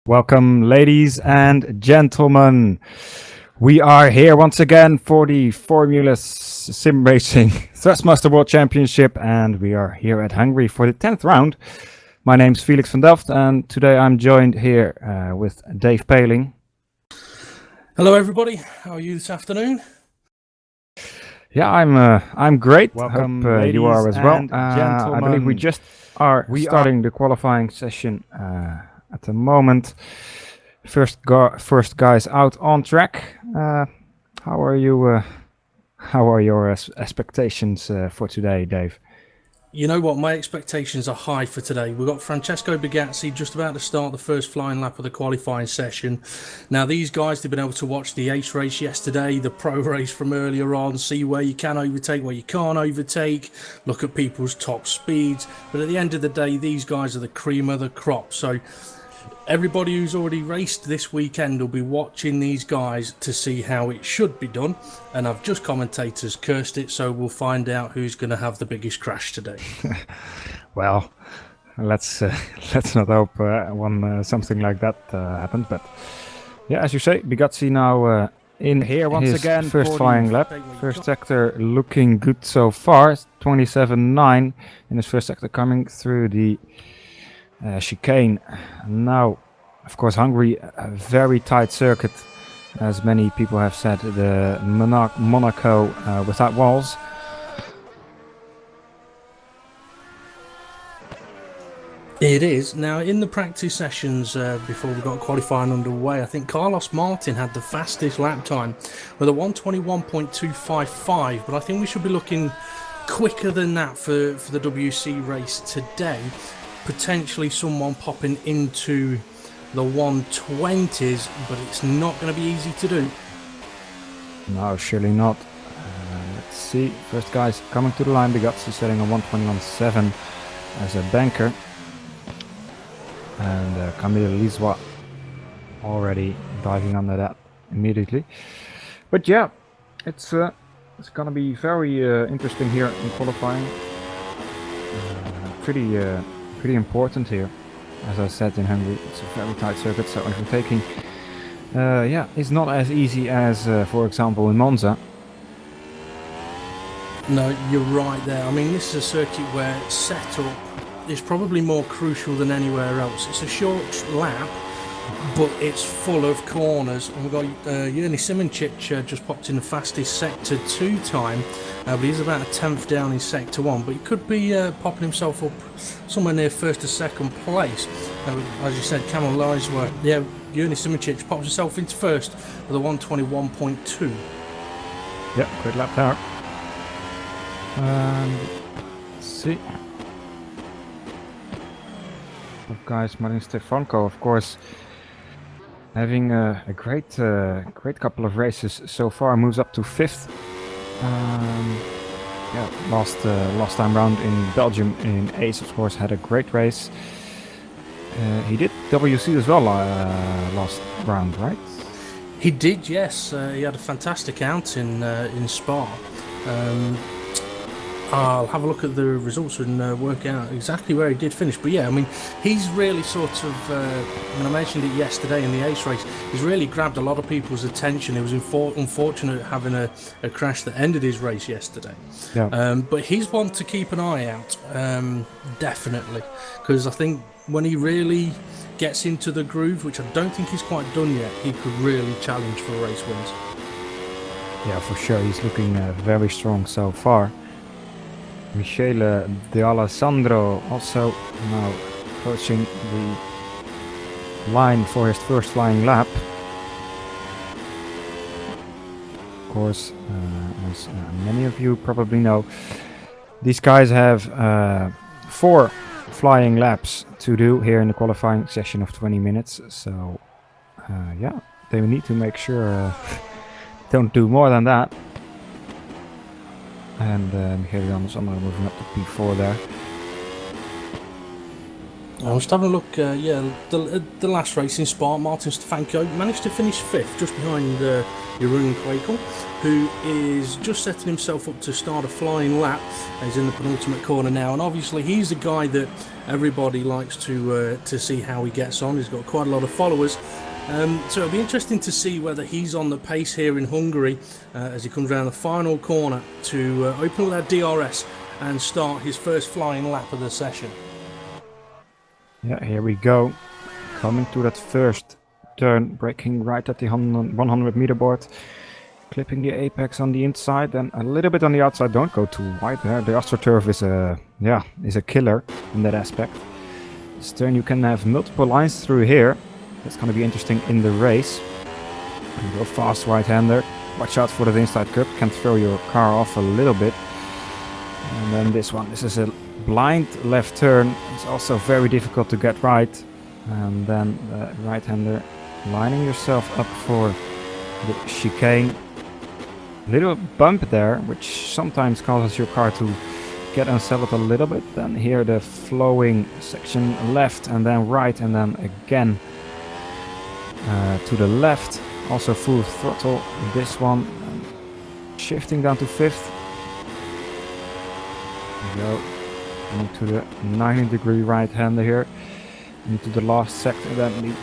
Welcome, ladies and gentlemen. We are here once again for the Formula SimRacing Thrustmaster World Championship, and we are here at Hungary for the 10th round. My name's Felix van Delft, and today I'm joined here with Dave Paling. Hello, everybody. How are you this afternoon? Yeah, I'm great. Welcome, Hope you are as well. I believe we gentlemen. just are starting the qualifying session at the moment. First guys out on track. How are you? How are your expectations for today, Dave? You know what? My expectations are high for today. We've got Francesco Bigazzi just about to start the first flying lap of the qualifying session. Now, these guys, they've been able to watch the ace race yesterday, the pro race from earlier on, see where you can overtake, where you can't overtake, look at people's top speeds. But at the end of the day, these guys are the cream of the crop. So everybody who's already raced this weekend will be watching these guys to see how it should be done, and I've just commentators cursed it, so we'll find out who's going to have the biggest crash today. Well, let's not hope something like that happens. But yeah, as you say, Bigazzi now in Here once his again first for flying lap. First sector looking good so far. 27.9 in his first sector, coming through the chicane. Now, of course, Hungary, a very tight circuit, as many people have said, the Monaco without walls. It is. Now, in the practice sessions before we got qualifying underway, I think Carlos Martin had the fastest lap time with a 1:21.255, but I think we should be looking quicker than that for the WC race today. Potentially someone popping into the 120s, but it's not going to be easy to do. No, surely not. Let's see. First guys coming to the line. Bigazzi setting a 1:21.7 as a banker. And Camille Liswa already diving under that immediately. But yeah, it's going to be very interesting here in qualifying. Pretty important here. As I said, in Hungary, it's a very tight circuit, so overtaking it's not as easy as, for example, in Monza. No, you're right there. I mean, this is a circuit where setup is probably more crucial than anywhere else. It's a short lap, but it's full of corners. And we've got Yerny Simoncic just popped in the fastest Sector 2 time, but he's about a 10th down in Sector 1. But he could be popping himself up somewhere near first or second place. As you said, Camel Liswa, Yerny Simoncic pops himself into first with a 1:21.2. Yeah, great lap there. Let's see. Guys, Martin Stefanko, of course, having a great couple of races so far, moves up to 5th. Last time round in Belgium in Ace, of course, had a great race. He did WC as well last round, right? He did, yes. He had a fantastic outing in Spa. I'll have a look at the results and work out exactly where he did finish. But yeah, I mean, he's really sort of, I mentioned it yesterday in the ace race, he's really grabbed a lot of people's attention. He was unfortunate having a crash that ended his race yesterday. Yeah. But he's one to keep an eye out, definitely. Because I think when he really gets into the groove, which I don't think he's quite done yet, he could really challenge for race wins. Yeah, for sure. He's looking very strong so far. Michele De Alessandro also now approaching the line for his first flying lap. Of course, as many of you probably know, these guys have 4 flying laps to do here in the qualifying session of 20 minutes. So, they need to make sure don't do more than that. And Michele De Alessandro moving up to P4 there. I was having a look, the last race in Spa, Martin Stefanko managed to finish 5th, just behind Jeroen Kwekel, who is just setting himself up to start a flying lap. He's in the penultimate corner now, and obviously he's a guy that everybody likes to see how he gets on. He's got quite a lot of followers. So it'll be interesting to see whether he's on the pace here in Hungary as he comes around the final corner to open up that DRS and start his first flying lap of the session. Yeah, here we go. Coming to that first turn, braking right at the 100 meter board. Clipping the apex on the inside and a little bit on the outside. Don't go too wide there. The AstroTurf is a killer in that aspect. This turn you can have multiple lines through here. That's going to be interesting in the race. You go fast right-hander. Watch out for that inside curb. Can throw your car off a little bit. And then this one. This is a blind left turn. It's also very difficult to get right. And then the right-hander lining yourself up for the chicane. Little bump there, which sometimes causes your car to get unsettled a little bit. Then here the flowing section left and then right and then again to the left. Also full throttle this one. Shifting down to 5th. Go into the 90-degree right-hander here. Into the last sector, then the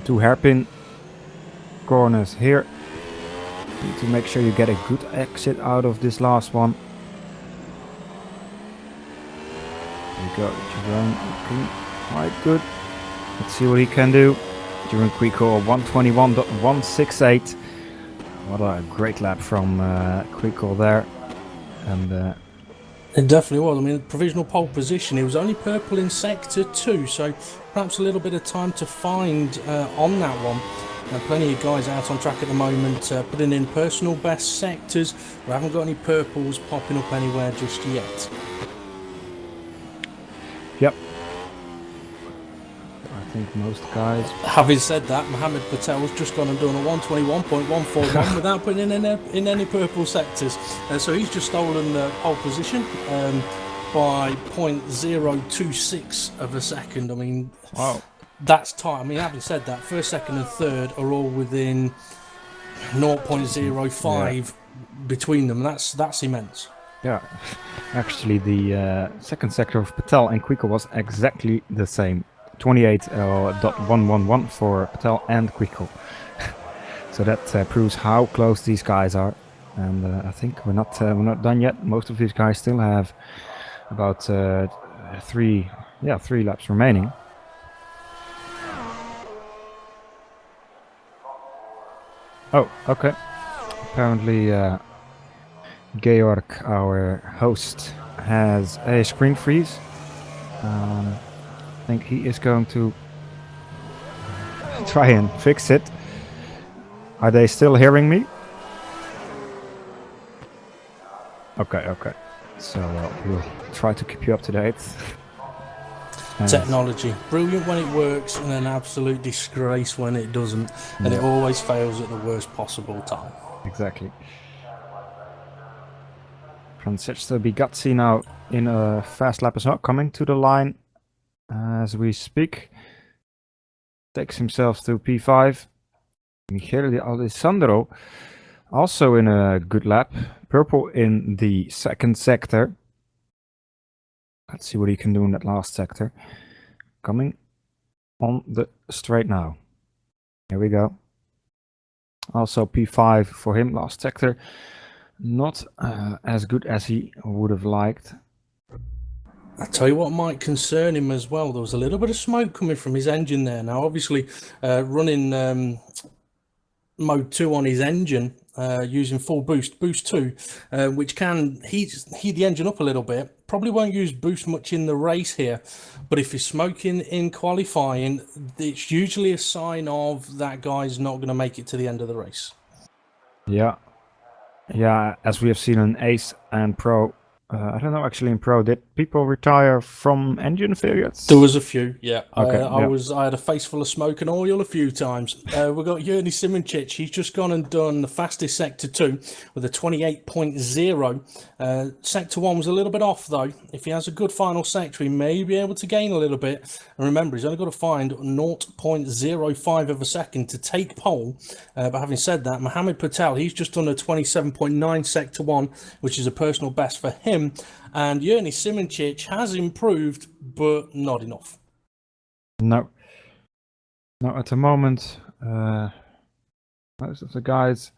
two hairpin corners here. Need to make sure you get a good exit out of this last one. There you go, Jong looking quite good. Let's see what he can do. During Kwekel 121.168. What a great lap from Kwekel there. And it definitely was. I mean, provisional pole position. He was only purple in sector 2, so perhaps a little bit of time to find on that one. Plenty of guys out on track at the moment, putting in personal best sectors. We haven't got any purples popping up anywhere just yet. Yep. I think most guys. Having said that, Mohammed Patel's just gone and done a 121.141 without putting in any purple sectors. So he's just stolen pole position by 0.026 of a second. I mean, Wow. That's tight. I mean, having said that, first, second, and third are all within 0.05 between them. That's immense. Yeah, actually, the second sector of Patel and Kwekel was exactly the same. 28.111 for Patel and Kwekel. So that proves how close these guys are. And I think we're not done yet. Most of these guys still have about three laps remaining. Oh, okay. Apparently, Georg, our host, has a screen freeze. I think he is going to try and fix it. Are they still hearing me? Okay. So we'll try to keep you up to date. Technology, brilliant when it works and an absolute disgrace when it doesn't, and it always fails at the worst possible time. Exactly. Francesco Bigazzi now in a fast lap as well, coming to the line as we speak. Takes himself to P5. Michele Alessandro also in a good lap. Purple in the second sector. Let's see what he can do in that last sector. Coming on the straight now. Here we go. Also P5 for him, last sector. Not as good as he would have liked. I tell you what might concern him as well. There was a little bit of smoke coming from his engine there. Now, obviously, running mode 2 on his engine, using full boost 2, which can heat the engine up a little bit. Probably won't use boost much in the race here, but if he's smoking in qualifying, it's usually a sign of that guy's not going to make it to the end of the race. Yeah, as we have seen in Ace and Pro, I don't know actually in Pro, did people retire from engine failures? There was a few, yeah. Okay, I had a face full of smoke and oil a few times. We've got Yerny Simoncic. He's just gone and done the fastest Sector 2 with a 28.0. Sector 1 was a little bit off, though. If he has a good final sector, he may be able to gain a little bit. And remember, he's only got to find 0.05 of a second to take pole. But having said that, Mohammed Patel, he's just done a 27.9 Sector 1, which is a personal best for him. And Yerny Simoncic has improved, but not enough. No. No, at the moment, most of the guys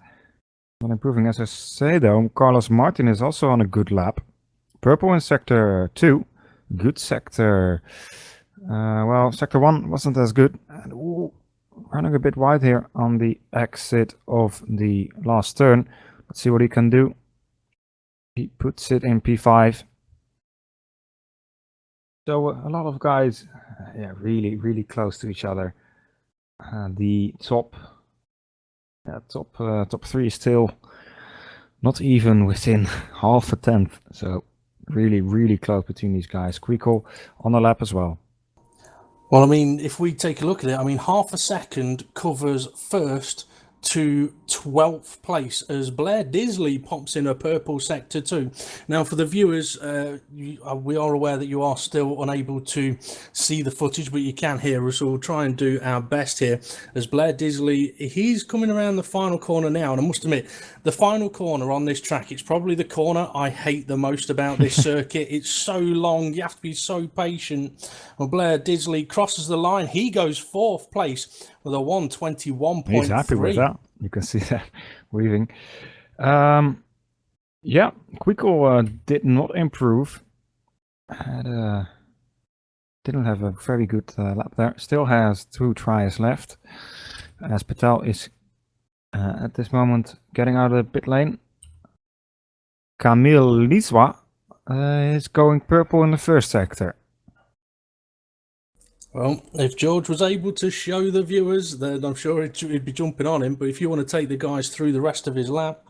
not improving. As I say, though, Carlos Martin is also on a good lap. Purple in Sector 2. Good sector. Well, Sector 1 wasn't as good. And, running a bit wide here on the exit of the last turn. Let's see what he can do. He puts it in P5. So a lot of guys, yeah, really close to each other. The top 3 is still not even within half a tenth. So really close between these guys. Quickle on the lap as well. Well, I mean, if we take a look at it, I mean, half a second covers first to 12th place as Blair Disley pops in a purple Sector 2. Now, for the viewers, we are aware that you are still unable to see the footage, but you can hear us, so we'll try and do our best here. As Blair Disley, he's coming around the final corner now, and I must admit, the final corner on this track, it's probably the corner I hate the most about this circuit. It's so long, you have to be so patient. Well, Blair Disley crosses the line. He goes 4th place with a 121.3. He's happy with that. You can see that weaving. Yeah, Quickle did not improve. Didn't have a very good lap there. Still has 2 tries left. As Patel is at this moment getting out of the pit lane. Camille Liswa is going purple in the first sector. Well, if George was able to show the viewers, then I'm sure he'd be jumping on him. But if you want to take the guys through the rest of his lap.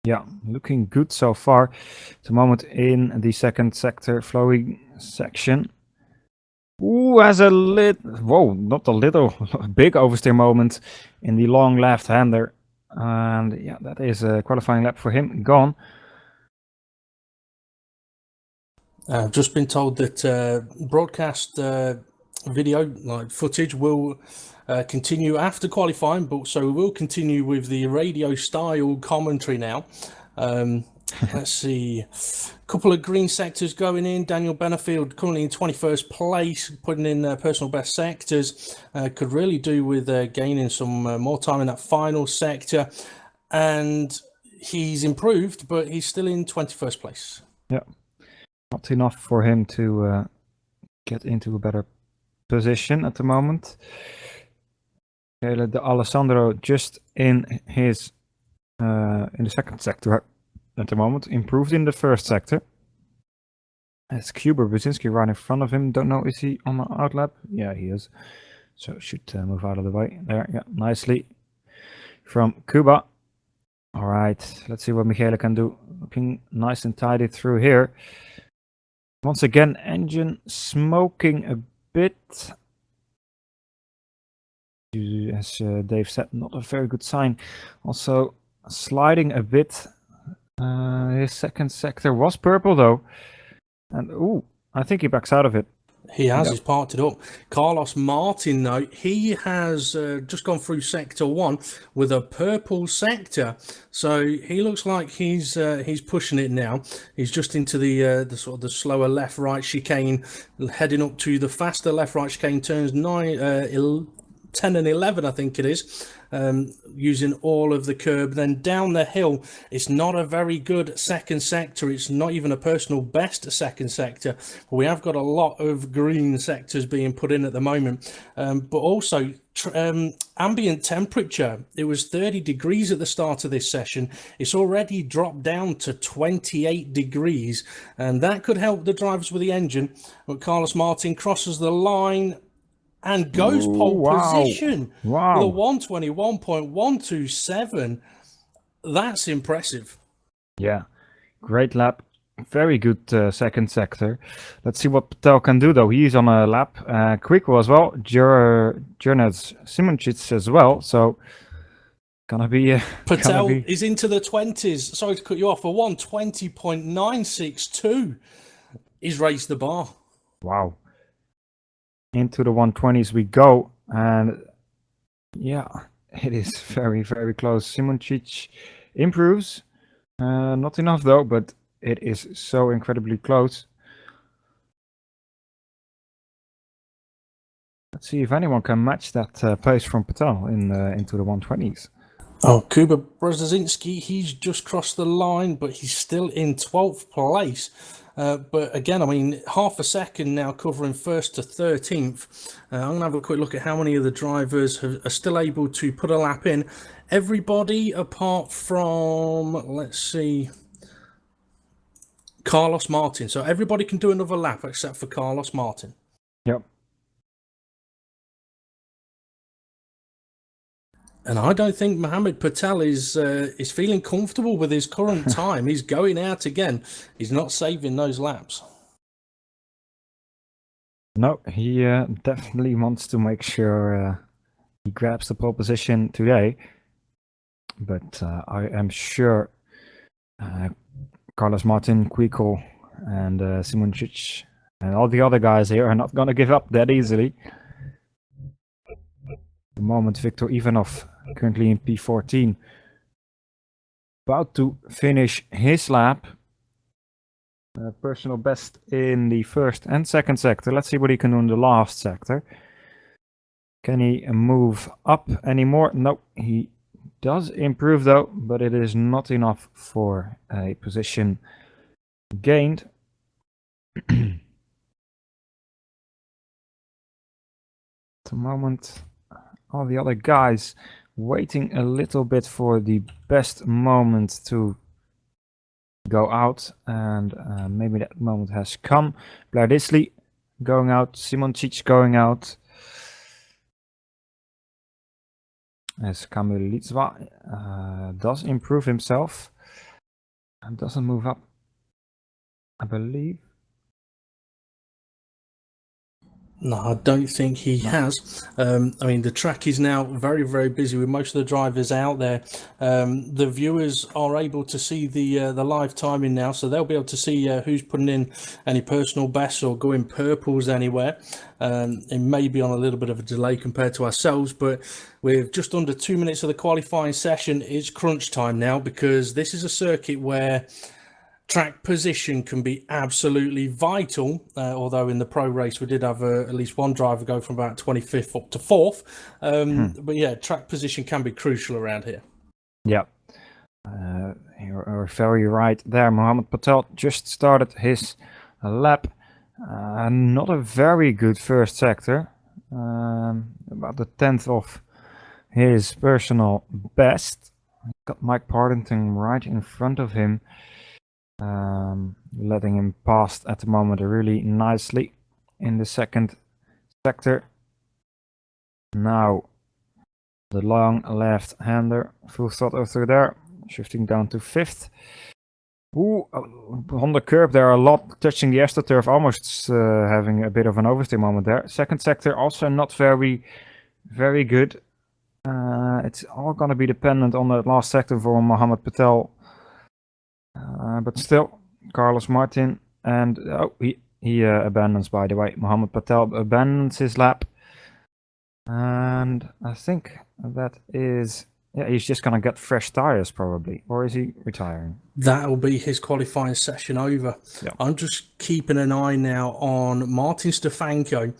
Yeah, looking good so far. At the moment in the second sector flowing section. Ooh, has a whoa, not a little, big oversteer moment in the long left-hander. And yeah, that is a qualifying lap for him. Gone. I've just been told that broadcast video, like footage, will continue after qualifying, but so we'll continue with the radio style commentary now. Let's see, a couple of green sectors going in. Daniel Benefield currently in 21st place, putting in personal best sectors. Could really do with gaining some more time in that final sector, and he's improved, but he's still in 21st place. Yeah, not enough for him to get into a better position at the moment. De Alessandro just in his in the second sector at the moment, improved in the first sector. It's Kuber Brzezinski right in front of him. Don't know, is he on the outlap? Yeah, he is. So should move out of the way there. Yeah, nicely from Kuba. All right, let's see what Michele can do. Looking nice and tidy through here. Once again, engine smoking a bit. As Dave said, not a very good sign. Also sliding a bit. His second sector was purple though. And ooh, I think he backs out of it. He has, he's parked it up. Carlos Martin, though, he has just gone through Sector 1 with a purple sector. So he looks like he's pushing it now. He's just into the sort of the slower left-right chicane, heading up to the faster left-right chicane, turns 10 and 11, I think it is, using all of the curb. Then down the hill, it's not a very good second sector. It's not even a personal best second sector. But we have got a lot of green sectors being put in at the moment. But also ambient temperature. It was 30 degrees at the start of this session. It's already dropped down to 28 degrees. And that could help the drivers with the engine. But Carlos Martin crosses the line and goes pole position with a 121.127. That's impressive. Yeah, great lap. very good second sector. Let's see what Patel can do, though. He's on a lap. Quico as well. Jernets Simoncic as well. So, gonna be... Patel is into the 20s. Sorry to cut you off. A 1:20.962. He's raised the bar. Wow. Into the 120s we go. And yeah, it is very, very close. Simoncic improves. Not enough, though, but it is so incredibly close. Let's see if anyone can match that pace from Patel into the 120s. Oh, Kuba Brzezinski, he's just crossed the line, but he's still in 12th place. But again, I mean, half a second now covering 1st to 13th. I'm going to have a quick look at how many of the drivers are still able to put a lap in. Everybody apart from, let's see, Carlos Martin. So everybody can do another lap except for Carlos Martin. Yep. And I don't think Mohammed Patel is feeling comfortable with his current time. He's going out again. He's not saving those laps. No, he definitely wants to make sure he grabs the pole position today. But I am sure Carlos Martin, Quico, and Simoncic and all the other guys here are not going to give up that easily. The moment Viktor Ivanov, currently in P14, about to finish his lap. Personal best in the first and second sector. Let's see what he can do in the last sector. Can he move up anymore? No, he does improve though, but it is not enough for a position gained. At the moment, all the other guys waiting a little bit for the best moment to go out, and maybe that moment has come. Blair Disley going out, Simoncic going out, as Kamil Litva does improve himself and doesn't move up, I believe. No, I don't think he has. I mean, the track is now very, very busy with most of the drivers out there. The viewers are able to see the live timing now, so they'll be able to see who's putting in any personal bests or going purples anywhere. It may be on a little bit of a delay compared to ourselves, but with just under 2 minutes of the qualifying session, it's crunch time now, because this is a circuit where track position can be absolutely vital, although in the pro race we did have at least one driver go from about 25th up to 4th. But yeah, track position can be crucial around here. Yeah, you're very right there. Mohammed Patel just started his lap. Not a very good first sector. About the 10th of his personal best. He's got Mike Partington right in front of him. Letting him pass at the moment really nicely in the second sector. Now the long left-hander, full throttle through there, shifting down to 5th. Ooh, on the curb there, a lot touching the astroturf, almost having a bit of an oversteer moment there. Second sector also not very, very good. It's all gonna be dependent on the last sector for Mohammed Patel. But still, Carlos Martin, and he abandons, by the way. Mohammed Patel abandons his lap, and I think that is, yeah, he's just gonna get fresh tires probably, or is he retiring? That'll be his qualifying session over. Yep. I'm just keeping an eye now on Martin Stefanko.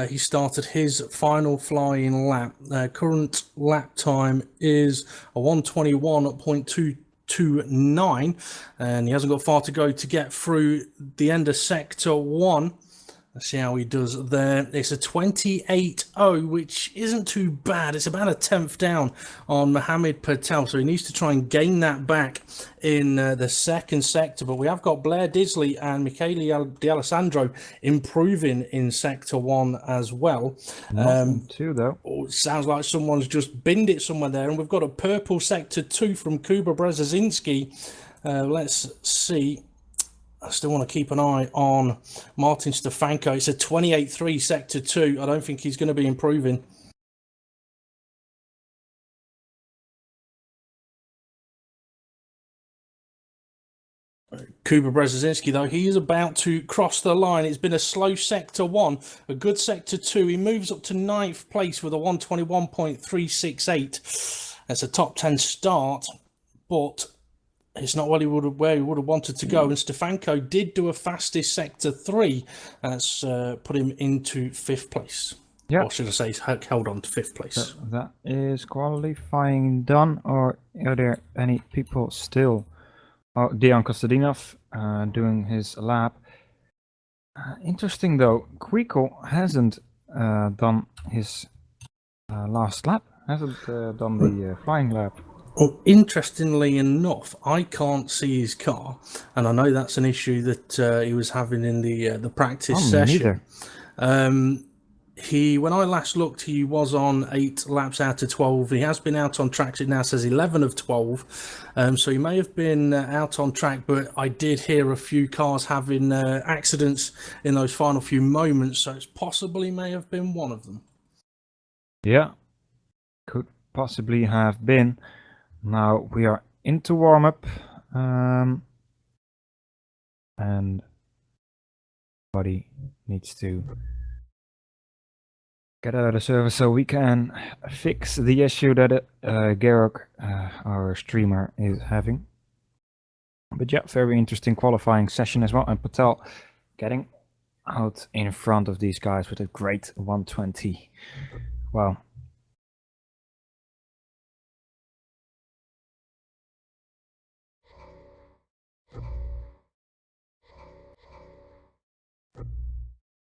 He started his final flying lap. Current lap time is a 1:21.229, and he hasn't got far to go to get through the end of sector 1. Let's see how he does there. It's a 28.0, which isn't too bad. It's about a 10th down on Mohammed Patel, so he needs to try and gain that back in the second sector. But we have got Blair Disley and Michele D'Alessandro improving in sector 1 as well. Two though. It sounds like someone's just binned it somewhere there, and we've got a purple sector 2 from Kuba Brzezinski. Let's see. I still want to keep an eye on Martin Stefanko. It's a 28.3 Sector 2. I don't think he's going to be improving. Kuba Brzezinski, though, he is about to cross the line. It's been a slow Sector 1, a good Sector 2. He moves up to 9th place with a 121.368. That's a top 10 start, but it's not where he would have wanted to go. And Stefanko did do a fastest Sector 3. That's put him into 5th place. Yeah. Or should I say, he's held on to 5th place. So that is qualifying done, or are there any people still? Oh, Dejan Kostadinov doing his lap. Interesting though, Quico hasn't done his last lap, hasn't done the flying lap. Well, interestingly enough, I can't see his car, and I know that's an issue that he was having in the practice session. Neither. When I last looked, he was on 8 laps out of 12. He has been out on track. It now says 11 of 12. So he may have been out on track, but I did hear a few cars having accidents in those final few moments. So it's possible he may have been one of them. Yeah, could possibly have been. Now we are into warm-up. And everybody needs to get out of the service so we can fix the issue that Georg, our streamer, is having. But yeah, very interesting qualifying session as well. And Patel getting out in front of these guys with a great 120. Wow.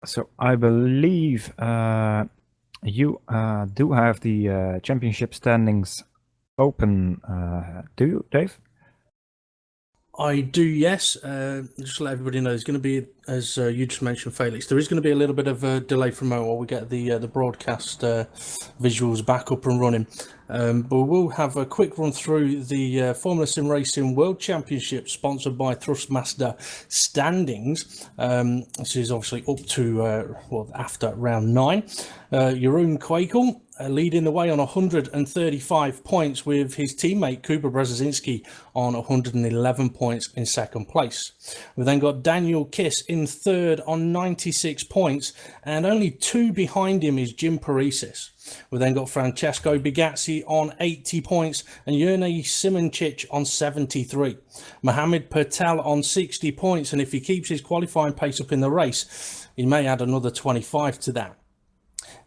So I believe you do have the championship standings open, do you, Dave? I do, yes. Just to let everybody know, there's going to be, as you just mentioned, Felix, there is going to be a little bit of a delay from while we get the broadcast visuals back up and running. But we'll have a quick run through the Formula SimRacing World Championship sponsored by Thrustmaster standings. This is obviously up to, after round 9. Jeroen Kwekel leading the way on 135 points with his teammate Kuba Brzezinski on 111 points in 2nd place. We've then got Daniel Kiss in 3rd on 96 points, and only 2 behind him is Jim Parisis. We've then got Francesco Bigazzi on 80 points and Jurnej Simoncic on 73. Mohamed Patel on 60 points, and if he keeps his qualifying pace up in the race, he may add another 25 to that.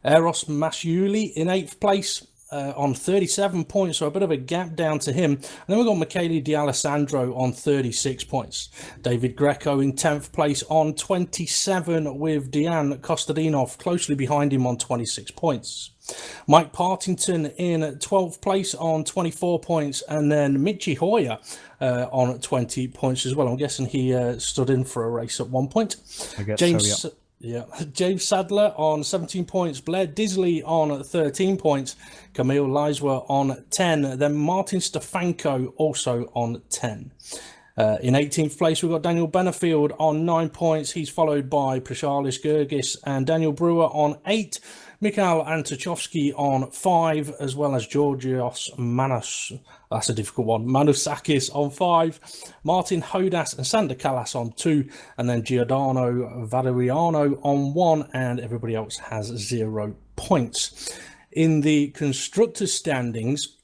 Eros Masciuli in 8th place on 37 points, so a bit of a gap down to him. And then we've got Michele D'Alessandro on 36 points. David Greco in 10th place on 27, with Dejan Kostadinov closely behind him on 26 points. Mike Partington in 12th place on 24 points, and then Michi Hoyer on 20 points as well. I'm guessing he stood in for a race at one point. I guess James, so, yeah. James Sadler on 17 points, Blair Disley on 13 points, Camille Leiswer on 10, then Martin Stefanko also on 10. In 18th place, we've got Daniel Benefield on 9 points. He's followed by Prashalis Gergis and Daniel Brewer on 8. Mikhail Antachowski on 5, as well as Georgios Manos, that's a difficult one, Manusakis on 5, Martin Hodas and Sander Callas on 2, and then Giordano Valeriano on 1, and everybody else has 0 points. In the constructors' standings,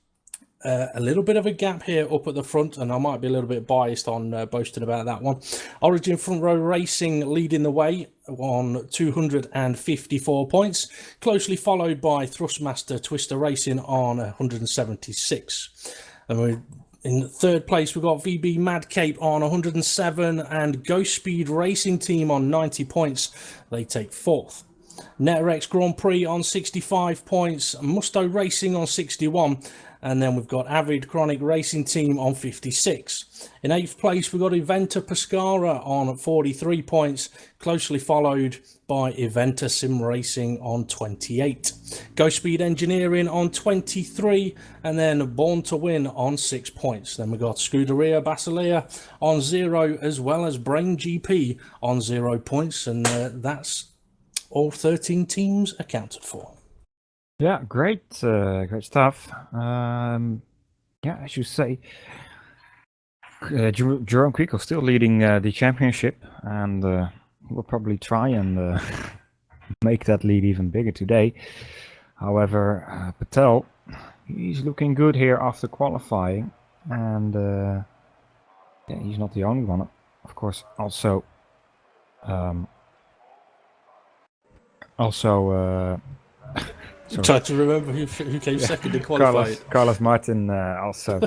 a little bit of a gap here up at the front, and I might be a little bit biased on boasting about that one. Origin Front Row Racing leading the way on 254 points, closely followed by Thrustmaster Twister Racing on 176. And we're in 3rd place, we've got VB Madcape on 107 and Ghost Speed Racing Team on 90 points. They take 4th. NetRX Grand Prix on 65 points, Musto Racing on 61, and then we've got Avid Chronic Racing Team on 56. In 8th place, we've got Eventa Pescara on 43 points, closely followed by Eventa SimRacing on 28. Ghost Speed Engineering on 23, and then Born to Win on 6 points. Then we've got Scuderia Basilea on 0, as well as Brain GP on 0 points, and that's all 13 teams accounted for. Yeah, great stuff. Yeah, as you say, Jerome Quico still leading the championship, and we'll probably try and make that lead even bigger today. However, Patel, he's looking good here after qualifying, and yeah, he's not the only one. Of course, also Try to remember who came second in qualifying. Carlos Martin also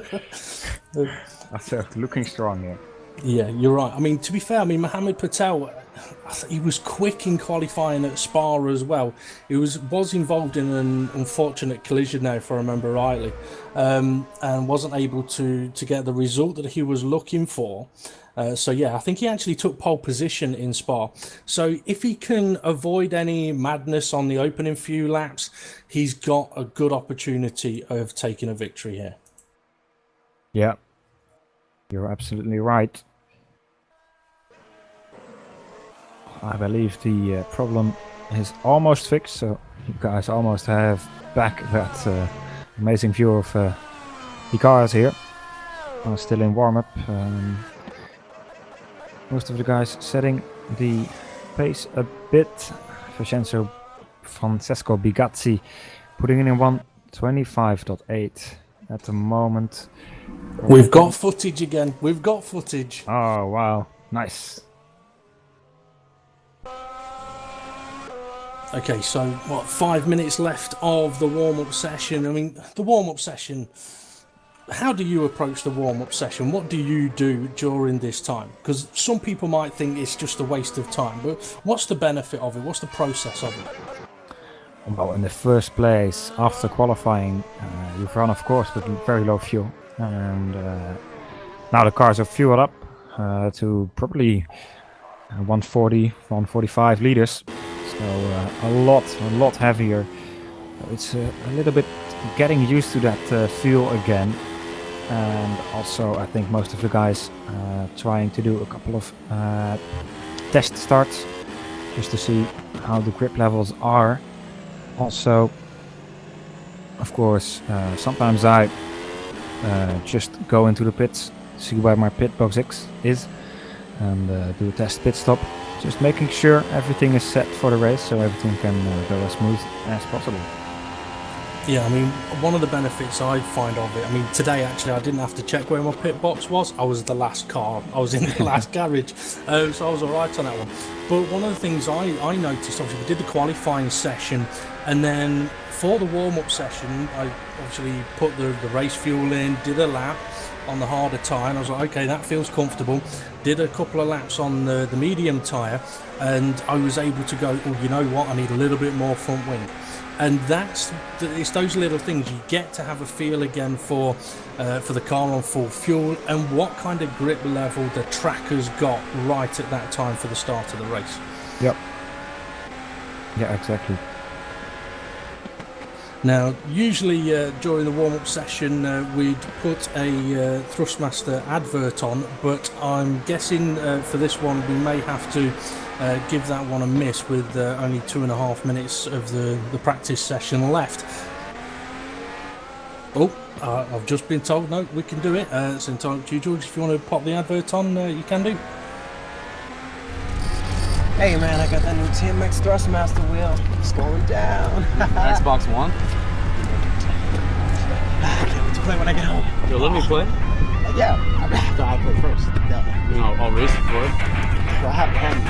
looking strong here. Yeah, you're right. I mean, to be fair, Mohamed Patel, he was quick in qualifying at Spa as well. He was involved in an unfortunate collision now, if I remember rightly, and wasn't able to get the result that he was looking for. So yeah, I think he actually took pole position in Spa. So if he can avoid any madness on the opening few laps, he's got a good opportunity of taking a victory here. Yeah, you're absolutely right. I believe the problem is almost fixed, so you guys almost have back that amazing view of the cars here. I'm still in warm-up. Most of the guys setting the pace a bit. Francesco Bigazzi putting in 1:25.8 at the moment. We've got footage again. We've got footage. Oh, wow. Nice. Okay, so what, 5 minutes left of the warm-up session. I mean, the warm-up session, how do you approach the warm-up session? What do you do during this time? Because some people might think it's just a waste of time, but what's the benefit of it? What's the process of it? Well, in the first place, after qualifying, you've run, of course, with very low fuel. And now the cars are fueled up to probably 140, 145 liters. So a lot heavier. It's a little bit getting used to that fuel again. And also, I think most of the guys trying to do a couple of test starts just to see how the grip levels are. Also, of course, sometimes I just go into the pits, see where my pit box is, and do a test pit stop. Just making sure everything is set for the race, so everything can go as smooth as possible. Yeah, I mean, one of the benefits I find of it, I mean, today actually I didn't have to check where my pit box was. I was the last car. I was in the last garage, so I was all right on that one. But one of the things I noticed, obviously, we did the qualifying session, and then for the warm-up session, I obviously put the race fuel in, did a lap on the harder tyre, and I was like, okay, that feels comfortable. Did a couple of laps on the medium tyre, and I was able to go, oh, you know what, I need a little bit more front wing. And it's those little things you get to have a feel again for the car on full fuel and what kind of grip level the trackers got right at that time for the start of the race. Yep. Yeah, exactly. Now, usually during the warm-up session, we'd put a Thrustmaster advert on, but I'm guessing for this one we may have to give that one a miss with only 2.5 minutes of the practice session left. Oh, I've just been told, no, we can do it. It's entirely up to you, George. If you want to pop the advert on, you can do. Hey man, I got that new TMX Thrustmaster wheel. It's going down. Xbox One? I can't wait to play when I get home. Yo, let me play. Yeah, I play first. Yeah. You know, I'll race it for it. Well, I have hand.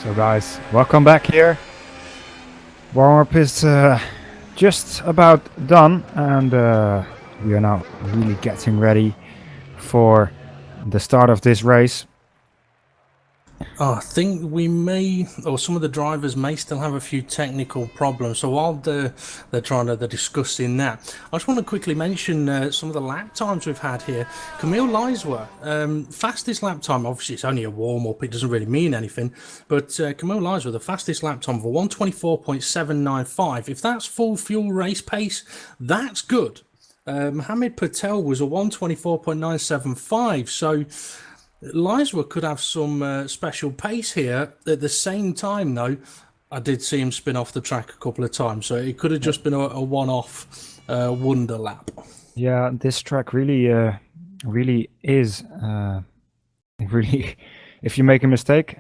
So guys, welcome back here. Warm-up is just about done, and we are now really getting ready for the start of this race. I think we may, or some of the drivers may still have a few technical problems. So while they're discussing that, I just want to quickly mention some of the lap times we've had here. Camille Leiswer, fastest lap time. Obviously, it's only a warm up; it doesn't really mean anything. But Camille Leiswer, the fastest lap time of a 1:24.795. If that's full fuel race pace, that's good. Mohammed Patel was a 1:24.975. So Leiswer could have some special pace here. At the same time, though, I did see him spin off the track a couple of times, so it could have just been a one-off wonder lap. Yeah, this track really, really is really. If you make a mistake,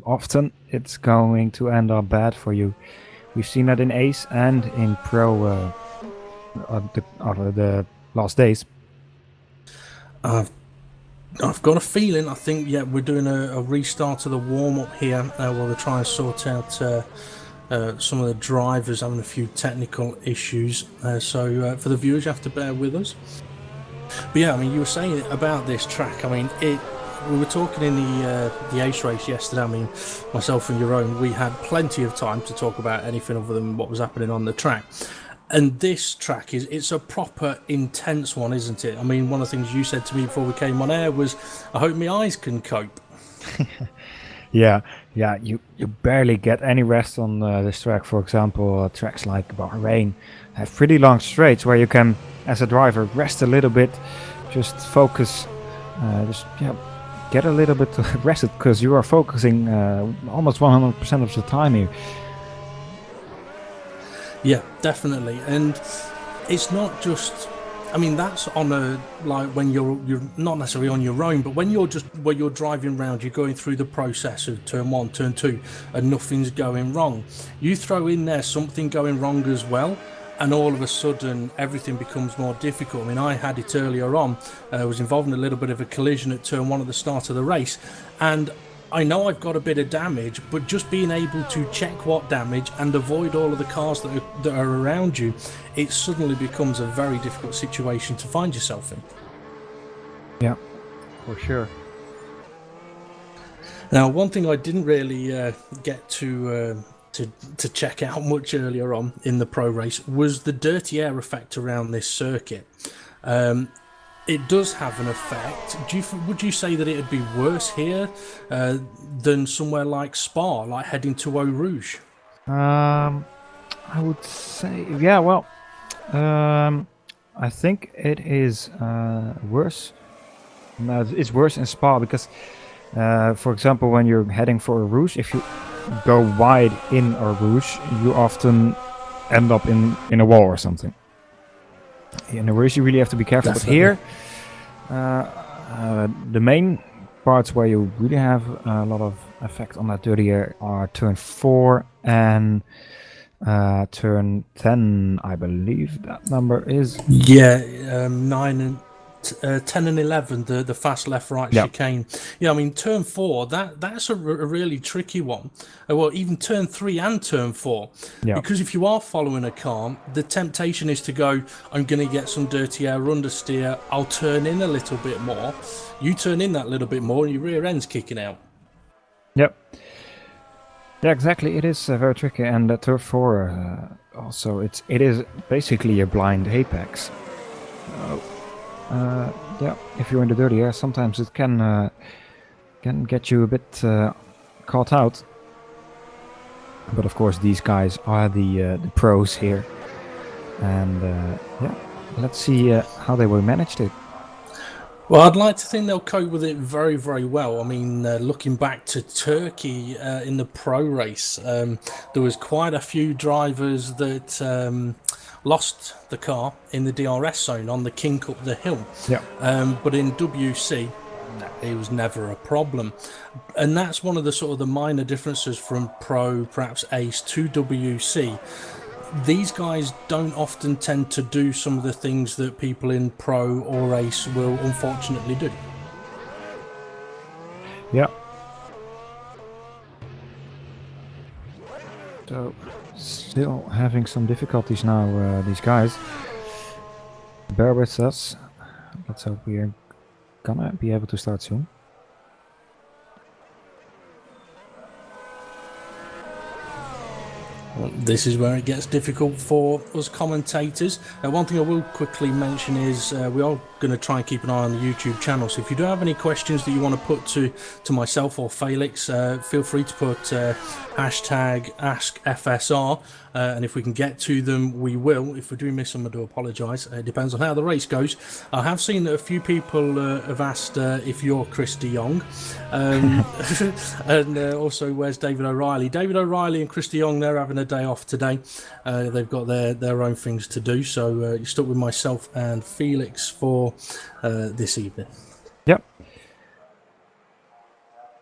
often it's going to end up bad for you. We've seen that in Ace and in Pro over the last days. I've got a feeling, I think, yeah, we're doing a restart of the warm-up here while they're trying to sort out some of the drivers having a few technical issues. So for the viewers, you have to bear with us. But yeah, I mean, you were saying about this track. I mean, we were talking in the Ace race yesterday. I mean, myself and Jeroen, we had plenty of time to talk about anything other than what was happening on the track. And this track it's a proper intense one, isn't it? I mean, one of the things you said to me before we came on air was, I hope my eyes can cope. Yeah, you barely get any rest on this track. For example, tracks like Bahrain have pretty long straights where you can, as a driver, rest a little bit, just focus, get a little bit rested, because you are focusing almost 100% of the time here. Yeah, definitely. And it's not just, I mean, that's on a, like, when you're not necessarily on your own, but when you're driving around, you're going through the process of turn 1, turn 2, and nothing's going wrong. You throw in there something going wrong as well, and all of a sudden everything becomes more difficult. I mean, I had it earlier on. I was involved in a little bit of a collision at turn 1 at the start of the race, and I know I've got a bit of damage, but just being able to check what damage and avoid all of the cars that are around you, it suddenly becomes a very difficult situation to find yourself in. Yeah, for sure. Now, one thing I didn't really get to check out much earlier on in the pro race was the dirty air effect around this circuit. It does have an effect. Would you say that it would be worse here than somewhere like Spa, like heading to Eau Rouge? I would say, yeah, well, I think it is worse. No, it's worse in Spa, because For example, when you're heading for a rouge, if you go wide in a rouge, you often end up in a wall or something. In a rouge, you really have to be careful. Definitely. But here, the main parts where you really have a lot of effect on that dirty air are turn 4 and turn 10, I believe that number is. Yeah, 9 and 10 and 11, the fast left-right Yeah. chicane. Yeah, I mean, turn 4, that's a really tricky one. Well, even turn 3 and turn 4. Yeah. Because if you are following a car, the temptation is to go, I'm going to get some dirty air, understeer, I'll turn in a little bit more. You turn in that little bit more and your rear end's kicking out. Yep. Yeah, exactly. It is very tricky, and turn 4 also it is basically a blind apex. Yeah, if you're in the dirty air, sometimes it can get you a bit caught out. But of course, these guys are the pros here, and yeah, let's see how they will manage it. Well, I'd like to think they'll cope with it very, very well. I mean, looking back to Turkey in the pro race, there was quite a few drivers that lost the car in the DRS zone on the kink up the hill. Yeah. But in WC, it was never a problem. And that's one of the sort of the minor differences from pro, perhaps ace, to WC. These guys don't often tend to do some of the things that people in pro or ace will unfortunately do. Yeah. So, still having some difficulties now, these guys. Bear with us. Let's hope we are gonna be able to start soon. This is where it gets difficult for us commentators. One thing I will quickly mention is we are going to try and keep an eye on the YouTube channel. So if you do have any questions that you want to put to myself or Felix, feel free to put hashtag AskFSR. And if we can get to them, we will. If we do miss them, I do apologise. It depends on how the race goes. I have seen that a few people have asked if you're Chris de Jong. And also, where's David O'Reilly? David O'Reilly and Chris de Jong, they're having a day off today. They've got their own things to do. So you're stuck with myself and Felix for this evening. Yep.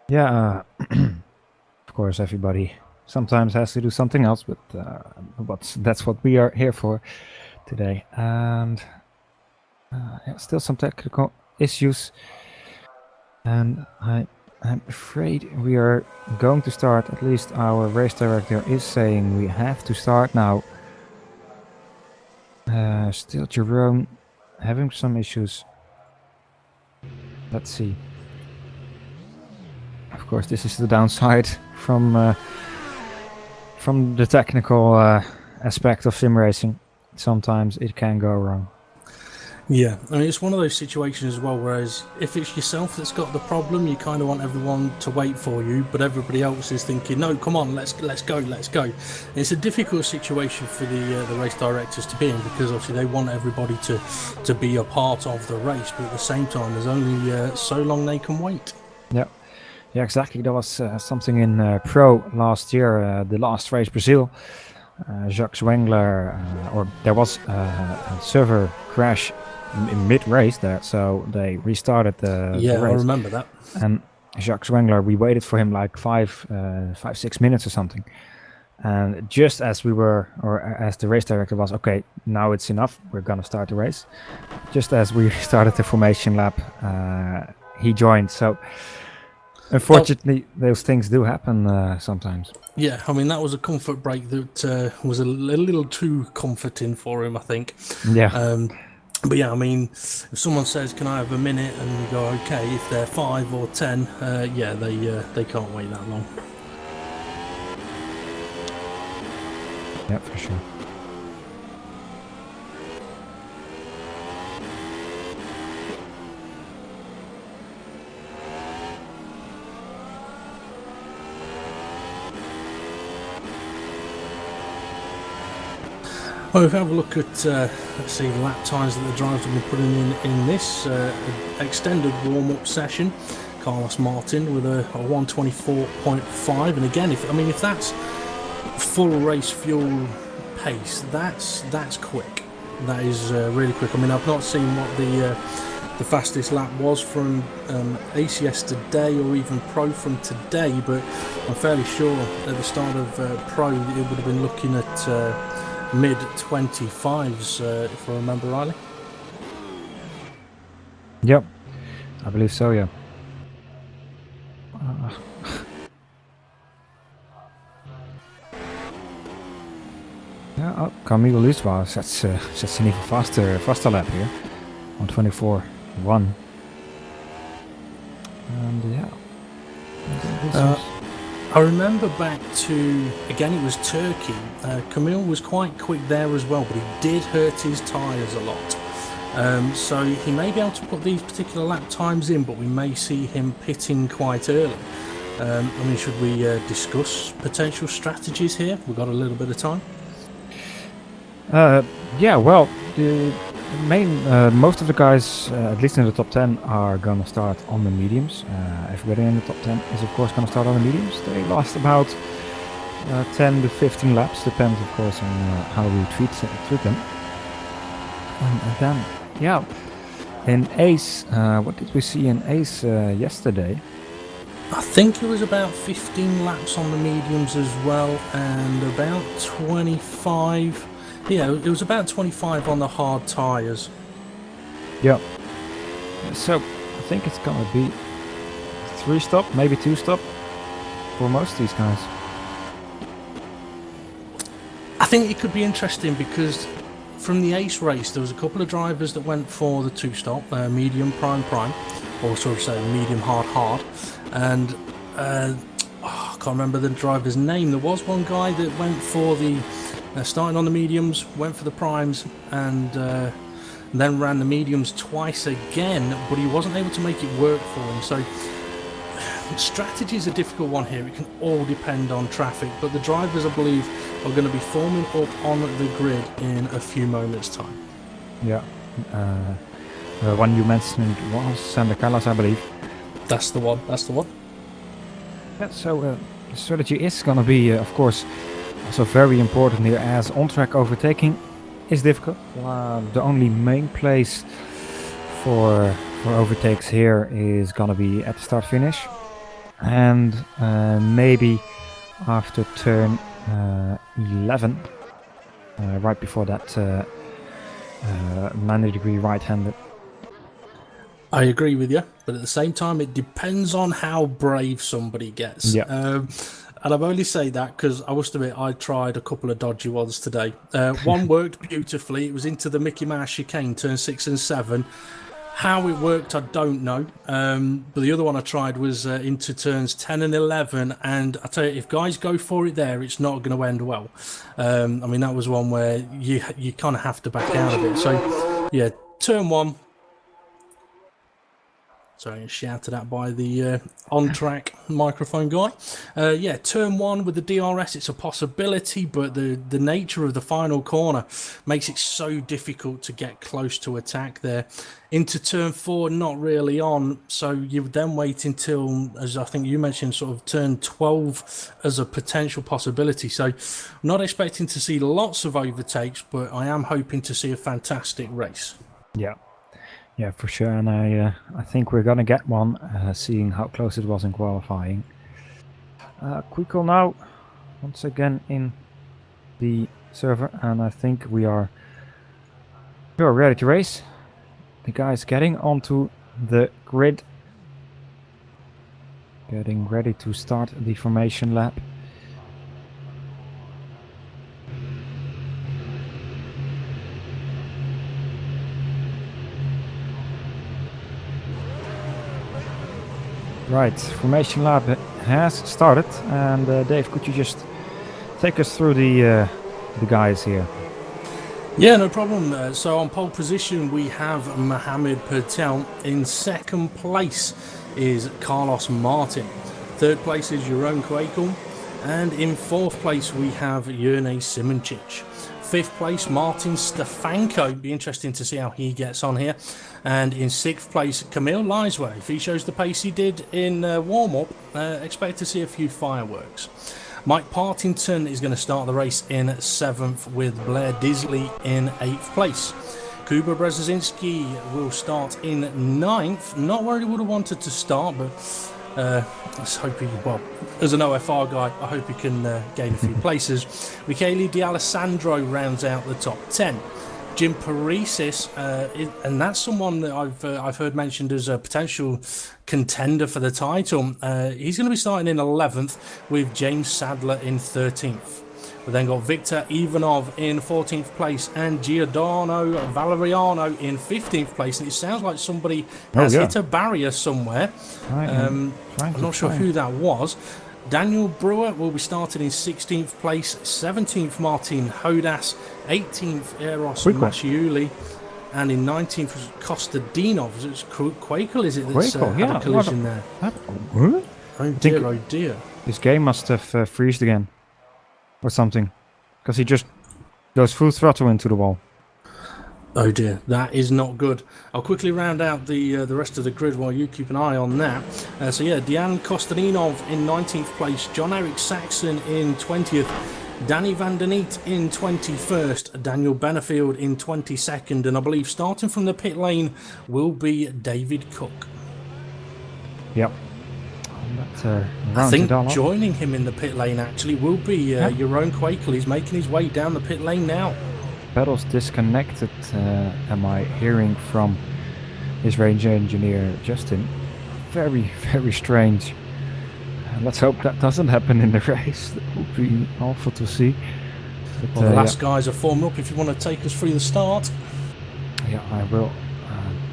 Yeah, of course, everybody sometimes has to do something else, but that's what we are here for today. And yeah, still some technical issues, and I'm afraid we are going to start. At least our race director is saying we have to start now. Still Jerome having some issues. Let's see. Of course, this is the downside from the technical aspect of sim racing. Sometimes it can go wrong. Yeah, I mean, it's one of those situations as well, whereas if it's yourself that's got the problem, you kind of want everyone to wait for you, but everybody else is thinking, no, come on, let's go. And it's a difficult situation for the race directors to be in, because obviously they want everybody to be a part of the race, but at the same time, there's only so long they can wait. Yeah, exactly. There was something in Pro last year, the last race, Brazil. Jacques Wengler, or there was a server crash in mid-race there, so they restarted the race. I remember that. And Jacques Wengler, we waited for him like 5-6 minutes or something. And just as we were, or as the race director was, okay, now it's enough, we're gonna start the race. Just as we started the formation lap, he joined. So unfortunately, those things do happen sometimes. Yeah, I mean, that was a comfort break that was a little too comforting for him, I think. Yeah. But yeah, I mean, if someone says, can I have a minute? And we go, okay, if they're 5 or 10, yeah, they can't wait that long. Yeah, for sure. Well, if we have a look at, let's see, the lap times that the drivers have been putting in this extended warm-up session. Carlos Martin with a 1:24.5. And again, if that's full race fuel pace, that's quick. That is really quick. I mean, I've not seen what the fastest lap was from Ace yesterday or even Pro from today, but I'm fairly sure at the start of Pro it would have been looking at mid 25s, if I remember rightly. Yep, I believe so, yeah. Yeah, oh, Camilo Liswa sets an even faster lap here on 24.1. And yeah. I remember back to, again, it was Turkey. Camille was quite quick there as well, but he did hurt his tyres a lot. So he may be able to put these particular lap times in, but we may see him pitting quite early. I mean, should we discuss potential strategies here? We've got a little bit of time. Yeah, well, the most of the guys, at least in the top 10, are gonna start on the mediums. Everybody in the top 10 is of course gonna start on the mediums. They last about 10 to 15 laps, depends of course on how we treat them. And then, yeah, in Ace, what did we see in Ace yesterday? I think it was about 15 laps on the mediums as well, and about 25. Yeah, it was about 25 on the hard tyres. Yeah. So I think it's gonna be 3-stop, maybe 2-stop for most of these guys. I think it could be interesting because from the Ace race, there was a couple of drivers that went for the 2-stop, medium, prime, or sort of say medium, hard, and I can't remember the driver's name. There was one guy that went for the starting on the mediums, went for the primes, and then ran the mediums twice again, but he wasn't able to make it work for him. So strategy is a difficult one here. It can all depend on traffic, but the drivers, I believe, are going to be forming up on the grid in a few moments' time. Yeah. The one you mentioned was Sander Callas, I believe. That's the one. Yeah, so the strategy is going to be, of course, also very important here, as on-track overtaking is difficult. The only main place for overtakes here is going to be at the start-finish. And maybe after turn 11, right before that 90-degree right-handed. I agree with you, but at the same time, it depends on how brave somebody gets. Yeah. And I've only say that because I must admit I tried a couple of dodgy ones today. One worked beautifully. It was into the Mickey Mouse chicane, turn 6 and 7. How it worked, I don't know. But the other one I tried was into turns 10 and 11. And I tell you, if guys go for it there, it's not going to end well. I mean, that was one where you kind of have to back out of it. So, yeah, turn 1. Sorry, shouted at by the on-track microphone guy. Yeah, turn 1 with the DRS, it's a possibility, but the nature of the final corner makes it so difficult to get close to attack there. Into turn 4, not really on, so you would then wait until, as I think you mentioned, sort of turn 12 as a potential possibility. So I'm not expecting to see lots of overtakes, but I am hoping to see a fantastic race. Yeah. Yeah, for sure, and I think we're gonna get one, seeing how close it was in qualifying. Quick call now, once again in the server, and I think we are ready to race. The guys getting onto the grid, getting ready to start the formation lap. Right, formation lap has started, and Dave, could you just take us through the guys here? Yeah, no problem. So on pole position we have Mohamed Patel. In second place is Carlos Martin. Third place is Jeroen Kwekel. And in 4th place, we have Jurnej Simoncic. 5th place, Martin Stefanko. Be interesting to see how he gets on here. And in 6th place, Camille Liseway. If he shows the pace he did in warm-up, expect to see a few fireworks. Mike Partington is going to start the race in 7th with Blair Disley in 8th place. Kuba Brzezinski will start in 9th. Not where he would have wanted to start, but let's hope he, well, as an OFR guy, I hope he can gain a few places. Michele D'Alessandro rounds out the top 10. Jim Parisis, and that's someone that I've heard mentioned as a potential contender for the title. He's going to be starting in 11th with James Sadler in 13th. We then got Victor Ivanov in 14th place and Giordano Valeriano in 15th place. And it sounds like somebody has hit a barrier somewhere. I'm not sure who that was. Daniel Brewer will be starting in 16th place, 17th Martin Hodas, 18th Eros Masciuli, and in 19th was Kostadinov. It's Quakel, is it? That's had a collision there. Oh dear, oh dear. This game must have freezed again. Or something. Because he just goes full throttle into the wall. Oh dear, that is not good. I'll quickly round out the rest of the grid while you keep an eye on that. So yeah, Dejan Kostadinov in 19th place, John Eric Saxon in 20th, Danny van der Neet in 21st, Daniel Benefield in 22nd, and I believe starting from the pit lane will be David Cook. Yep. I think joining him in the pit lane actually will be Jeroen Quakel. He's making his way down the pit lane now. Pedals disconnected, am I hearing from his range engineer Justin. Very, very strange. Let's hope that doesn't happen in the race. That would be awful to see. But, well, the last guys are forming up if you want to take us through the start. Yeah, I will.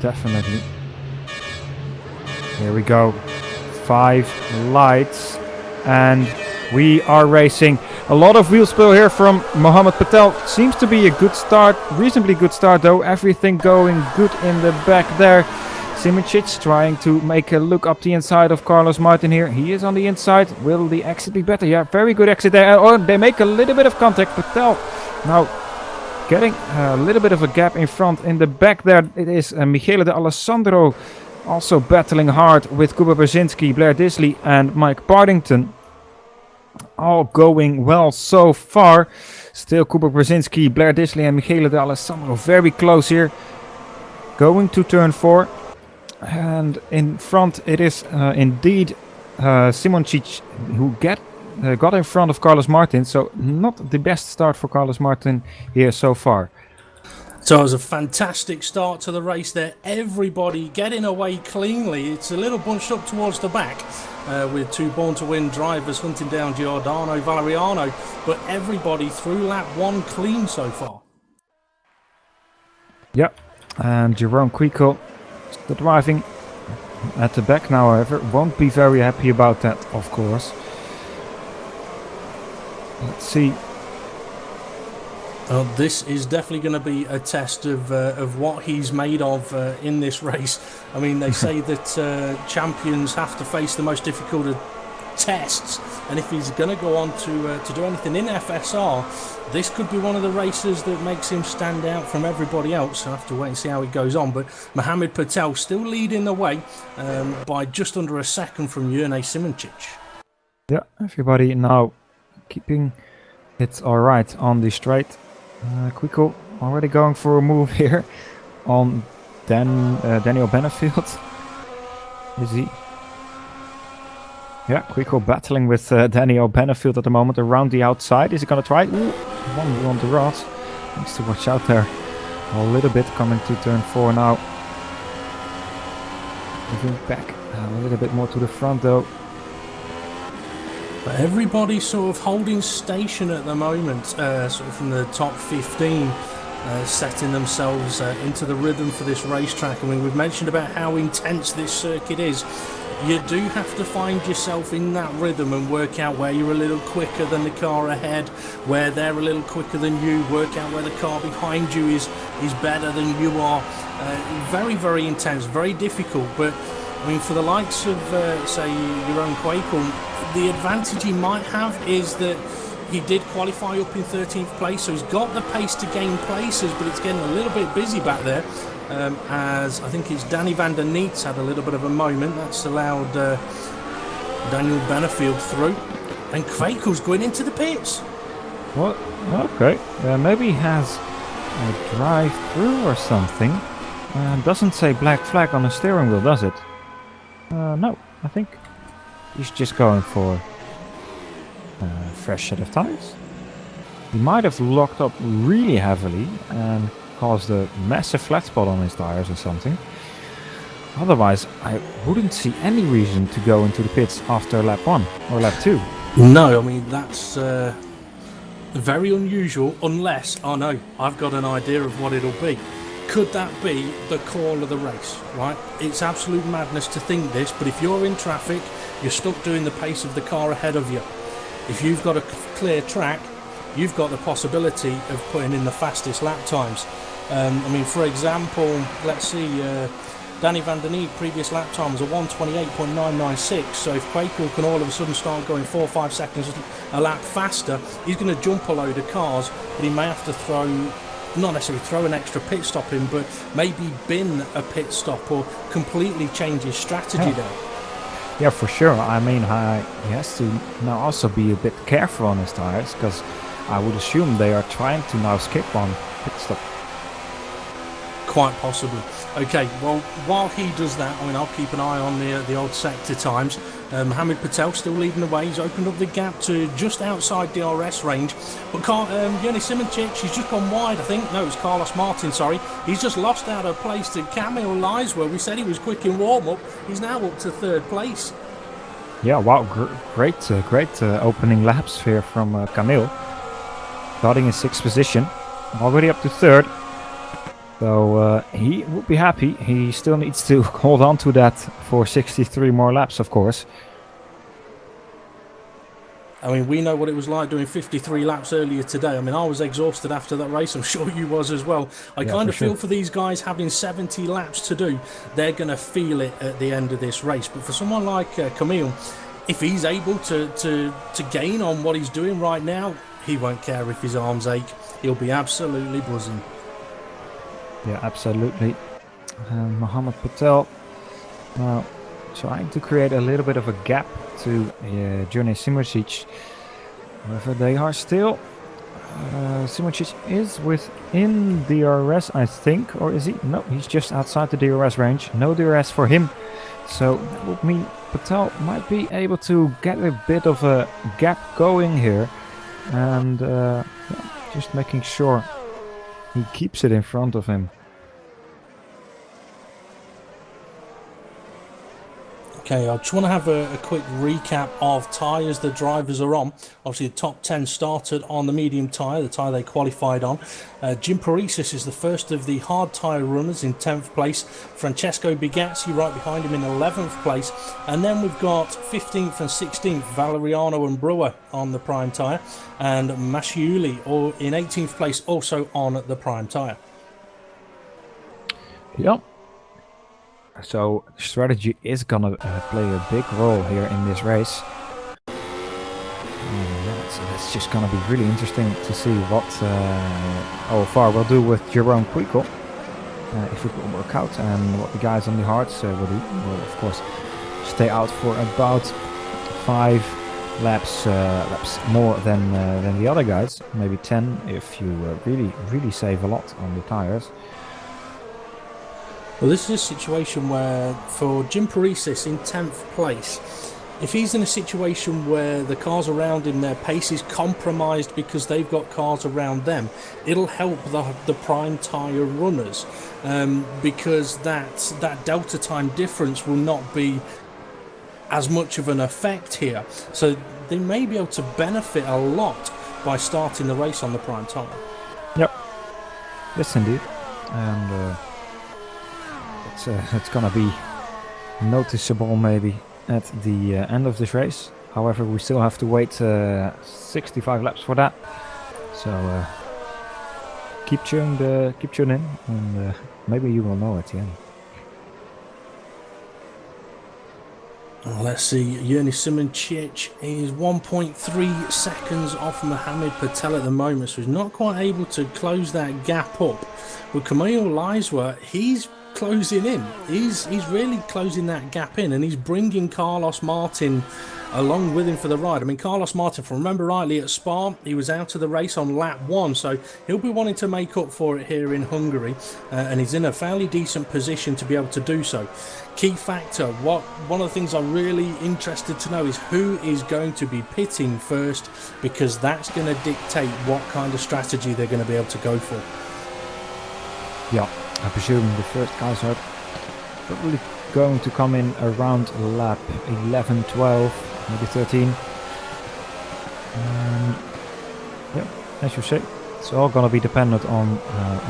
Definitely. Here we go. 5 lights. And we are racing. A lot of wheel spill here from Mohammed Patel. Seems to be a good start. Reasonably good start though. Everything going good in the back there. Simoncic trying to make a look up the inside of Carlos Martin here. He is on the inside. Will the exit be better? Yeah, very good exit there. Oh, they make a little bit of contact. Patel now getting a little bit of a gap in front. In the back there it is Michele de Alessandro also battling hard with Kuba Brzezinski, Blair Disley and Mike Partington. All going well so far. Still Kuba Brzezinski, Blair Disley and Michele de Alessandro very close here. Going to turn 4. And in front it is indeed Simoncic who got in front of Carlos Martin. So not the best start for Carlos Martin here so far. So it was a fantastic start to the race there. Everybody getting away cleanly. It's a little bunched up towards the back with 2 born-to-win drivers hunting down Giordano Valeriano. But everybody through lap 1 clean so far. Yep. And Jeroen Quakel the driving at the back now, however, won't be very happy about that, of course. Let's see. Well, this is definitely going to be a test of what he's made of in this race. I mean, they say that champions have to face the most difficult of tests, and if he's going to go on to do anything in FSR, this could be one of the races that makes him stand out from everybody else. I'll have to wait and see how it goes on. But Mohammed Patel still leading the way by just under a second from Jurnej Simoncic. Yeah, everybody now keeping it all right on the straight. Quakel already going for a move here on Daniel Benefield. Is he? Yeah, Quakel battling with Daniel Benefield at the moment around the outside. Is he going to try? Ooh, one on the rods. Needs to watch out there a little bit. Coming to turn 4 now. Moving back a little bit more to the front though. But everybody's sort of holding station at the moment, sort of from the top 15, setting themselves into the rhythm for this racetrack. I mean, we've mentioned about how intense this circuit is. You do have to find yourself in that rhythm and work out where you're a little quicker than the car ahead, where they're a little quicker than you, work out where the car behind you is better than you are. Very, very intense, very difficult, but I mean, for the likes of, say, your own Quakel, the advantage he might have is that he did qualify up in 13th place, so he's got the pace to gain places, but it's getting a little bit busy back there. As I think it's Danny van der Neet's had a little bit of a moment. That's allowed Daniel Benefield through. And Quakel's going into the pits. What? Okay. Maybe he has a drive-through or something. Doesn't say black flag on the steering wheel, does it? No, I think he's just going for a fresh set of tires. He might have locked up really heavily and caused a massive flat spot on his tires or something. Otherwise, I wouldn't see any reason to go into the pits after lap 1 or lap 2. No, I mean, that's very unusual, unless, oh no, I've got an idea of what it'll be. Could that be the call of the race, right? It's absolute madness to think this, but if you're in traffic, you're stuck doing the pace of the car ahead of you. If you've got a clear track, you've got the possibility of putting in the fastest lap times. I mean, for example, let's see, Danny van der Neet, previous lap time was a 1:28.996, so if Quakel can all of a sudden start going 4 or 5 seconds a lap faster, he's going to jump a load of cars, but he may have to not necessarily throw an extra pit stop in, but maybe bin a pit stop or completely change his strategy there. Yeah, for sure. I mean, he has to now also be a bit careful on his tires, because I would assume they are trying to now skip on pit stop. Quite possibly. Okay, well, while he does that, I mean, I'll keep an eye on the old sector times. Hamid Patel still leading the way. He's opened up the gap to just outside DRS range. But Yoni Simoncic, he's just gone wide, I think. No, it was Carlos Martin, sorry. He's just lost out of place to Camille Liswell. We said he was quick in warm-up. He's now up to 3rd place. Yeah, wow, great opening laps here from Camille. Starting in 6th position, already up to 3rd. So he would be happy. He still needs to hold on to that for 63 more laps, of course. I mean, we know what it was like doing 53 laps earlier today. I mean, I was exhausted after that race. I'm sure you was as well. I kind of feel for these guys having 70 laps to do. They're going to feel it at the end of this race. But for someone like Camille, if he's able to gain on what he's doing right now, he won't care if his arms ache. He'll be absolutely buzzing. Yeah, absolutely. Mohammed Patel now trying to create a little bit of a gap to Johnny Simricic. However, they are still... Simricic is within DRS, I think. Or is he? No, he's just outside the DRS range. No DRS for him. So that would mean Patel might be able to get a bit of a gap going here. And just making sure he keeps it in front of him. Okay, I just want to have a quick recap of tyres the drivers are on. Obviously, the top 10 started on the medium tyre, the tyre they qualified on. Jim Paresis is the first of the hard tyre runners in 10th place. Francesco Bigazzi right behind him in 11th place. And then we've got 15th and 16th, Valeriano and Brewer on the prime tyre. And Masciuli in 18th place, also on the prime tyre. Yep. So strategy is gonna play a big role here in this race. It's just gonna be really interesting to see what OFR will do with Jerome Quickel. If it will work out, and what the guys on the hards will do. Will of course stay out for about 5 laps more than the other guys. Maybe 10 if you really save a lot on the tires. Well, this is a situation where, for Jim Paresis in 10th place, if he's in a situation where the cars around him, their pace is compromised because they've got cars around them, it'll help the prime tyre runners, because that delta time difference will not be as much of an effect here. So they may be able to benefit a lot by starting the race on the prime tyre. Yep. Yes, indeed. And it's gonna be noticeable maybe at the end of this race. However, we still have to wait 65 laps for that. So keep tuning in, and maybe you will know at the end. Let's see, Yerny Simoncic is 1.3 seconds off Mohamed Patel at the moment, so he's not quite able to close that gap up. But Camille Liswa, he's closing in. He's really closing that gap in, and he's bringing Carlos Martin along with him for the ride. I mean, Carlos Martin, if I remember rightly, at Spa, he was out of the race on lap 1, so he'll be wanting to make up for it here in Hungary, and he's in a fairly decent position to be able to do so. Key factor, one of the things I'm really interested to know is who is going to be pitting first, because that's going to dictate what kind of strategy they're going to be able to go for. Yeah, I presume the first guys are probably going to come in around lap 11, 12, maybe 13. Yeah, as you say, it's all going to be dependent on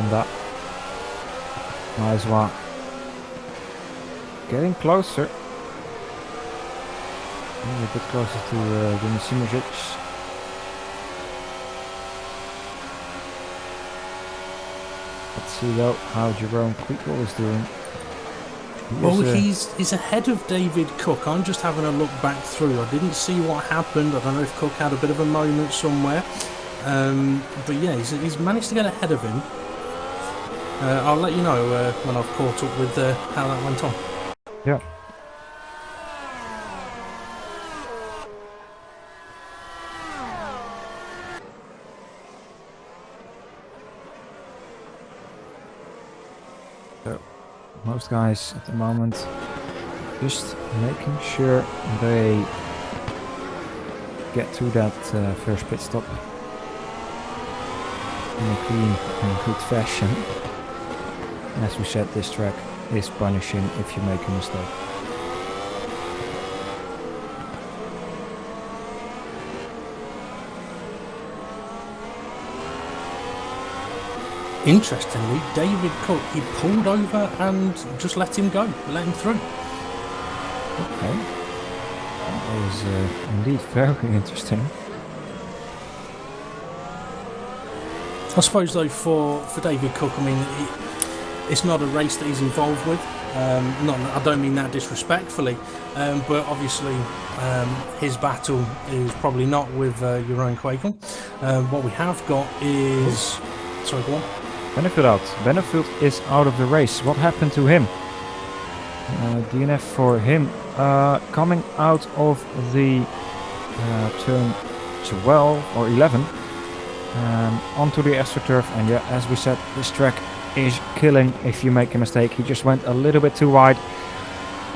that. Liswa getting closer. A bit closer to Yerny Simoncic. Let's see though how Jerome Quickle is doing. Well, he's ahead of David Cook. I'm just having a look back through. I didn't see what happened. I don't know if Cook had a bit of a moment somewhere. But yeah, he's managed to get ahead of him. I'll let you know when I've caught up with how that went on. Yeah. So, most guys at the moment just making sure they get through that first pit stop in a clean and good fashion. And as we said, this track is punishing if you make a mistake. Interestingly, David Cook, he pulled over and just let him go, let him through. Okay, that was indeed very interesting. I suppose though for David Cook, I mean, it's not a race that he's involved with. I don't mean that disrespectfully, but obviously his battle is probably not with Jeroen Kwekel. What we have got is... Sorry, go on. Benefit out. Benefit is out of the race. What happened to him? DNF for him. Coming out of the turn 12 or 11 onto the AstroTurf, and yeah, as we said, this track is killing if you make a mistake. He just went a little bit too wide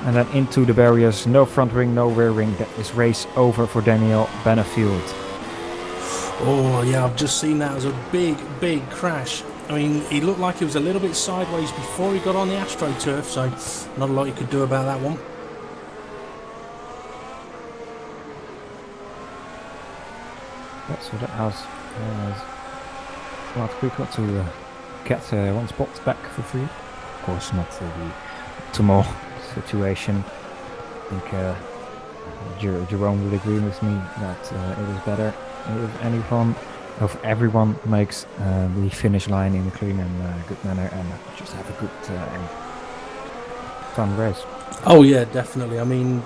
and then into the barriers. No front ring, no rear ring. That is race over for Daniel Benefield. Oh yeah, I've just seen that as a big crash. I mean, he looked like he was a little bit sideways before he got on the AstroTurf, so not a lot you could do about that one. Yeah, so that has well, we got to get one spot back for free. Of course, not the optimal situation. I think Jerome will agree with me that it is better if everyone makes the finish line in a clean and good manner, and just have a good and fun race. Oh yeah, definitely. I mean,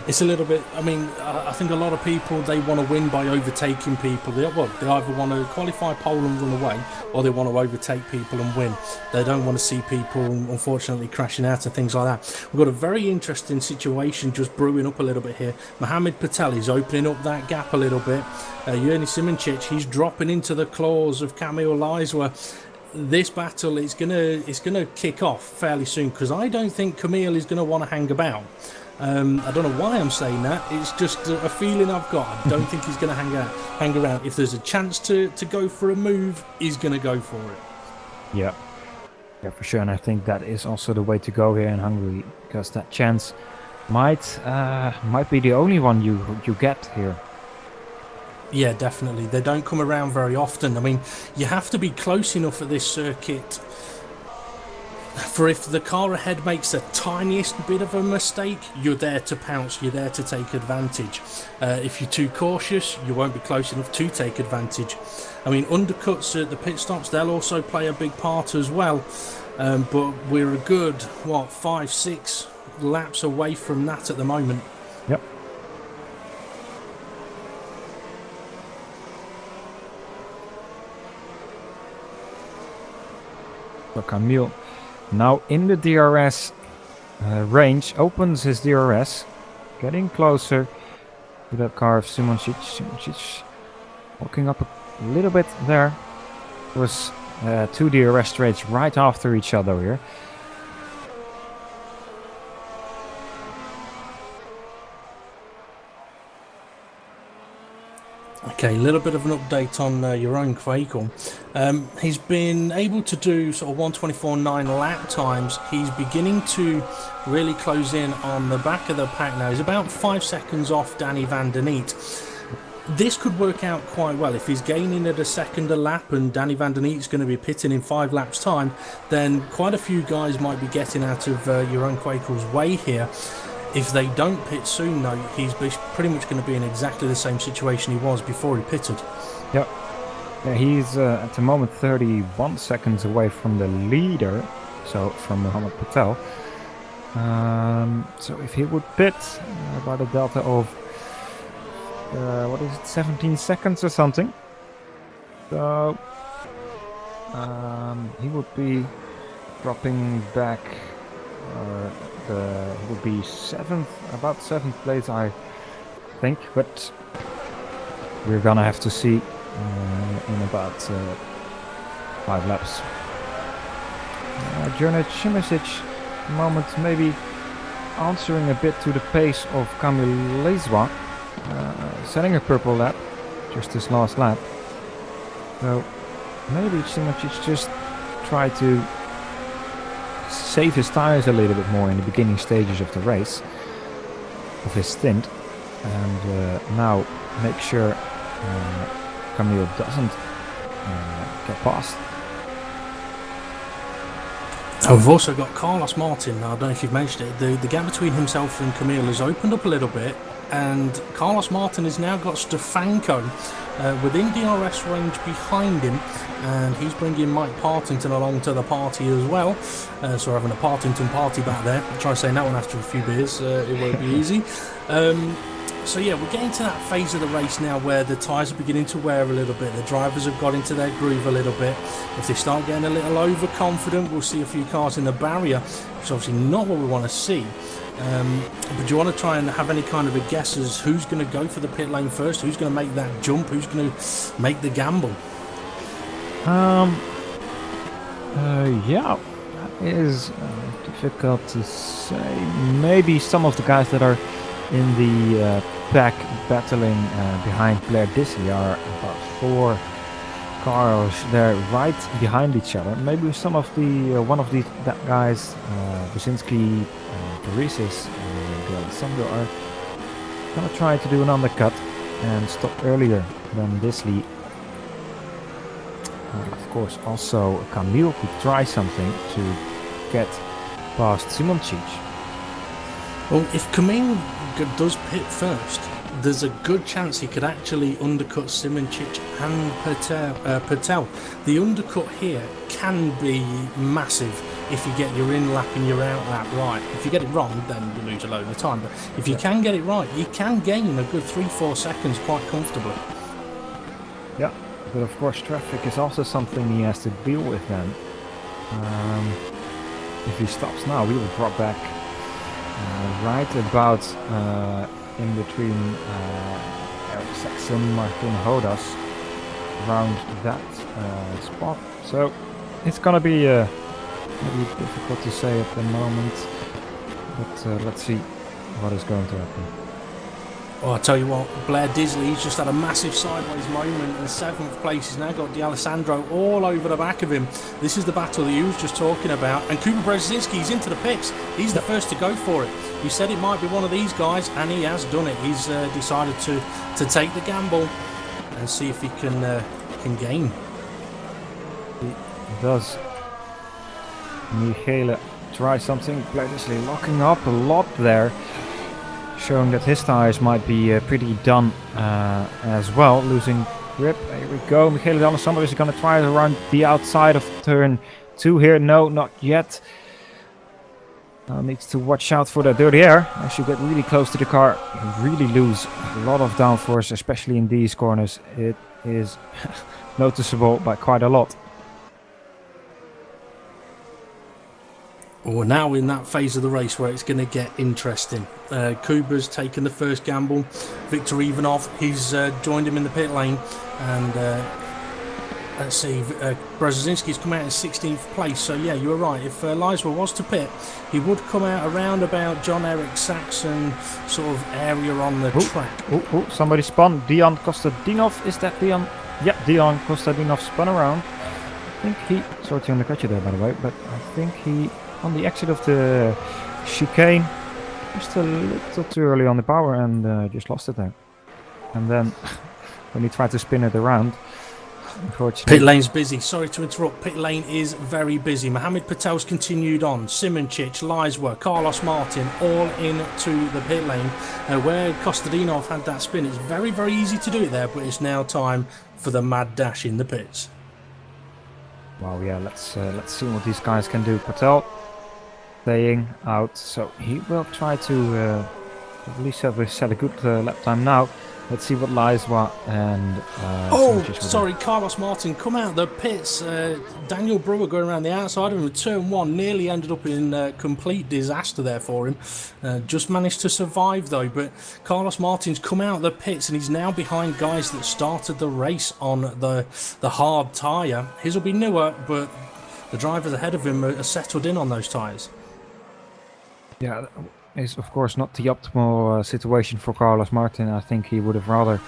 it's a little bit, I mean, I think a lot of people, they want to win by overtaking people. They either want to qualify pole and run away, or they want to overtake people and win. They don't want to see people, unfortunately, crashing out and things like that. We've got a very interesting situation just brewing up a little bit here. Mohamed Patel is opening up that gap a little bit. Yerny Simoncic, he's dropping into the claws of Camille Liswa. This battle is gonna kick off fairly soon, because I don't think Camille is going to want to hang about. I don't know why I'm saying that. It's just a feeling I've got. I don't think he's going to hang around. If there's a chance to go for a move, he's going to go for it. Yeah, for sure. And I think that is also the way to go here in Hungary, because that chance might be the only one you get here. Yeah, definitely. They don't come around very often. I mean, you have to be close enough at this circuit for if the car ahead makes the tiniest bit of a mistake, you're there to pounce, you're there to take advantage. If you're too cautious, you won't be close enough to take advantage. I mean, undercuts at the pit stops, they'll also play a big part as well. But we're a good, 5, 6 laps away from that at the moment. Yep. So Camille now in the DRS range, opens his DRS, getting closer to that car of Simoncic. Simoncic walking up a little bit there. There was 2 DRS straights right after each other here. Okay, a little bit of an update on your own Quakel. He's been able to do sort of 1:24.9 lap times. He's beginning to really close in on the back of the pack now. He's about 5 seconds off Danny van der Neet. This could work out quite well. If he's gaining at a second a lap and Danny van der Neet's going to be pitting in 5 laps time, then quite a few guys might be getting out of your own Quakel's way here. If they don't pit soon, though, he's pretty much going to be in exactly the same situation he was before he pitted. Yep. Yeah, he's at the moment 31 seconds away from the leader, so from Mohammed Patel. So if he would pit about a delta of, 17 seconds or something. So he would be dropping back. It would be about 7th place, I think, but we're gonna have to see in about 5 laps. Jurnic Šimasic, moment maybe answering a bit to the pace of Kamil Lezwa, setting a purple lap, just his last lap. So maybe Šimasic just tried to save his tires a little bit more in the beginning stages of the race, of his stint, and now make sure Camille doesn't get past. We've also got Carlos Martin. I don't know if you've mentioned it. The gap between himself and Camille has opened up a little bit, and Carlos Martin has now got Stefanko within DRS range behind him, and he's bringing Mike Partington along to the party as well. So we're having a Partington party back there. I'll try saying that one after a few beers. It won't be easy. So yeah, we're getting to that phase of the race now where the tyres are beginning to wear a little bit. The drivers have got into their groove a little bit. If they start getting a little overconfident, we'll see a few cars in the barrier, which is obviously not what we want to see. But do you want to try and have any kind of a guess as who's going to go for the pit lane first? Who's going to make that jump? Who's going to make the gamble? Yeah, that is difficult to say. Maybe some of the guys that are in the pack battling behind Blair Disley are about 4 cars there right behind each other. Maybe some of the one of these guys, Businski, Paresis, and Alessandro are gonna try to do an undercut and stop earlier than Disley. Of course, also Camille could try something to get past Simoncic. Well, if Camille does pit first, there's a good chance he could actually undercut Simoncic and Patel. The undercut here can be massive if you get your in lap and your out lap right. If you get it wrong, then you lose a load of time. But if you can get it right, you can gain a good 3-4 seconds quite comfortably. Yeah, but of course traffic is also something he has to deal with then. If he stops now, we will drop back right about in between Eric Saxon, Martin Hodas, around that spot. So it's gonna be maybe difficult to say at the moment, but let's see what is going to happen. Oh, I tell you what, Blair Disley, he's just had a massive sideways moment in 7th place. He's now got D'Alessandro all over the back of him. This is the battle that you was just talking about. And Kuba Brzezinski, he's into the pits. He's the first to go for it. You said it might be one of these guys, and he has done it. He's decided to take the gamble and see if he can gain. He does. Michele try something. Blair Disley locking up a lot there, showing that his tires might be pretty done as well, losing grip. Here we go, Michele D'Alessandro is going to try it around the outside of turn 2 here. No, not yet. Now needs to watch out for that dirty air. As you get really close to the car, you really lose a lot of downforce, especially in these corners. It is noticeable by quite a lot. We're now in that phase of the race where it's going to get interesting. Kuba's taken the first gamble. Viktor Ivanov, he's joined him in the pit lane. And let's see, Brzezinski's come out in 16th place. So yeah, you were right. If Leiswa was to pit, he would come out around about John-Eric Saxon sort of area on the track. Somebody spun. Dion Kostadinov. Is that Dion? Yeah, Dion Kostadinov spun around. I think he... Sorry to undercut you there, by the way. But I think he... On the exit of the chicane, just a little too early on the power and just lost it there. And then when he tried to spin it around, unfortunately... Pit lane's busy. Sorry to interrupt. Pit lane is very busy. Mohamed Patel's continued on. Simoncic, Leiswa, Carlos Martin, all into the pit lane. Where Kostadinov had that spin, it's very, very easy to do it there, but it's now time for the mad dash in the pits. Wow, yeah, let's see what these guys can do. Patel staying out, so he will try to at least set a good lap time now. Let's see what Leiswa and sorry, Carlos Martin come out the pits. Daniel Brewer going around the outside of him. Turn 1 nearly ended up in complete disaster there for him. Just managed to survive though, but Carlos Martin's come out the pits and he's now behind guys that started the race on the hard tyre. His will be newer, but the drivers ahead of him are settled in on those tyres. Yeah, is of course not the optimal situation for Carlos Martin. I think he would have rather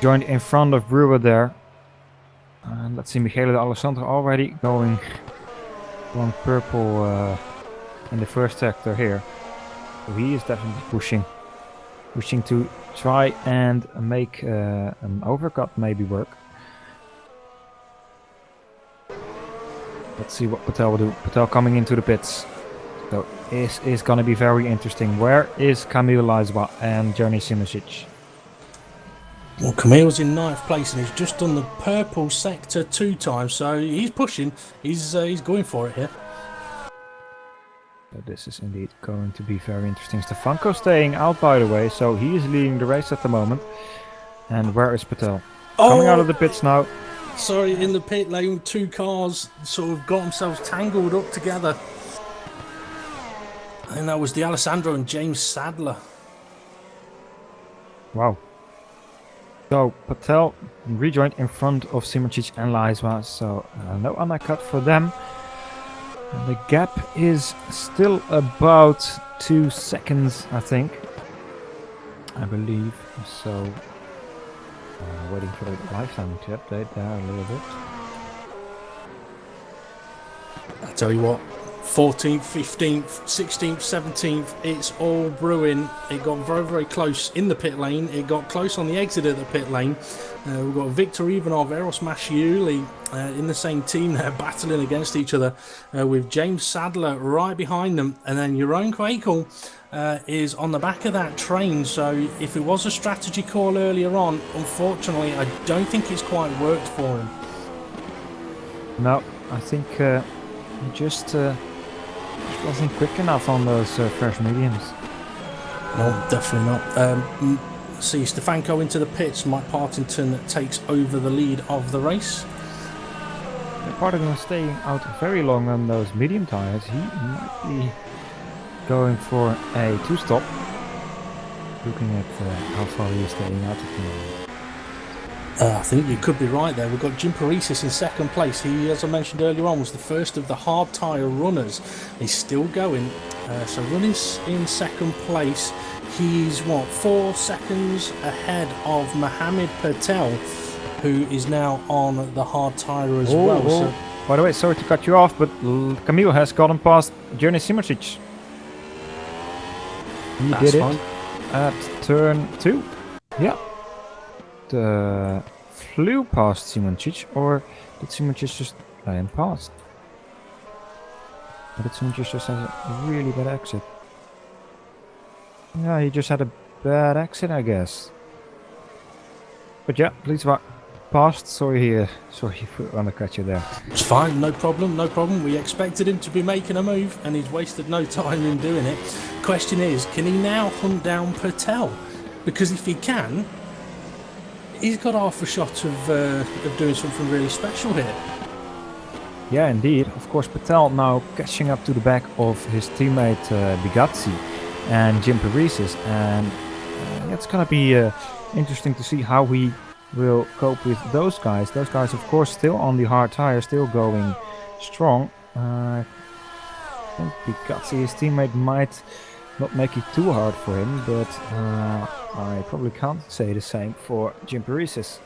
joined in front of Brewer there. And let's see, Michele Alessandro already going purple in the first sector here. So he is definitely pushing to try and make an overcut maybe work. Let's see what Patel will do. Patel coming into the pits. So is going to be very interesting. Where is Kamil Leiswa and Johnny Simoncic? Well, Camille's in 9th place and he's just done the purple sector 2 times, so he's pushing. He's going for it here. So this is indeed going to be very interesting. Stefanko staying out, by the way, so he is leading the race at the moment. And where is Patel? Coming out of the pits now. Sorry, in the pit lane, 2 cars sort of got themselves tangled up together. And that was the Alessandro and James Sadler. Wow. So Patel rejoined in front of Simoncic and Leiswa, so no undercut for them. And the gap is still about 2 seconds, I think. I believe. So waiting for the lifetime to update there a little bit. I tell you what, 14th, 15th, 16th, 17th, it's all brewing. It got very, very close in the pit lane. It got close on the exit of the pit lane. We've got Viktor Ivanov, Eros Masciuli in the same team there, battling against each other with James Sadler right behind them. And then Jeroen Kwekel is on the back of that train. So if it was a strategy call earlier on, unfortunately, I don't think it's quite worked for him. No, I think he just wasn't quick enough on those first mediums. No, definitely not. See, Stefanko into the pits. Mike Partington takes over the lead of the race. Partington staying out very long on those medium tires. He might be going for a 2-stop. Looking at how far he is staying out at the moment. I think you could be right there. We've got Jim Paresis in 2nd place. He, as I mentioned earlier on, was the first of the hard tyre runners. He's still going. So running in 2nd place, he's 4 seconds ahead of Mohamed Patel, who is now on the hard tyre as well. So, by the way, sorry to cut you off, but Camille has gotten past Johnny Simoncic. He did it at turn 2. Yeah. Flew past Simoncic, or did Simoncic just let him past? Or did Simoncic just have a really bad exit? Yeah, he just had a bad exit, I guess. But yeah, Leiswa past. Sorry for undercut you there. It's fine, no problem, no problem. We expected him to be making a move, and he's wasted no time in doing it. Question is, can he now hunt down Patel? Because if he can, he's got half a shot of doing something really special here. Yeah, indeed. Of course, Patel now catching up to the back of his teammate Bigazzi and Jim Paresis, and it's gonna be interesting to see how he will cope with those guys. Those guys, of course, still on the hard tire, still going strong. I think Bigazzi, his teammate, might not make it too hard for him, but I probably can't say the same for Jim Paresis.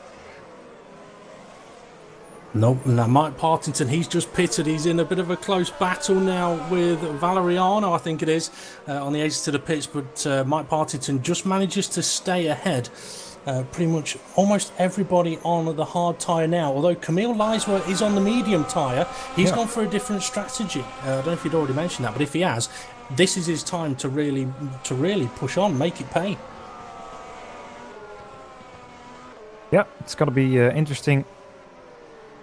Nope, now Mike Partington, he's just pitted. He's in a bit of a close battle now with Valeriano, I think it is, on the exit to the pits, but Mike Partington just manages to stay ahead. Pretty much almost everybody on the hard tyre now, although Camille Leiswer is on the medium tyre. He's gone for a different strategy. I don't know if you'd already mentioned that, but if he has, this is his time to really push on, make it pay. Yeah, it's going to be interesting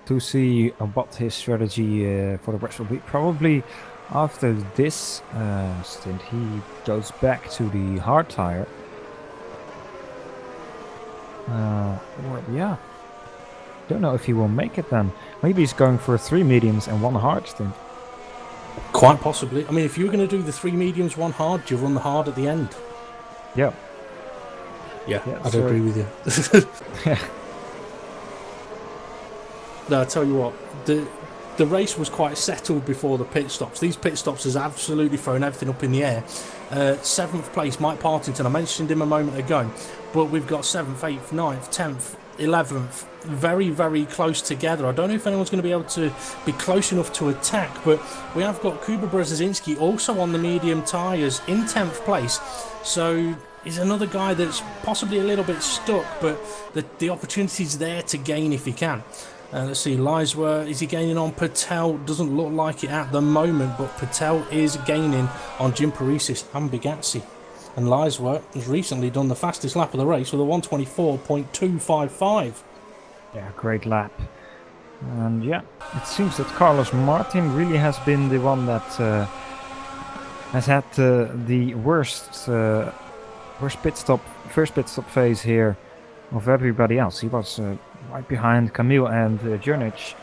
to see what his strategy for the rest will be. Probably after this stint, he goes back to the hard tire. Don't know if he will make it then. Maybe he's going for 3 mediums and 1 hard stint. Quite possibly. I mean, if you were going to do the 3 mediums, 1 hard, do you run the hard at the end? Yeah. Yeah, I'd agree with you. Yeah. No, I tell you what, the race was quite settled before the pit stops. These pit stops has absolutely thrown everything up in the air. 7th place, Mike Partington, I mentioned him a moment ago, but we've got 7th, 8th, 9th, 10th, 11th, very, very close together. I don't know if anyone's going to be able to be close enough to attack, but we have got Kuba Brzezinski also on the medium tyres in 10th place. So he's another guy that's possibly a little bit stuck, but the opportunity's there to gain if he can. Let's see, Leiswer, is he gaining on Patel? Doesn't look like it at the moment, but Patel is gaining on Jim Paresis and Bigazzi. And Leiswer has recently done the fastest lap of the race with a 1:24.255. Yeah, great lap. And yeah, it seems that Carlos Martin really has been the one that has had the worst first pit stop phase here of everybody else. He was right behind Camille and Jurnic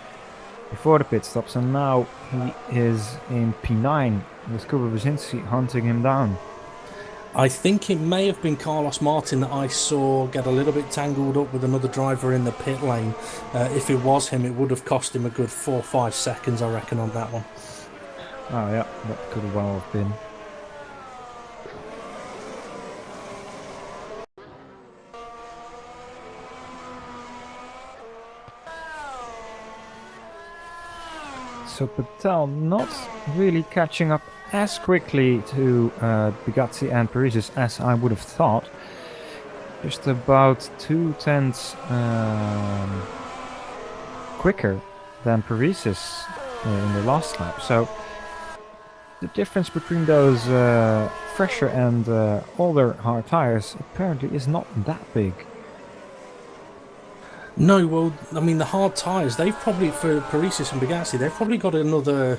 before the pit stops, and now he is in P9 with Kuba Brzezinski hunting him down. I think it may have been Carlos Martin that I saw get a little bit tangled up with another driver in the pit lane. If it was him, it would have cost him a good 4 or 5 seconds, I reckon, on that one. Oh yeah, that could well have been. So Patel not really catching up as quickly to Bigazzi and Paresis as I would have thought. Just about 2/10 quicker than Paresis in the last lap. So the difference between those fresher and older hard tires apparently is not that big. No, well, I mean, the hard tyres, they've probably, for Paresis and Bigazzi, they've probably got another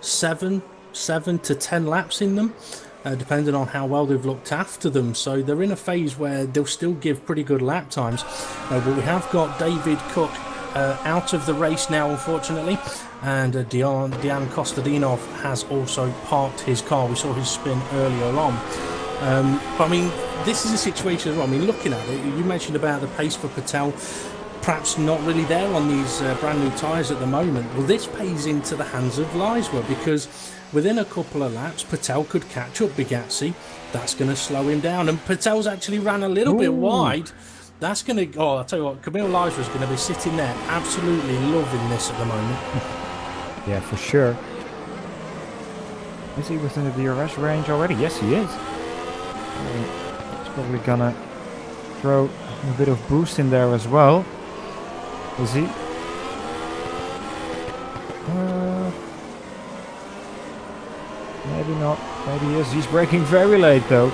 7 to 10 laps in them, depending on how well they've looked after them. So they're in a phase where they'll still give pretty good lap times. But we have got David Cook out of the race now, unfortunately, and Dejan Kostadinov has also parked his car. We saw his spin earlier on. But I mean, this is a situation as well. I mean, looking at it, you mentioned about the pace for Patel, perhaps not really there on these brand new tyres at the moment. Well, this pays into the hands of Leiswer, because within a couple of laps, Patel could catch up Bigazzi. That's going to slow him down, and Patel's actually ran a little bit wide. That's going to, oh, I'll tell you what, Camille Leiswer is going to be sitting there absolutely loving this at the moment. Yeah, for sure. Is he within the DRS range already? Yes, he is. He's probably gonna throw a bit of boost in there as well. Is he? Maybe not. Maybe he is. He's braking very late though.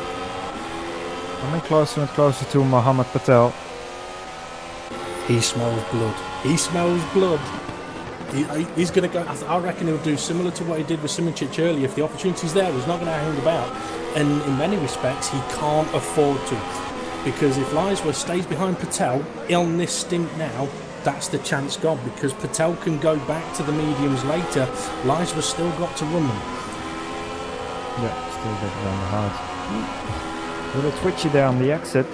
Coming closer and closer to Mohammed Patel. He smells blood. He smells blood. He's going to go. I reckon he'll do similar to what he did with SimRacing earlier. If the opportunity's there, he's not going to hang about. And in many respects, he can't afford to. Because if Lysworth stays behind Patel on this stint now, that's the chance gone. Because Patel can go back to the mediums later. Lysworth's still got to run them. Yeah, still got it on the hard. A little twitchy there on the exit.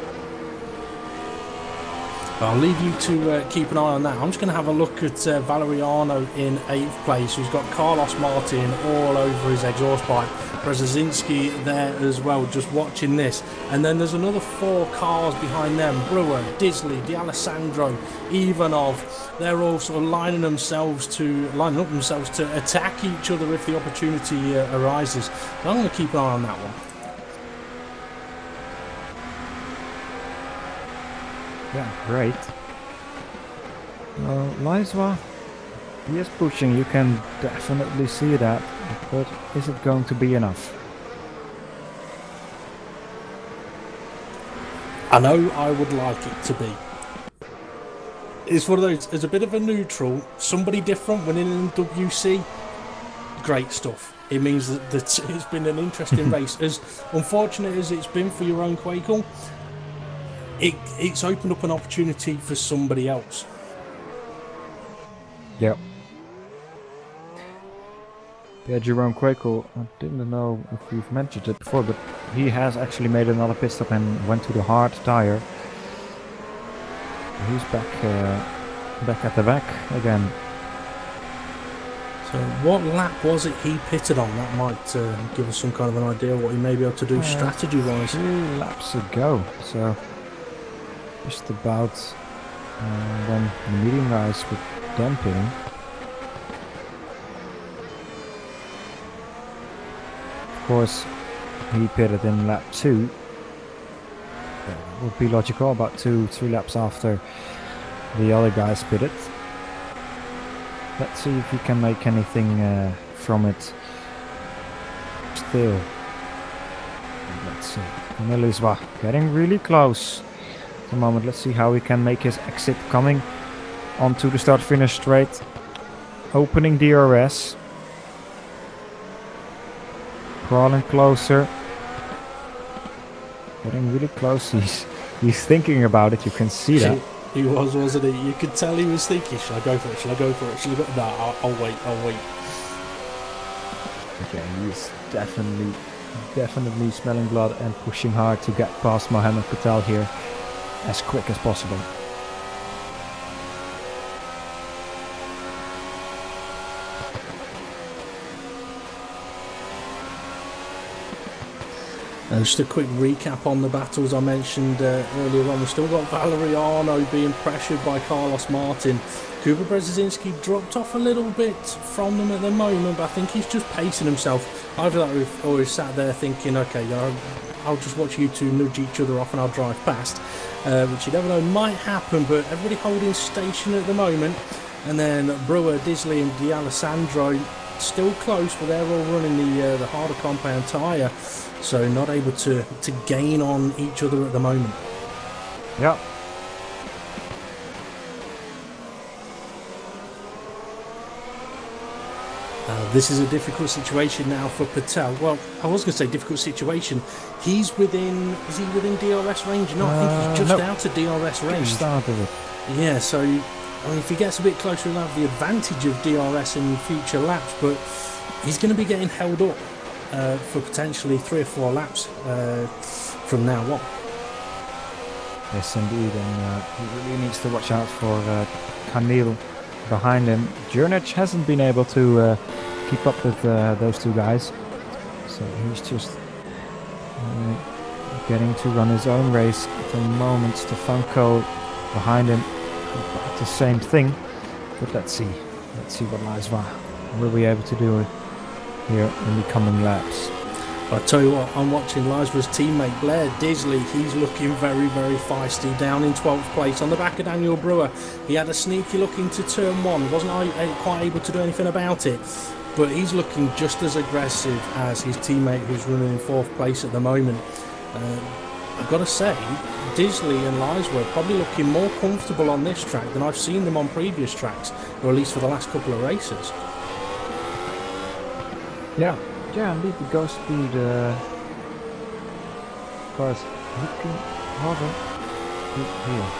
I'll leave you to keep an eye on that. I'm just going to have a look at Valeriano in 8th place, who's got Carlos Martin all over his exhaust pipe. Brzezinski there as well, just watching this. And then there's another 4 cars behind them. Brewer, Disley, D'Alessandro, Ivanov. They're all sort of lining up themselves to attack each other if the opportunity arises. So I'm going to keep an eye on that one. Yeah, great. Lysworth, he is pushing, you can definitely see that, but is it going to be enough? I know I would like it to be. It's one of those, as a bit of a neutral, somebody different winning in WC, great stuff. It means that it's been an interesting race. As unfortunate as it's been for your own Quakel, it's opened up an opportunity for somebody else. Yep. Yeah, Jerome Quakel, I didn't know if we've mentioned it before, but he has actually made another pit stop and went to the hard tire. He's back at the back again. So what lap was it he pitted on? That might give us some kind of an idea what he may be able to do strategy-wise. 2 laps ago, so just about when the medium guys were done pitting. Of course, he pitted in lap 2. That would be logical, about 2-3 laps after the other guys pitted. Let's see if he can make anything from it still. Let's see. Lysworth getting really close at the moment. Let's see how he can make his exit coming onto the start-finish straight. Opening DRS. Crawling closer. Getting really close. He's thinking about it. You can see that. He was, wasn't he? You could tell he was thinking, shall I go for it? Shall I go for it? Shall I go? No, I'll wait. Okay, he's definitely smelling blood and pushing hard to get past Mohammed Patel here as quick as possible. Just a quick recap on the battles I mentioned earlier on. We've still got Valeriano being pressured by Carlos Martin. Kuba Brzezinski dropped off a little bit from them at the moment, but I think he's just pacing himself. Either that, we've always sat there thinking, okay, I'll just watch you two nudge each other off and I'll drive past, which you never know might happen, but everybody holding station at the moment. And then Brewer, Disley and D'Alessandro still close, but they're all running the harder compound tyre, so not able to gain on each other at the moment. Yep. This is a difficult situation now for Patel. Well, I was going to say difficult situation. Is he within DRS range? No, I think he's just out of DRS range. Just out of it. Yeah, so I mean, if he gets a bit closer, he'll have the advantage of DRS in future laps, but he's going to be getting held up for potentially 3 or 4 laps from now on. Yes, indeed, and he really needs to watch out for Kamil behind him. Jurnic hasn't been able to keep up with those 2 guys, so he's just getting to run his own race at the moment. Stefanko behind him, about the same thing, but let's see what Lysworth will be able to do here in the coming laps. I tell you what, I'm watching Lysworth's teammate Blair Disley. He's looking very, very feisty, down in 12th place on the back of Daniel Brewer. He had a sneaky look into turn 1, wasn't quite able to do anything about it, but he's looking just as aggressive as his teammate who's running in 4th place at the moment. I've got to say, Disley and Lies were probably looking more comfortable on this track than I've seen them on previous tracks, or at least for the last couple of races. Yeah, indeed, the ghost speed was looking rather good here.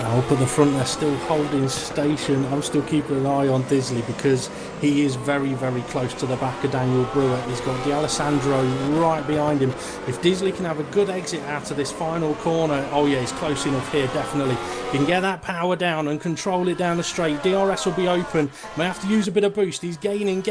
Up at the front, they're still holding station. I'm still keeping an eye on Disley because he is very, very close to the back of Daniel Brewer. He's got D'Alessandro right behind him. If Disley can have a good exit out of this final corner, oh yeah, he's close enough here, definitely. He can get that power down and control it down the straight. DRS will be open. May have to use a bit of boost. He's gaining.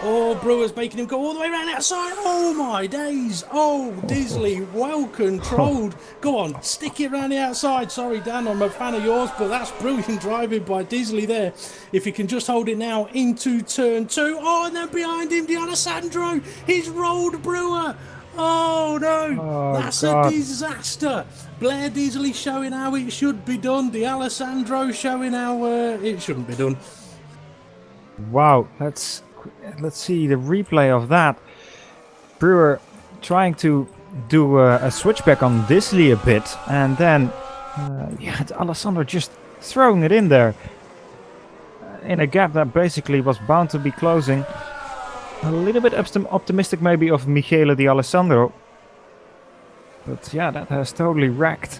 Oh, Brewer's making him go all the way around outside. Oh, my days. Oh, Disley, well controlled. Go on, stick it around the outside. Sorry, Dan, I'm a fan of yours, but that's brilliant driving by Disley there. If he can just hold it now into turn 2. Oh, and then behind him, D'Alessandro. He's rolled Brewer. Oh, no. That's God. a disaster. Blair Disley showing how it should be done. D'Alessandro showing how it shouldn't be done. Wow, let's see the replay of that. Brewer trying to do a switchback on Disley a bit, and then Alessandro just throwing it in there in a gap that basically was bound to be closing. A little bit optimistic maybe of Michele D'Alessandro, but yeah, that has totally wrecked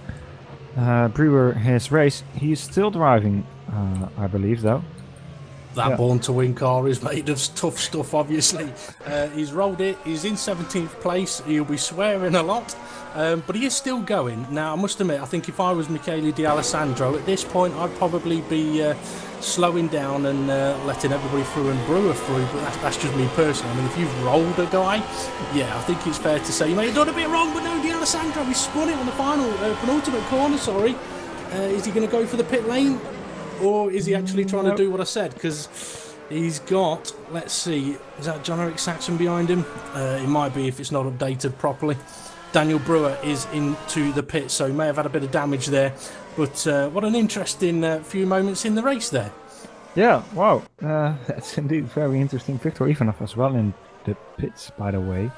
Brewer his race. He's still driving, I believe, though. That Born to Win car is made of tough stuff, obviously. He's rolled it. He's in 17th place. He'll be swearing a lot, but he is still going. Now, I must admit, I think if I was Michele D'Alessandro, at this point, I'd probably be slowing down and letting everybody through and Brewer through, but that's just me personally. I mean, if you've rolled a guy, yeah, I think it's fair to say you may have done a bit wrong, but no, D'Alessandro, he spun it on the final, penultimate corner, sorry. Is he going to go for the pit lane? Or is he actually trying to do what I said? Because he's got, let's see, is that John Eric Saxon behind him? It might be if it's not updated properly. Daniel Brewer is into the pit, so he may have had a bit of damage there. But what an interesting few moments in the race there. Yeah, wow. That's indeed very interesting. Victor Ivanov as well in the pits, by the way.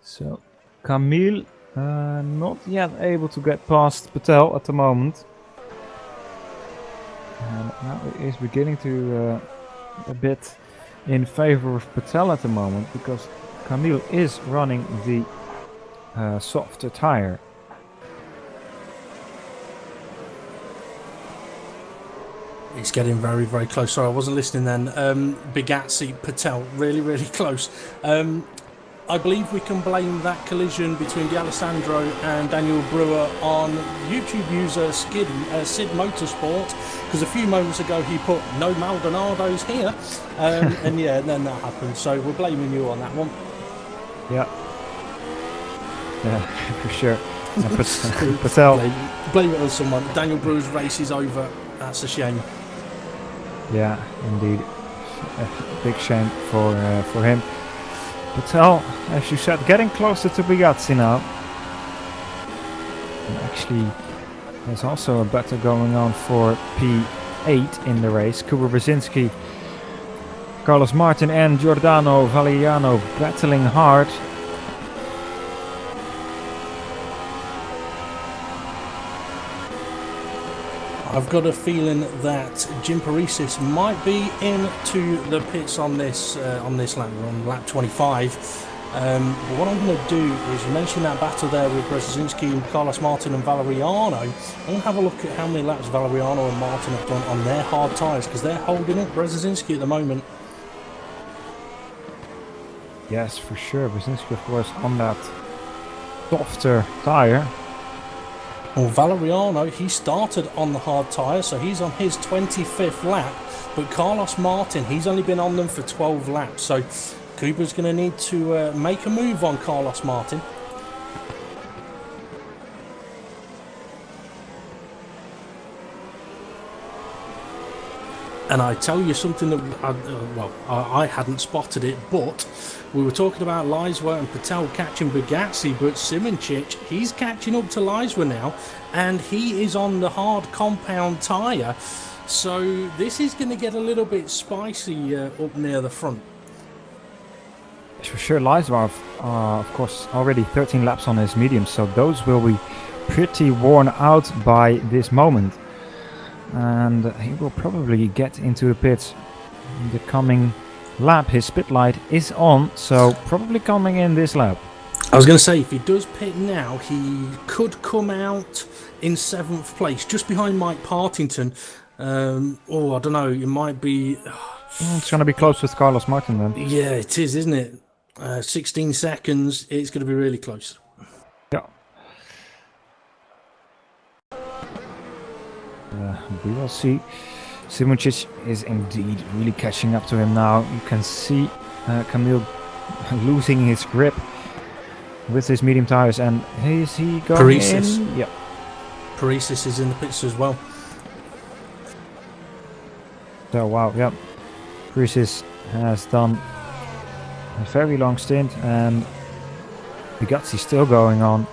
So, Camille... not yet able to get past Patel at the moment. And now it is beginning to a bit in favor of Patel at the moment, because Camille is running the softer tire. He's getting very, very close. Sorry, I wasn't listening then. Bigatsi, Patel, really, really close. I believe we can blame that collision between D'Alessandro and Daniel Brewer on YouTube user Sid Motorsport, because a few moments ago he put no Maldonados here, and yeah, and then that happened. So we're blaming you on that one. Yeah, for sure. Patel. Blame it on someone. Daniel Brewer's race is over. That's a shame. Yeah, indeed. A big shame for him. Patel, as you said, getting closer to Bugatti now. And actually, there's also a battle going on for P8 in the race. Kuba Brzezinski, Carlos Martin and Giordano Valeriano battling hard. I've got a feeling that Jim Parisis might be into the pits on this lap. We're on lap 25. But what I'm going to do is, you mentioned that battle there with Brzezinski and Carlos Martin and Valeriano. I'm going to have a look at how many laps Valeriano and Martin have done on their hard tyres, because they're holding up Brzezinski at the moment. Yes, for sure. Brzezinski, of course, on that softer tyre. Well, Valeriano, he started on the hard tyre, so he's on his 25th lap. But Carlos Martin, he's only been on them for 12 laps. So Kuba's going to need to make a move on Carlos Martin. And I tell you something that I hadn't spotted it, but we were talking about Leiswa and Patel catching Bugatti, but Simoncic, he's catching up to Leiswa now, and he is on the hard compound tyre. So this is going to get a little bit spicy up near the front. For sure, Leiswa, of course, already 13 laps on his medium, so those will be pretty worn out by this moment. And he will probably get into the pits in the coming lap. His pit light is on, so probably coming in this lap. I was going to say, if he does pit now, he could come out in 7th place, just behind Mike Partington. I don't know, it might be... It's going to be close with Carlos Martin then. Yeah, it is, isn't it? 16 seconds, it's going to be really close. Yeah. We will see. Simoncic is indeed really catching up to him now. You can see Camille losing his grip with his medium tires, and is he going Paresis. in? Yep. Paresis is in the pits as well. So wow, yep. Paresis has done a very long stint, and Bugatti still going on.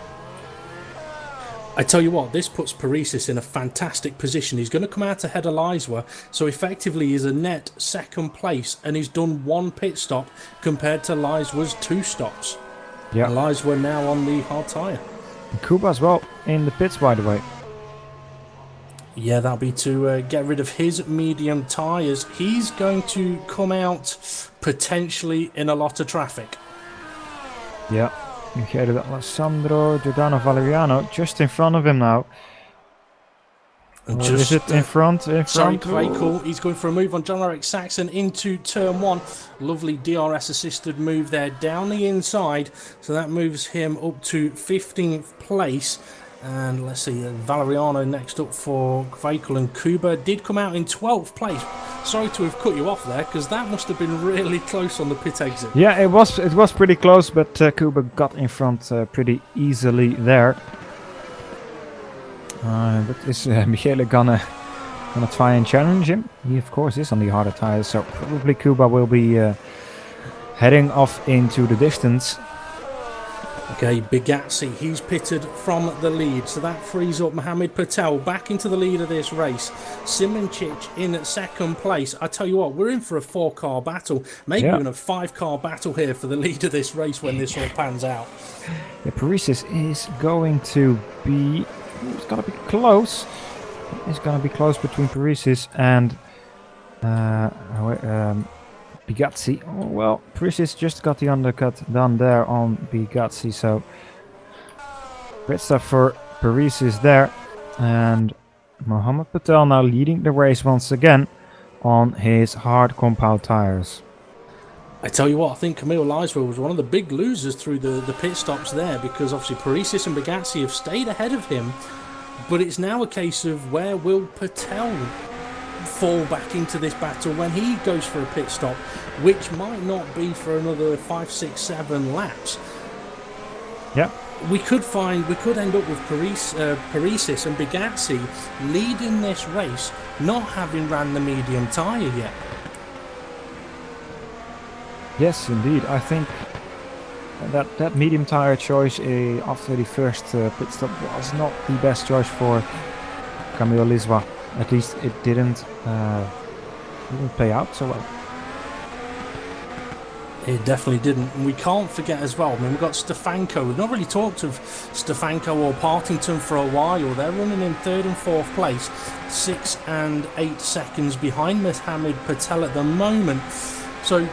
I tell you what, this puts Paresis in a fantastic position. He's going to come out ahead of Leiswa, so effectively he's a net 2nd place, and he's done 1 pit stop compared to Leiswa's 2 stops. Yeah. And Leiswa now on the hard tyre. Kuba as well in the pits, by the way. Yeah, that'll be to get rid of his medium tyres. He's going to come out potentially in a lot of traffic. Yeah. Michele Alessandro, Giordano Valeriano just in front of him now. And Or is it in front? Sorry, very cool. He's going for a move on John-Eric Saxon into turn 1. Lovely DRS assisted move there down the inside. So that moves him up to 15th place. And let's see, Valeriano next up for Kvekel, and Kuba did come out in 12th place. Sorry to have cut you off there, because that must have been really close on the pit exit. Yeah, it was pretty close, but Kuba got in front pretty easily there. But is Michele gonna try and challenge him? He of course is on the harder tires, so probably Kuba will be heading off into the distance. Okay, Bugatti, he's pitted from the lead, so that frees up Mohamed Patel back into the lead of this race. Simoncic in 2nd place. I tell you what, we're in for a 4-car battle, maybe even a 5-car battle here for the lead of this race when this all pans out. Yeah, Paresis is going to be... It's going to be close. It's going to be close between Paresis and Bugatti. Oh, well, Paresis just got the undercut done there on Bugatti, so great stuff for Paresis there. And Mohamed Patel now leading the race once again on his hard compound tires. I tell you what, I think Camille Leiswa was one of the big losers through the pit stops there, because obviously Paresis and Bugatti have stayed ahead of him, but it's now a case of where will Patel fall back into this battle when he goes for a pit stop, which might not be for another 5, 6, 7 laps. Yeah. We could end up with Paresis and Bugatti leading this race, not having ran the medium tyre yet. Yes, indeed. I think that medium tire choice after the first pit stop was not the best choice for Camille Leiswa. At least it didn't play out so well. It definitely didn't. And we can't forget as well, I mean, we've got Stefanko. We've not really talked of Stefanko or Partington for a while. They're running in 3rd and 4th place, 6 and 8 seconds behind Mohamed Patel at the moment. So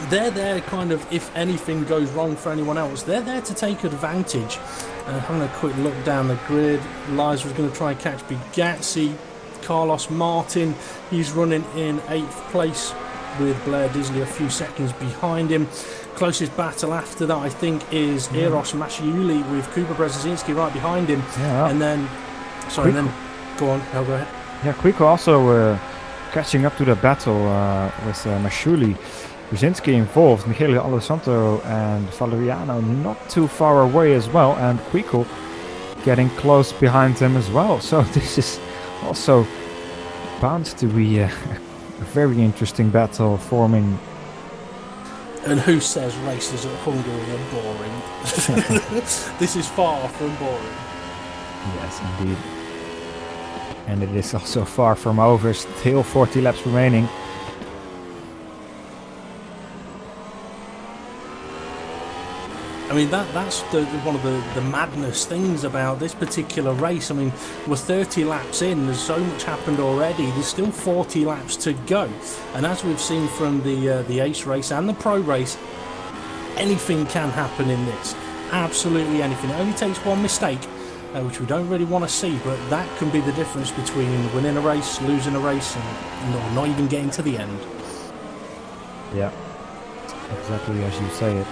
they're there kind of, if anything goes wrong for anyone else, they're there to take advantage. Having a quick look down the grid, Liza was going to try and catch Bugatti. Carlos Martin, he's running in 8th place with Blair Disley a few seconds behind him. Closest battle after that, I think, is Eros Masciuli with Kuba Brzezinski right behind him. Yeah. And then, sorry, and then, go on, go ahead. Yeah, Quico also catching up to the battle with Masciuli. Brzezinski involved, Michele Alessandro and Valeriano not too far away as well, and Quico getting close behind them as well. So this is also bound to be a very interesting battle forming. And who says races at Hungary are boring? This is far from boring. Yes, indeed. And it is also far from over. Still 40 laps remaining. I mean, that's one of the madness things about this particular race. I mean, we're 30 laps in, there's so much happened already, there's still 40 laps to go. And as we've seen from the Ace race and the Pro race, anything can happen in this. Absolutely anything. It only takes one mistake, which we don't really want to see, but that can be the difference between winning a race, losing a race, and not even getting to the end. Yeah, exactly as you say it.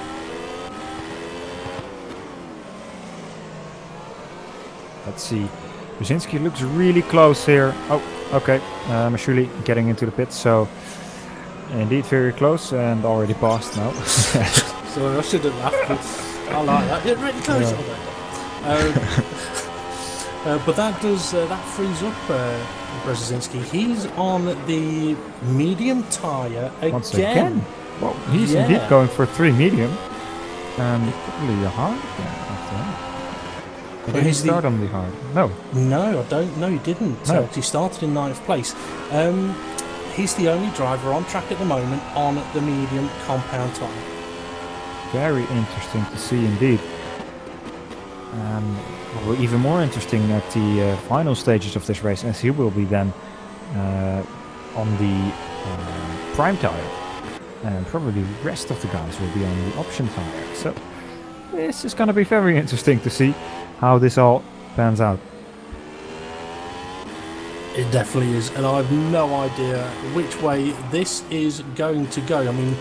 Let's see. Brzezinski looks really close here. Oh, okay. Mashuli getting into the pits, so indeed very close and already passed now. So I should have laughed, but I like that. Yeah, really close. Yeah. But that frees up Brzezinski. He's on the medium tyre again. Once again. Well, he's indeed going for 3 medium. And probably a hard after that. Did he start on the hard? No. No, I don't know. He didn't. No. He started in 9th place. He's the only driver on track at the moment on the medium compound tyre. Very interesting to see indeed. Well, even more interesting at the final stages of this race, as he will be then on the prime tyre. And probably the rest of the guys will be on the option tyre. So this is going to be very interesting to see how this all pans out. It definitely is, and I have no idea which way this is going to go. I mean,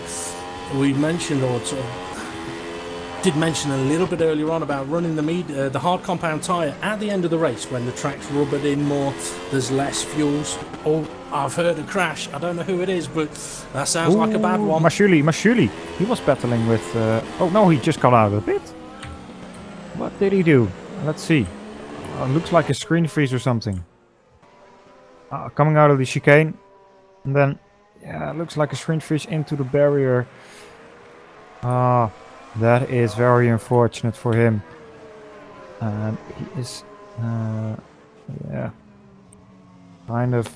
we mentioned, or sort of did mention a little bit earlier on about running the hard compound tyre at the end of the race when the track's rubbered in more, there's less fuels. Oh, I've heard a crash. I don't know who it is, but that sounds like a bad one. Mashuli. He was battling with... oh no, he just got out of the pit. What did he do? Let's see. Looks like a screen freeze or something. Coming out of the chicane. And then, yeah, looks like a screen freeze into the barrier. That is very unfortunate for him. And he is, yeah, kind of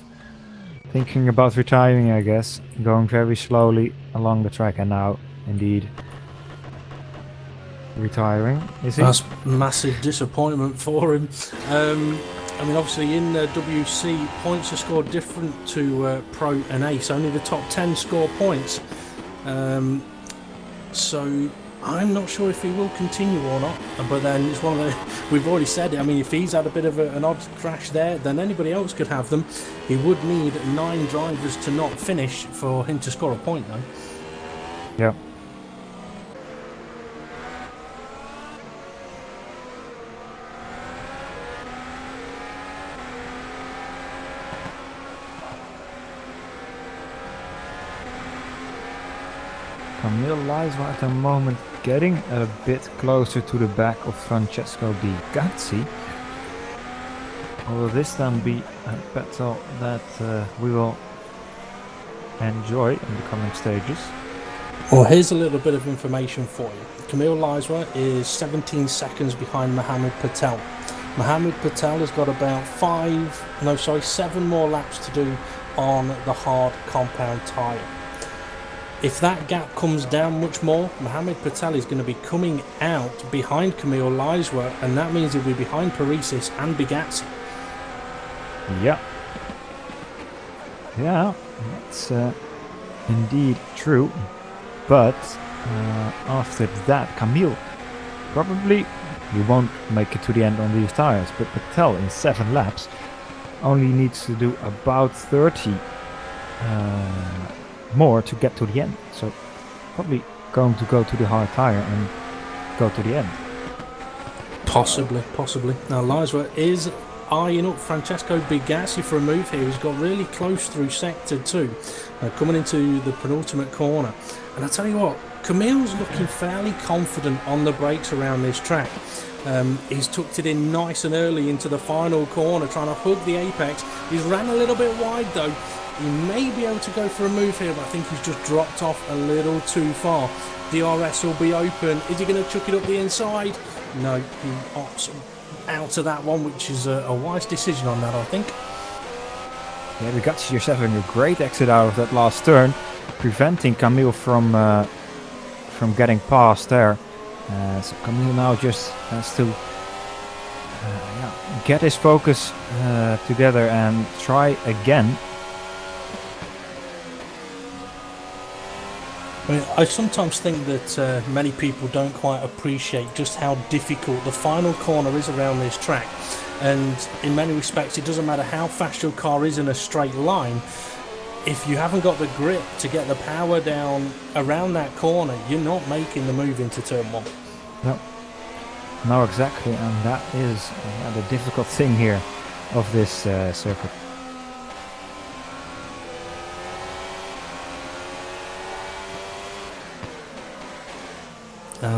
thinking about retiring, I guess. Going very slowly along the track, and now, indeed, retiring. Is he? That's massive disappointment for him. I mean, obviously in WC, points are scored different to Pro and Ace. Only the top 10 score points. So I'm not sure if he will continue or not. But then it's one of the... We've already said it. I mean, if he's had a bit of an odd crash there, then anybody else could have them. He would need 9 drivers to not finish for him to score a point, though. Yeah. Camille Leiswa at the moment getting a bit closer to the back of Francesco Di Gazzi. Will this then be a battle that we will enjoy in the coming stages? Well, here's a little bit of information for you. Camille Leiswa is 17 seconds behind Mohammed Patel. Mohammed Patel has got about 7 more laps to do on the hard compound tyre. If that gap comes down much more, Mohammed Patel is going to be coming out behind Camille Leiswa, and that means he'll be behind Parisis and Bigazzi. Yeah. Yeah, that's indeed true. But after that, Camille probably he won't make it to the end on these tires. But Patel in 7 laps only needs to do about 30 more to get to the end. So probably going to go to the hard tire and go to the end. Possibly. Now Leiswa is eyeing up Francesco Bigazzi for a move here. He's got really close through sector 2, coming into the penultimate corner. And I tell you what, Camille's looking fairly confident on the brakes around this track. He's tucked it in nice and early into the final corner, trying to hug the apex. He's ran a little bit wide though. He may be able to go for a move here, but I think he's just dropped off a little too far. DRS will be open. Is he going to chuck it up the inside? No, he opts out of that one, which is a wise decision on that, I think. Yeah, we got yourself having a great exit out of that last turn, preventing Camille from getting past there. So Camille now just has to get his focus together and try again. I mean, I sometimes think that many people don't quite appreciate just how difficult the final corner is around this track. And in many respects, it doesn't matter how fast your car is in a straight line. If you haven't got the grip to get the power down around that corner, you're not making the move into turn one. No, exactly, and that is the difficult thing here of this circuit.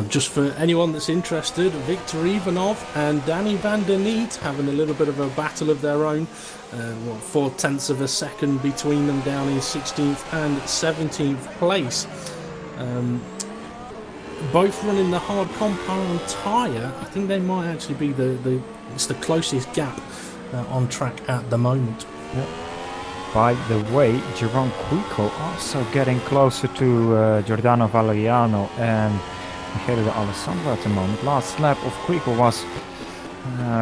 Just for anyone that's interested, Victor Ivanov and Danny van der Neet having a little bit of a battle of their own. 4/10 of a second between them, down in 16th and 17th place. Both running the hard compound tyre. I think they might actually be it's the closest gap on track at the moment. Yep. By the way, Jong also getting closer to Giordano Valeriano and Michele de Alessandro at the moment. Last lap of Quico was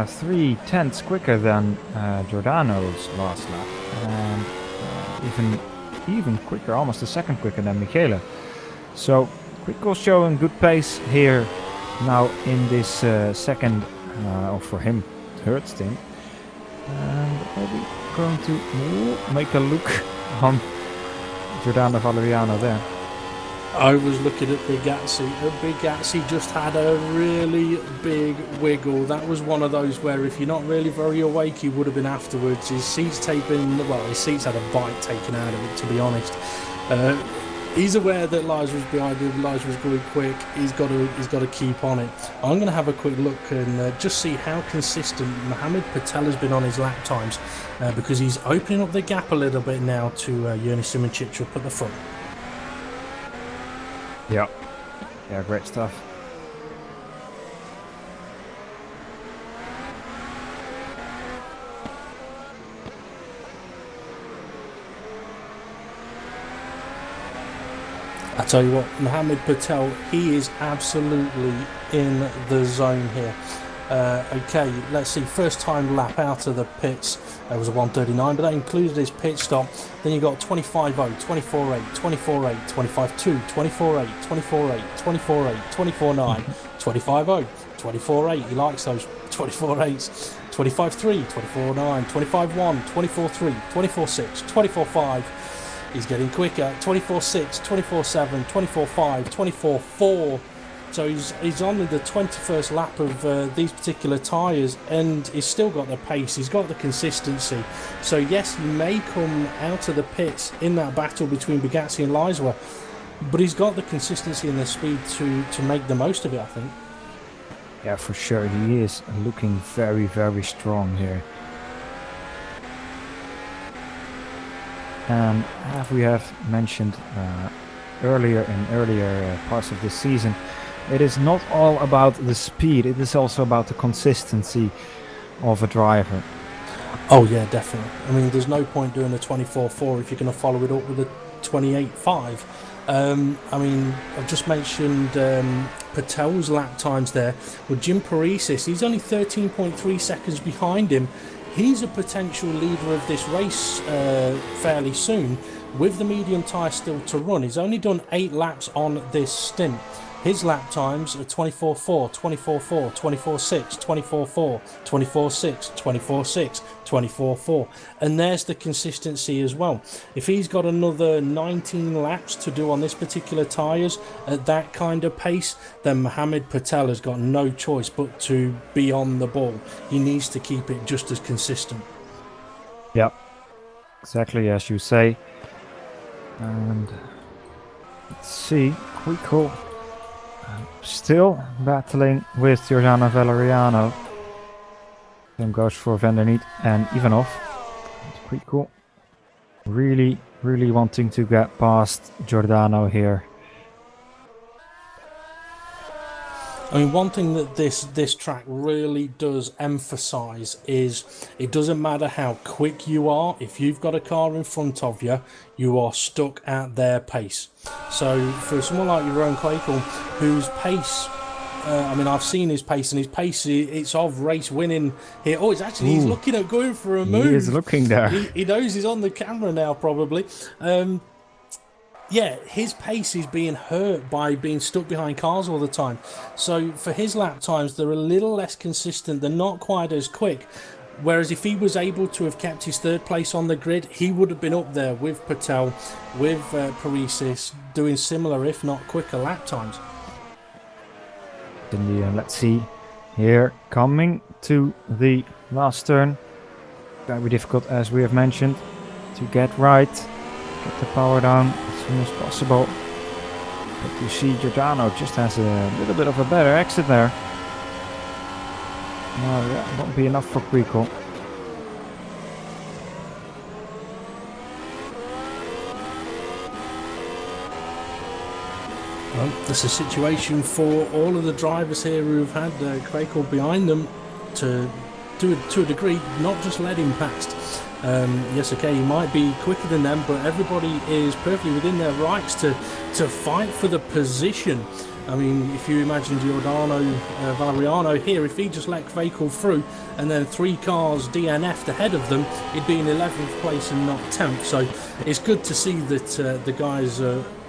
3/10 quicker than Giordano's last lap, and even quicker, almost a second quicker than Michele. So Quico's showing good pace here now in this second, or for him, third stint. And maybe going to make a look on Giordano Valeriano there. I was looking at Bigazzi. Bigazzi just had a really big wiggle. That was one of those where if you're not really very awake, he would have been afterwards. His seat's had a bite taken out of it, to be honest. He's aware that Liza was behind him. Liza was going quick. He's got to keep on it. I'm going to have a quick look and just see how consistent Mohamed Patel has been on his lap times, because he's opening up the gap a little bit now to Yerny Simoncic up at the front. Yeah, great stuff. I tell you what, Mohamed Patel, he is absolutely in the zone here. Okay, let's see, first time lap out of the pits, it was a 1:39, but that included his pit stop. Then you got 25.0, 24.8, 24.8, 25.2, 24.8, 24.8, 24.8, 24.9, 25.0, 24.8, he likes those 24.8s, 25.3, 24.9, 25.1, 24.3, 24.6, 24.5. He's getting quicker, 24.6, 24.7, 24.5, 24.4. So he's on the 21st lap of these particular tyres, and he's still got the pace, he's got the consistency. So yes, he may come out of the pits in that battle between Bugatti and Leiswa, but he's got the consistency and the speed to make the most of it, I think. Yeah, for sure, he is looking very, very strong here. And as we have mentioned earlier parts of this season, it is not all about the speed, it is also about the consistency of a driver. Oh yeah, definitely. I mean, there's no point doing a 24.4 if you're going to follow it up with a 28.5. I mean, I've just mentioned Patel's lap times there. With Jim Parisis, he's only 13.3 seconds behind him. He's a potential leader of this race fairly soon, with the medium tyre still to run. He's only done 8 laps on this stint. His lap times are 24.4, 24.4, 24.6, 24.4, 24.6, 24.6, 24.4. And there's the consistency as well. If he's got another 19 laps to do on this particular tyres at that kind of pace, then Mohamed Patel has got no choice but to be on the ball. He needs to keep it just as consistent. Yeah, exactly as you say. And Let's see. Quico still battling with Giordano Valeriano. Same goes for Van der Niet and Ivanov. Quico really wanting to get past Giordano here. I mean, one thing that this track really does emphasize is it doesn't matter how quick you are. If you've got a car in front of you, you are stuck at their pace. So for someone like Jeroen Kwekel, whose pace, I mean, I've seen his pace, and his pace, it's of race winning here. Oh, it's actually, he's looking at going for a move. He is looking there. He knows he's on the camera now, probably. Yeah, his pace is being hurt by being stuck behind cars all the time. So for his lap times, they're a little less consistent. They're not quite as quick. Whereas if he was able to have kept his third place on the grid, he would have been up there with Patel, with Paresis, doing similar, if not quicker, lap times. In the end, let's see. Here, coming to the last turn. Very difficult, as we have mentioned, to get right. Get the power down as soon as possible. But you see Giordano just has a little bit of a better exit there. No, that won't be enough for Quico. Well, there's a situation for all of the drivers here who've had Kwekel behind them to a degree, not just let him past. Yes, okay, he might be quicker than them, but everybody is perfectly within their rights to fight for the position. I mean, if you imagine Giordano Valeriano here, if he just let Kwekel through and then 3 cars DNF'd ahead of them, he'd be in 11th place and not 10th. So it's good to see that the guys,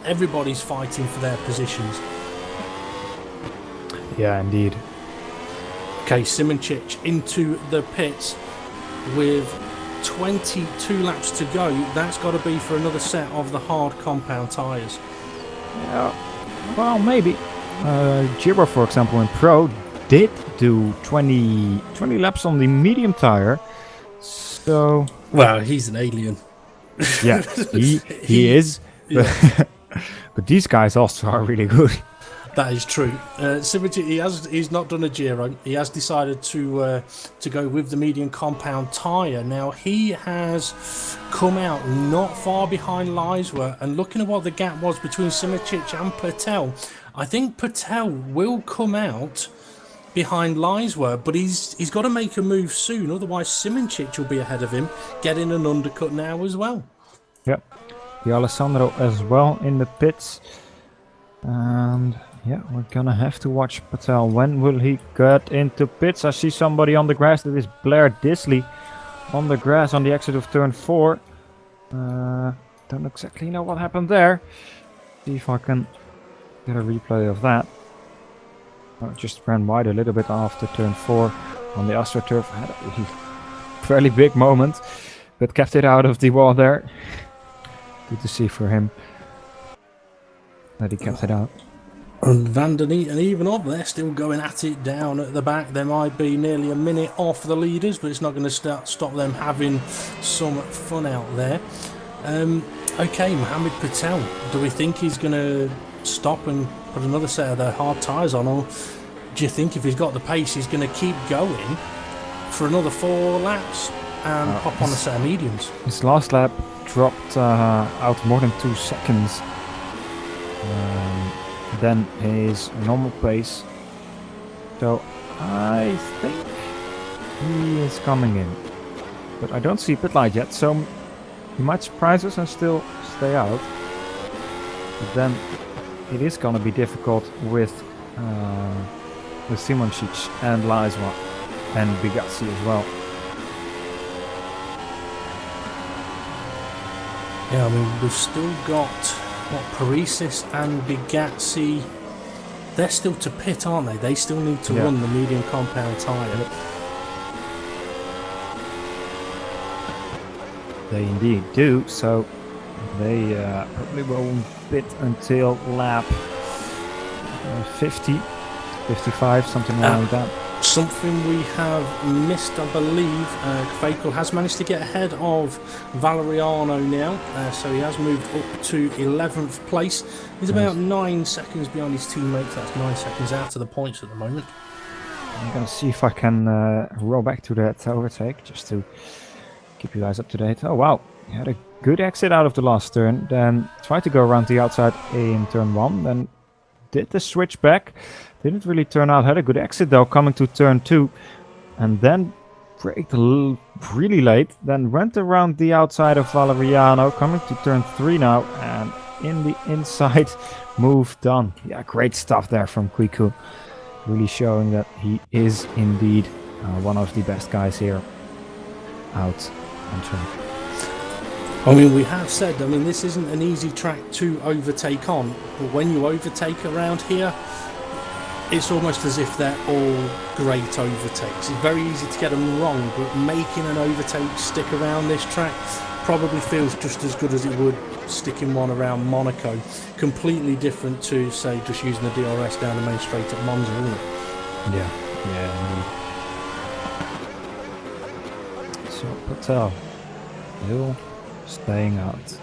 everybody's fighting for their positions. Yeah, indeed. Okay, Simoncic into the pits with 22 laps to go. That's got to be for another set of the hard compound tyres. Yeah, well, maybe. Giro, for example, in Pro did do 20 laps on the medium tire. So, well, he's an alien. Yeah, he is. Yeah. But these guys also are really good. That is true. Simoncic, he's not done a Giro. He has decided to go with the medium compound tyre. Now, he has come out not far behind Leiswer, and looking at what the gap was between Simoncic and Patel, I think Patel will come out behind Leiswer, but he's got to make a move soon, otherwise Simoncic will be ahead of him, getting an undercut now as well. Yep. The Alessandro as well in the pits. And yeah, we're gonna have to watch Patel. When will he get into pits? I see somebody on the grass. That is Blair Disley on the grass on the exit of turn 4. Don't exactly know what happened there. See if I can get a replay of that. Oh, it just ran wide a little bit after turn 4 on the AstroTurf. Had a fairly big moment, but kept it out of the wall there. Good to see for him that he kept it out. And Van der Niet and Ivanov, they're still going at it down at the back. They might be nearly a minute off the leaders, but it's not going to stop them having some fun out there. Okay, Mohamed Patel, do we think he's going to stop and put another set of their hard tyres on, or do you think if he's got the pace he's going to keep going for another 4 laps and pop on a set of mediums? His last lap dropped out more than 2 seconds than his normal pace, so I think he is coming in, but I don't see pit light yet, so he might surprise us and still stay out. But then it is gonna be difficult with Simoncic and Leiswer and Bigazzi as well. Yeah, I mean, we've still got Paresis and Bigazzi. They're still to pit, aren't they? They still need to run the medium compound tyre. They indeed do, so they probably won't pit until lap 50, 55, something around that. Something we have missed, I believe. Fakel has managed to get ahead of Valeriano now, so he has moved up to 11th place. He's about 9 seconds behind his teammates. That's 9 seconds out to the points at the moment. I'm gonna see if I can roll back to that overtake just to keep you guys up to date. Oh wow, he had a good exit out of the last turn, then tried to go around the outside in turn 1, then did the switch back. Didn't really turn out. Had a good exit though, coming to turn 2, and then braked really late. Then went around the outside of Valeriano, coming to turn 3 now, and in the inside move done. Yeah, great stuff there from Quiku. Really showing that he is indeed one of the best guys here out on track. I mean, we have said, I mean, this isn't an easy track to overtake on, but when you overtake around here, it's almost as if they're all great overtakes. It's very easy to get them wrong, but making an overtake stick around this track probably feels just as good as it would sticking one around Monaco. Completely different to, say, just using the DRS down the main straight at Monza, isn't it? Yeah, indeed. So Patel still staying out.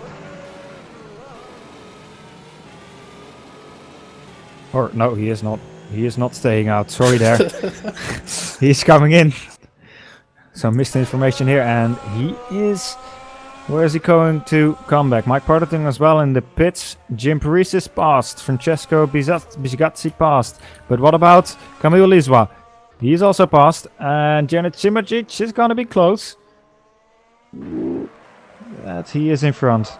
Or no, he is not. He is not staying out. Sorry there. He's coming in. Some missed information here, and he is. Where is he going to come back? Mike Partington as well in the pits. Jim Paris is passed. Francesco Bisgazzi passed. But what about Camilo Liswa? He's also passed. And Janet Simacic is going to be close. That he is in front.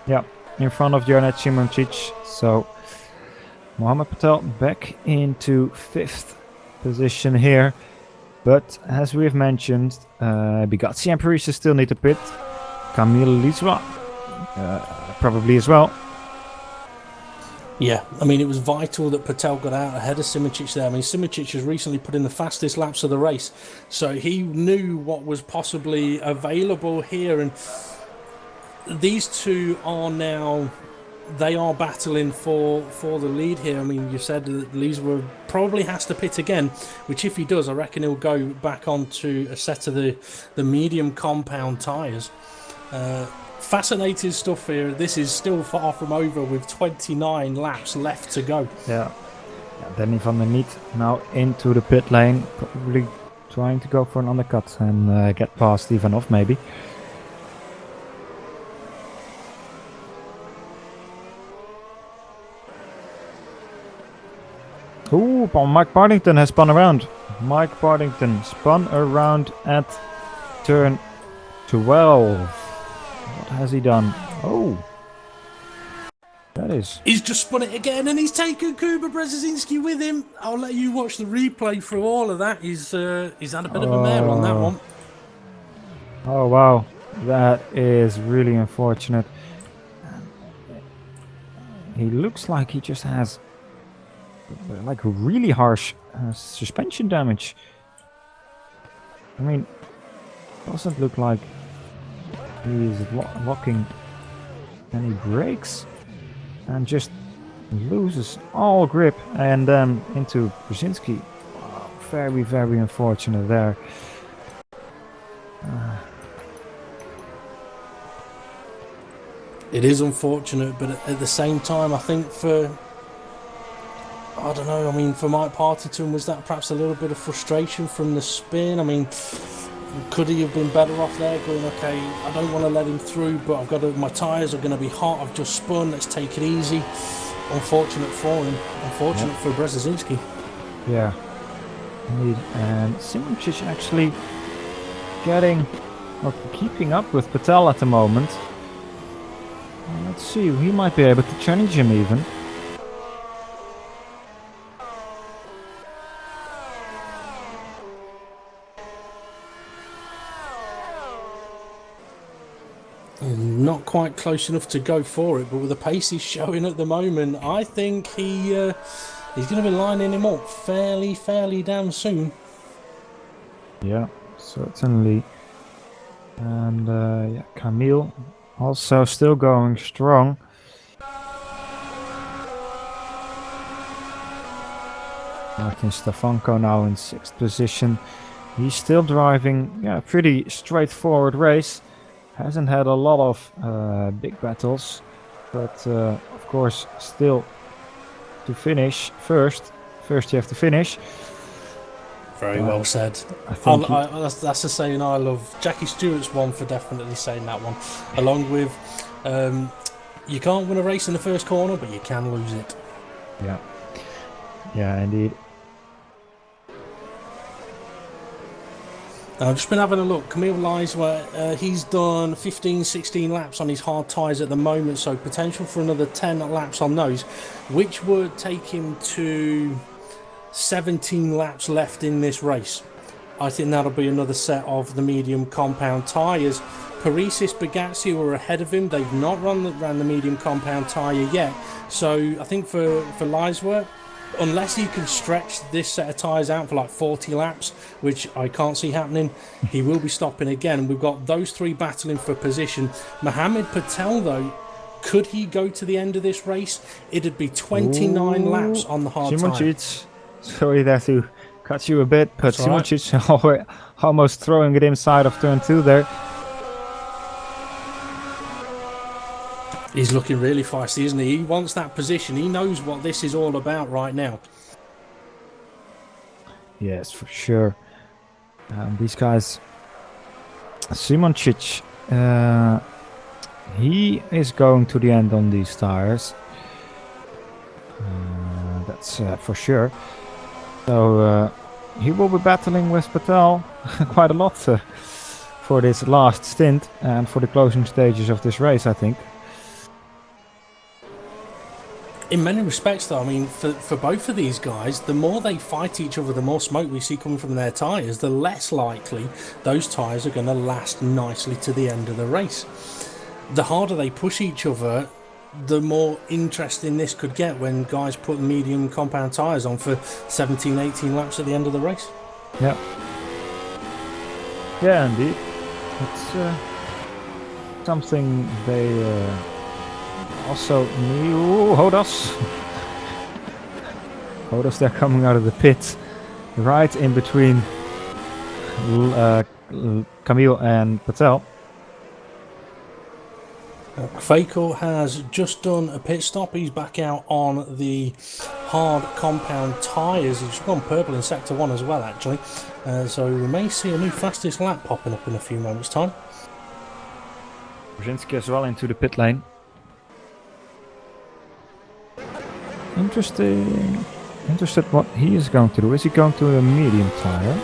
Yeah, in front of Janet Simacic. So Mohamed Patel back into 5th position here. But as we've mentioned, Bisgazzi and Paris still need to pit. Camille Liswa probably as well. Yeah, I mean, it was vital that Patel got out ahead of Simacic there. I mean, Simacic has recently put in the fastest laps of the race, so he knew what was possibly available here. And these two are now, they are battling for the lead here. I mean, you said that Liswa probably has to pit again, which if he does, I reckon he'll go back onto a set of the medium compound tyres. Fascinating stuff here. This is still far from over with 29 laps left to go. Yeah. Danny van der Niet now into the pit lane, probably trying to go for an undercut and get past Ivanov maybe. Ooh, Mike Partington has spun around. Mike Partington spun around at turn 12. What has he done? Oh, that is. He's just spun it again, and he's taken Kuba Brzezinski with him. I'll let you watch the replay through all of that. He's had a bit of a mare on that one. Oh wow, that is really unfortunate. He looks like he just has like really harsh suspension damage. I mean, doesn't look like he's locking any brakes and just loses all grip and then into Brzezinski. Wow, very, very unfortunate there. It is unfortunate, but at the same time, I think I don't know, I mean, for Mike Partington, was that perhaps a little bit of frustration from the spin? I mean, could he have been better off there going, okay, I don't want to let him through, but I've got to, my tyres are going to be hot, I've just spun, let's take it easy. Unfortunate for him, unfortunate for Brzezinski. Yeah, indeed. And Simacic actually getting or keeping up with Patel at the moment. Let's see, he might be able to challenge him even. Not quite close enough to go for it, but with the pace he's showing at the moment, I think he's going to be lining him up fairly damn soon. Yeah, certainly. And yeah, Camille also still going strong. Martin Stefanko now in 6th position. He's still driving, yeah, a pretty straightforward race. Hasn't had a lot of big battles, but of course still to finish first. First you have to finish. Very well said. I think that's the saying I love. Jackie Stewart's one for definitely saying that one. Along with, you can't win a race in the first corner, but you can lose it. Yeah. Yeah, indeed. I've just been having a look. Camille Leisler, he's done 15, 16 laps on his hard tyres at the moment, so potential for another 10 laps on those, which would take him to 17 laps left in this race. I think that'll be another set of the medium compound tyres. Parisis, Bagazzi were ahead of him. They've not ran the medium compound tyre yet. So I think for Leisler, unless he can stretch this set of tyres out for like 40 laps, which I can't see happening, he will be stopping again. We've got those three battling for position. Mohamed Patel, though, could he go to the end of this race? It'd be 29 laps on the hard tyre. Sorry there to cut you a bit, but That's all right. Simoncic almost throwing it inside of turn 2 there. He's looking really feisty, isn't he? He wants that position. He knows what this is all about right now. Yes, for sure. These guys, Simoncic, he is going to the end on these tires. That's for sure. So he will be battling with Patel quite a lot for this last stint and for the closing stages of this race, I think. In many respects, though, I mean, for both of these guys, the more they fight each other, the more smoke we see coming from their tyres, the less likely those tyres are going to last nicely to the end of the race. The harder they push each other, the more interesting this could get when guys put medium compound tyres on for 17, 18 laps at the end of the race. Yeah. Yeah, indeed. It's something they also knew. Hodas, they're coming out of the pit right in between Camille and Patel. Fakel has just done a pit stop. He's back out on the hard compound tyres. He's gone purple in sector 1 as well, actually. So we may see a new fastest lap popping up in a few moments' time. Brzezinski as well into the pit lane. Interested what he is going to do. Is he going to a medium tire?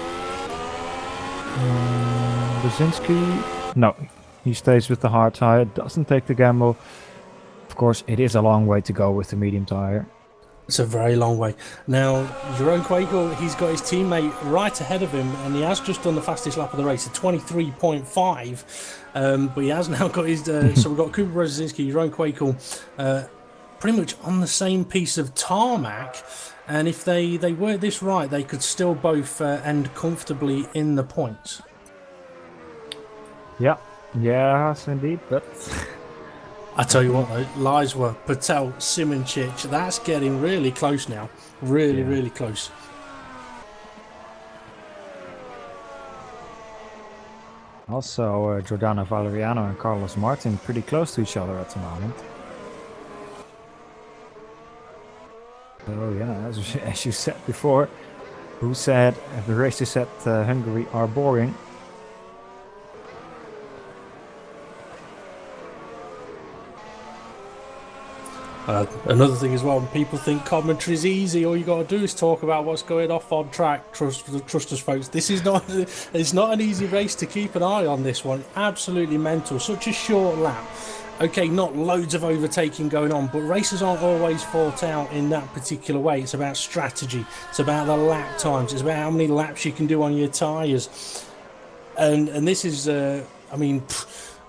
Brzezinski, no, he stays with the hard tire, doesn't take the gamble. Of course, it is a long way to go with the medium tire. It's a very long way. Now, Jerome Quagle, he's got his teammate right ahead of him, and he has just done the fastest lap of the race at 23.5. But he has now got his... so we've got Cooper Brzezinski, Jerome Quagle, pretty much on the same piece of tarmac. And if they work this right, they could still both end comfortably in the points. Yeah, yes indeed, but... I tell you what though, Leisler, Patel, Simoncic, that's getting really close now. Really close. Also, Giordano Valeriano and Carlos Martin pretty close to each other at the moment. So yeah, as you said before, who said the races at Hungary are boring? Another thing as well, when people think commentary is easy, all you got to do is talk about what's going off on track. Trust us, folks. This is not. It's not an easy race to keep an eye on. This one, absolutely mental. Such a short lap. Okay, not loads of overtaking going on, but races aren't always fought out in that particular way. It's about strategy. It's about the lap times. It's about how many laps you can do on your tyres. And this is, I mean,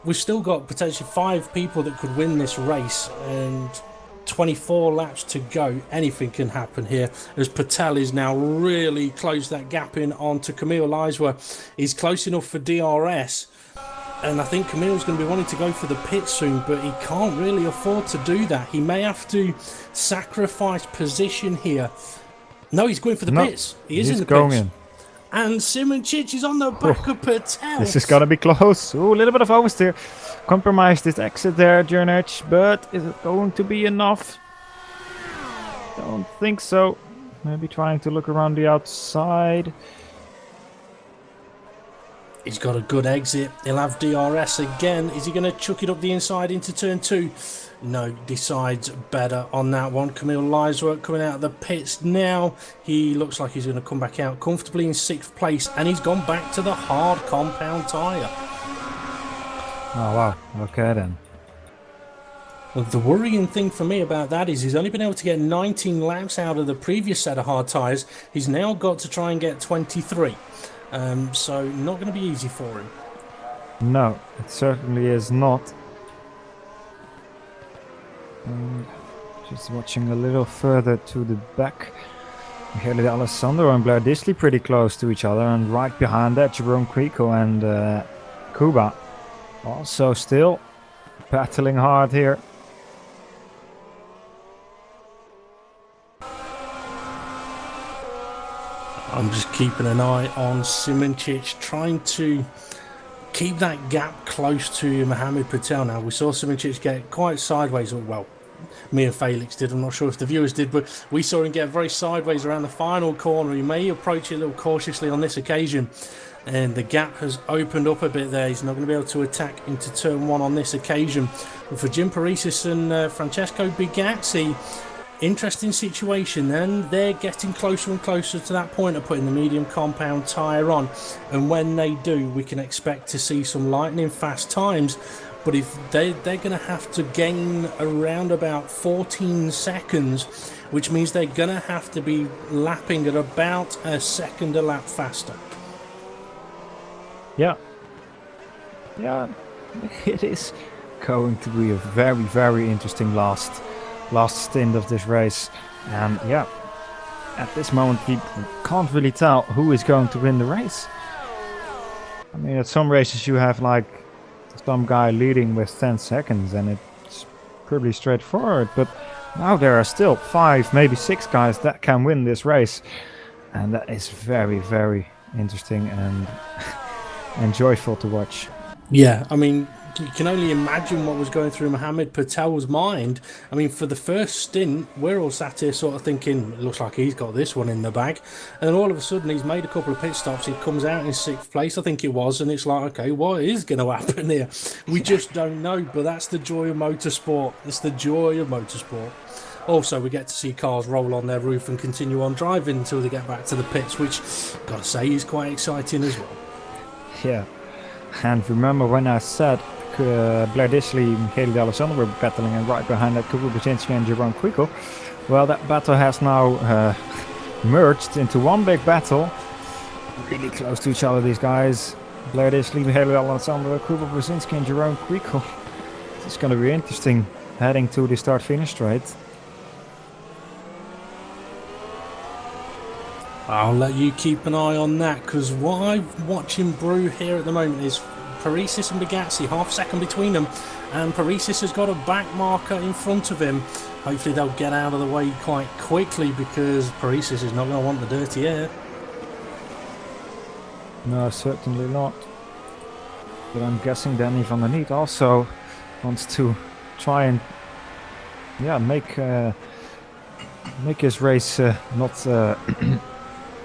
we've still got potentially 5 people that could win this race, and 24 laps to go. Anything can happen here, as Patel is now really close that gap in onto Camille Leisler. He's close enough for DRS, and I think Camille's going to be wanting to go for the pit soon, but he can't really afford to do that. He may have to sacrifice position here No, he's going for the No, pits. He is he's in the going pits. in. And Simončić is on the back of Patel. This is gonna be close. Ooh, a little bit of oversteer. Compromised this exit there, Jernich, but is it going to be enough? Don't think so. Maybe trying to look around the outside. He's got a good exit. He'll have DRS again. Is he going to chuck it up the inside into turn 2? No, decides better on that one. Camille Liesworth coming out of the pits now. He looks like he's going to come back out comfortably in 6th place, and he's gone back to the hard compound tyre. Oh wow, okay then. The worrying thing for me about that is he's only been able to get 19 laps out of the previous set of hard tyres. He's now got to try and get 23. So not going to be easy for him. No, it certainly is not. Just watching a little further to the back. Michele Alessandro and Blair Disley pretty close to each other, and right behind that Jerome Quico and Kuba also still battling hard here. I'm just keeping an eye on Simončić, trying to keep that gap close to Mohamed Patel. Now, we saw Simončić get quite sideways, or well, me and Felix did. I'm not sure if the viewers did, but we saw him get very sideways around the final corner. He may approach it a little cautiously on this occasion, and the gap has opened up a bit there. He's not going to be able to attack into turn 1 on this occasion. But for Jim Paresis and Francesco Bigazzi, interesting situation then. They're getting closer and closer to that point of putting the medium compound tyre on, and when they do, we can expect to see some lightning fast times. But if they're going to have to gain around about 14 seconds, which means they're going to have to be lapping at about a second a lap faster. Yeah, it is going to be a very, very interesting last stint of this race. And yeah, at this moment we can't really tell who is going to win the race. I mean, at some races you have like some guy leading with 10 seconds and it's pretty straightforward, but now there are still 5, maybe 6 guys that can win this race, and that is very, very interesting and and joyful to watch. Yeah, I mean, you can only imagine what was going through Mohamed Patel's mind. I mean, for the first stint, we're all sat here sort of thinking, it looks like he's got this one in the bag. And then all of a sudden, he's made a couple of pit stops. He comes out in 6th place, I think it was. And it's like, okay, what is going to happen here? We just don't know. But that's the joy of motorsport. It's the joy of motorsport. Also, we get to see cars roll on their roof and continue on driving until they get back to the pits, which, gotta say, is quite exciting as well. Yeah, and remember when I said Blair Disley and Michele D'Alessandro were battling, and right behind that Kuba Brzezinski and Jerome Quico? Well, that battle has now merged into one big battle. Really close to each other, these guys. Blair Disley, Michele D'Alessandro, Kuba Brzezinski and Jerome Quico. It's going to be interesting heading to the start-finish straight. I'll let you keep an eye on that, because what I'm watching brew here at the moment is Paresis and Bigazzi, half second between them, and Paresis has got a back marker in front of him. Hopefully they'll get out of the way quite quickly, because Paresis is not going to want the dirty air. No, certainly not. But I'm guessing Danny van der Niet also wants to try and make his race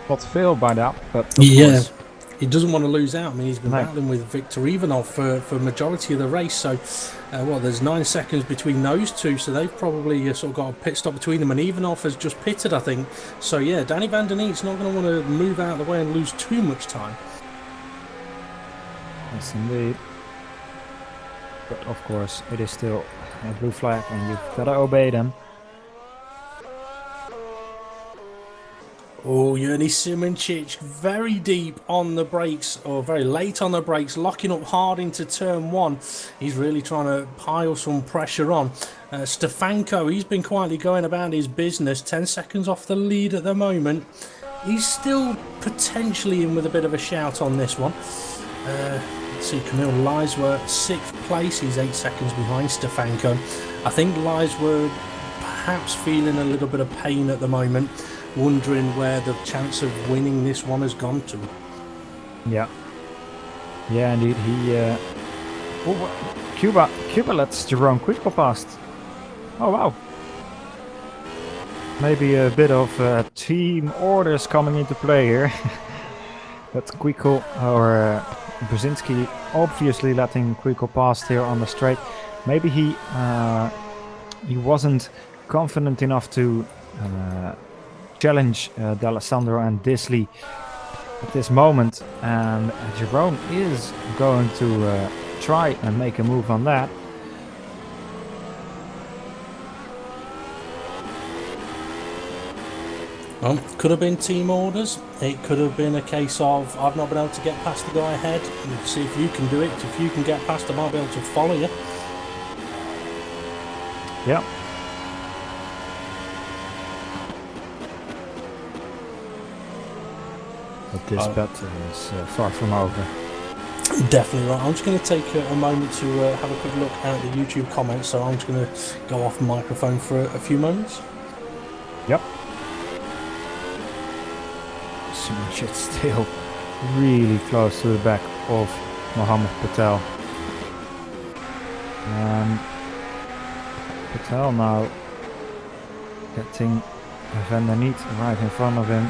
not fail by that. But of course, he doesn't want to lose out. I mean, he's been battling with Viktor Ivanov for majority of the race. So, there's 9 seconds between those two. So they've probably sort of got a pit stop between them. And Ivanov has just pitted, I think. So yeah, Danny van der Niet's not going to want to move out of the way and lose too much time. yes, indeed. But of course, it is still a blue flag, and you've got to obey them. Oh, Yerny Simončić very deep on the brakes, or very late on the brakes, locking up hard into turn 1. He's really trying to pile some pressure on. Stefanko, he's been quietly going about his business, 10 seconds off the lead at the moment. He's still potentially in with a bit of a shout on this one. Let's see, Camille Liesworth, 6th place. He's 8 seconds behind Stefanko. I think Liesworth perhaps feeling a little bit of pain at the moment. wondering where the chance of winning this one has gone to. Yeah. Yeah, indeed. Cuba lets Jerome Quickle past. Oh, wow. Maybe a bit of team orders coming into play here. But Quickle or Brzezinski obviously letting Quickle past here on the straight. Maybe he wasn't confident enough to challenge D'Alessandro and Disley at this moment, and Jerome is going to try and make a move on that. Well, could have been team orders. It could have been a case of I've not been able to get past the guy ahead. And see if you can do it. If you can get past him, I'll be able to follow you. Yeah. But this battle is far from over. Definitely right. I'm just going to take a moment to have a quick look at the YouTube comments. So I'm just going to go off microphone for a few moments. Yep. Shit, still really close to the back of Mohammed Patel. Patel now getting Van der Niet right in front of him.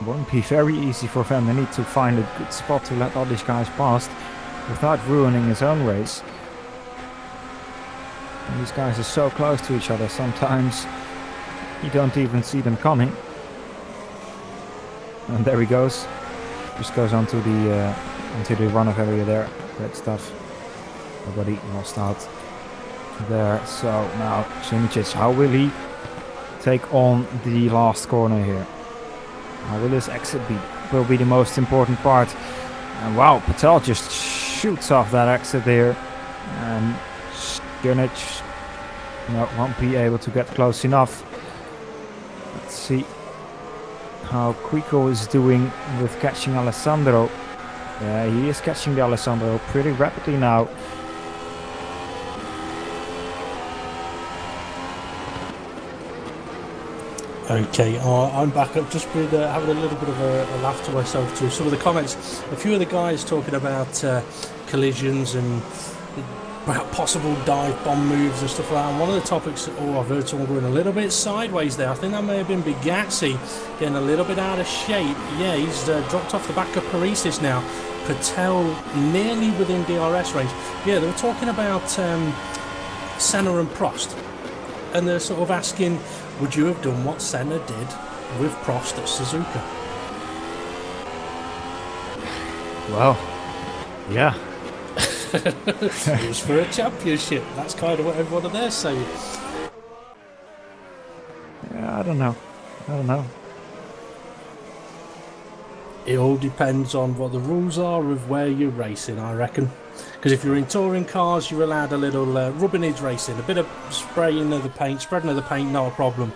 Won't be very easy for Van der Niet to find a good spot to let all these guys past without ruining his own race. And these guys are so close to each other, sometimes you don't even see them coming. And there he goes. Just goes onto the runoff area there. Great stuff. Nobody lost out there. So now Simicic, how will he take on the last corner here? How will his exit be? Will be the most important part. And wow, Patel just shoots off that exit there. And Skirnic won't be able to get close enough. Let's see how Quico is doing with catching Alessandro. Yeah, he is catching the Alessandro pretty rapidly now. Okay, I'm back up. Just been having a little bit of a laugh to myself too. Some of the comments, a few of the guys talking about collisions and possible dive bomb moves and stuff like that. And one of the topics, I've heard someone going a little bit sideways there. I think that may have been Bigazzi getting a little bit out of shape. Yeah, he's dropped off the back of Parisis now. Patel nearly within DRS range. Yeah, they were talking about Senna and Prost. And they're sort of asking, would you have done what Senna did with Prost at Suzuka? Well, yeah. It was for a championship. That's kind of what everyone are there saying. Yeah, I don't know. It all depends on what the rules are of where you're racing, I reckon. Because if you're in touring cars, you're allowed a little rubbinage racing, a bit of spraying of the paint, spreading of the paint, not a problem.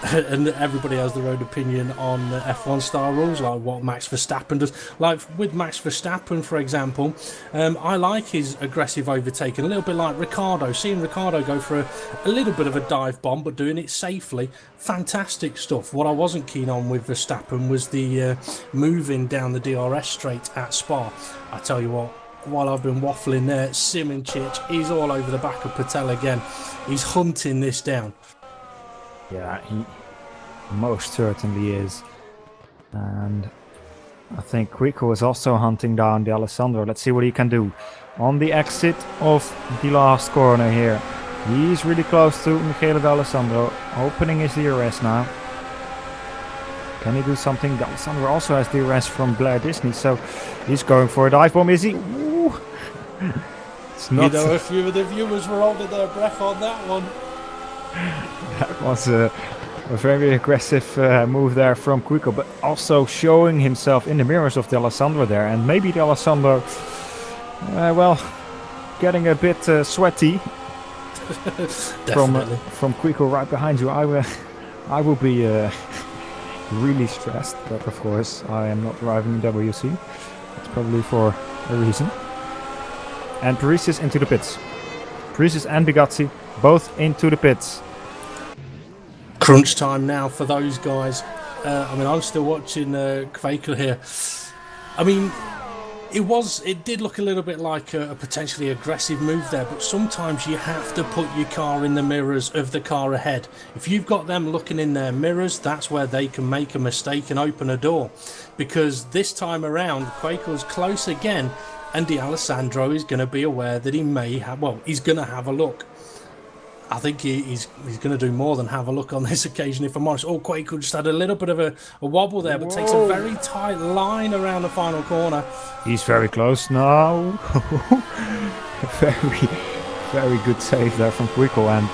And everybody has their own opinion on F1 style rules, like what Max Verstappen does. Like with Max Verstappen, for example, I like his aggressive overtaking, a little bit like Ricciardo. Seeing Ricciardo go for a little bit of a dive bomb, but doing it safely, fantastic stuff. What I wasn't keen on with Verstappen was the moving down the DRS straight at Spa. I tell you what, while I've been waffling there, Simicic, he's all over the back of Patel again. He's hunting this down. Yeah, he most certainly is. And I think Quico is also hunting down the Alessandro. Let's see what he can do. On the exit of the last corner here. He's really close to Michele D'Alessandro. Opening his DRS now. Can he do something? D'Alessandro also has DRS from Blair Disney. So he's going for a dive bomb, is he? Ooh. It's not. A few of the viewers were holding their breath on that one. That was a very aggressive move there from Quico, but also showing himself in the mirrors of D'Alessandro there. And maybe D'Alessandro, getting a bit sweaty from Quico right behind you. I will be really stressed, but of course I am not driving in WC. It's probably for a reason. And Paris is into the pits. Freezes and Bugatti both into the pits. Crunch time now for those guys. I mean, I'm still watching Quaker here. I mean, it did look a little bit like a potentially aggressive move there, but sometimes you have to put your car in the mirrors of the car ahead. If you've got them looking in their mirrors, that's where they can make a mistake and open a door. Because this time around, Quaker's close again, and D'Alessandro is going to be aware that he may have, well, he's going to have a look. I think he's going to do more than have a look on this occasion, if I'm honest. Oh, Quaker just had a little bit of a wobble there, but takes a very tight line around the final corner. He's very close now. Very, very good save there from Quico. And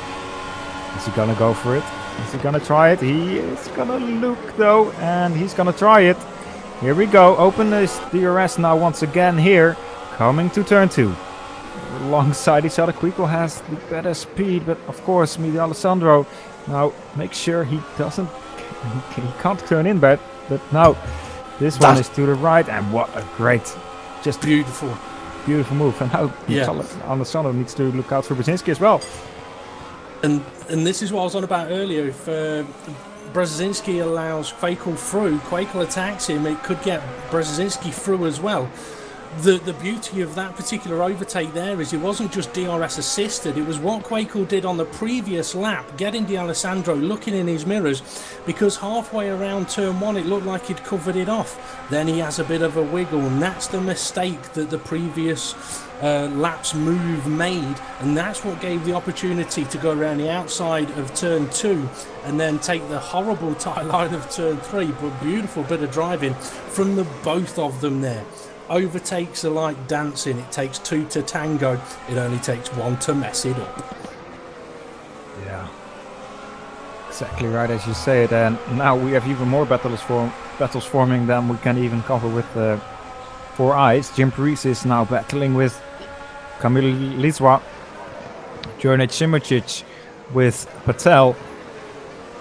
is he going to go for it? Is he going to try it? He is going to look though, and he's going to try it. Here we go. Open this DRS now once again here. Coming to turn 2. Alongside each other, Quico has the better speed, but of course D'Alessandro now make sure he doesn't, he can't turn in bad, but now this one is to the right, and what a great, just beautiful move. And now D'Alessandro needs to look out for Brzezinski as well. And this is what I was on about earlier. If Brzezinski allows Quakel through, Quakel attacks him, it could get Brzezinski through as well. The beauty of that particular overtake there is it wasn't just DRS assisted, it was what Quakel did on the previous lap, getting D'Alessandro looking in his mirrors, because halfway around turn 1 it looked like he'd covered it off. Then he has a bit of a wiggle, and that's the mistake that the previous lap's move made, and that's what gave the opportunity to go around the outside of turn 2 and then take the horrible tight line of turn 3. But beautiful bit of driving from the both of them there. Overtakes are like dancing. It takes 2 to tango. It only takes 1 to mess it up. Yeah, exactly right as you say it. And now we have even more battles forming than we can even cover with 4 eyes. Jim Prix is now battling with Kamil Lizwa, Jurnic Simicic with Patel,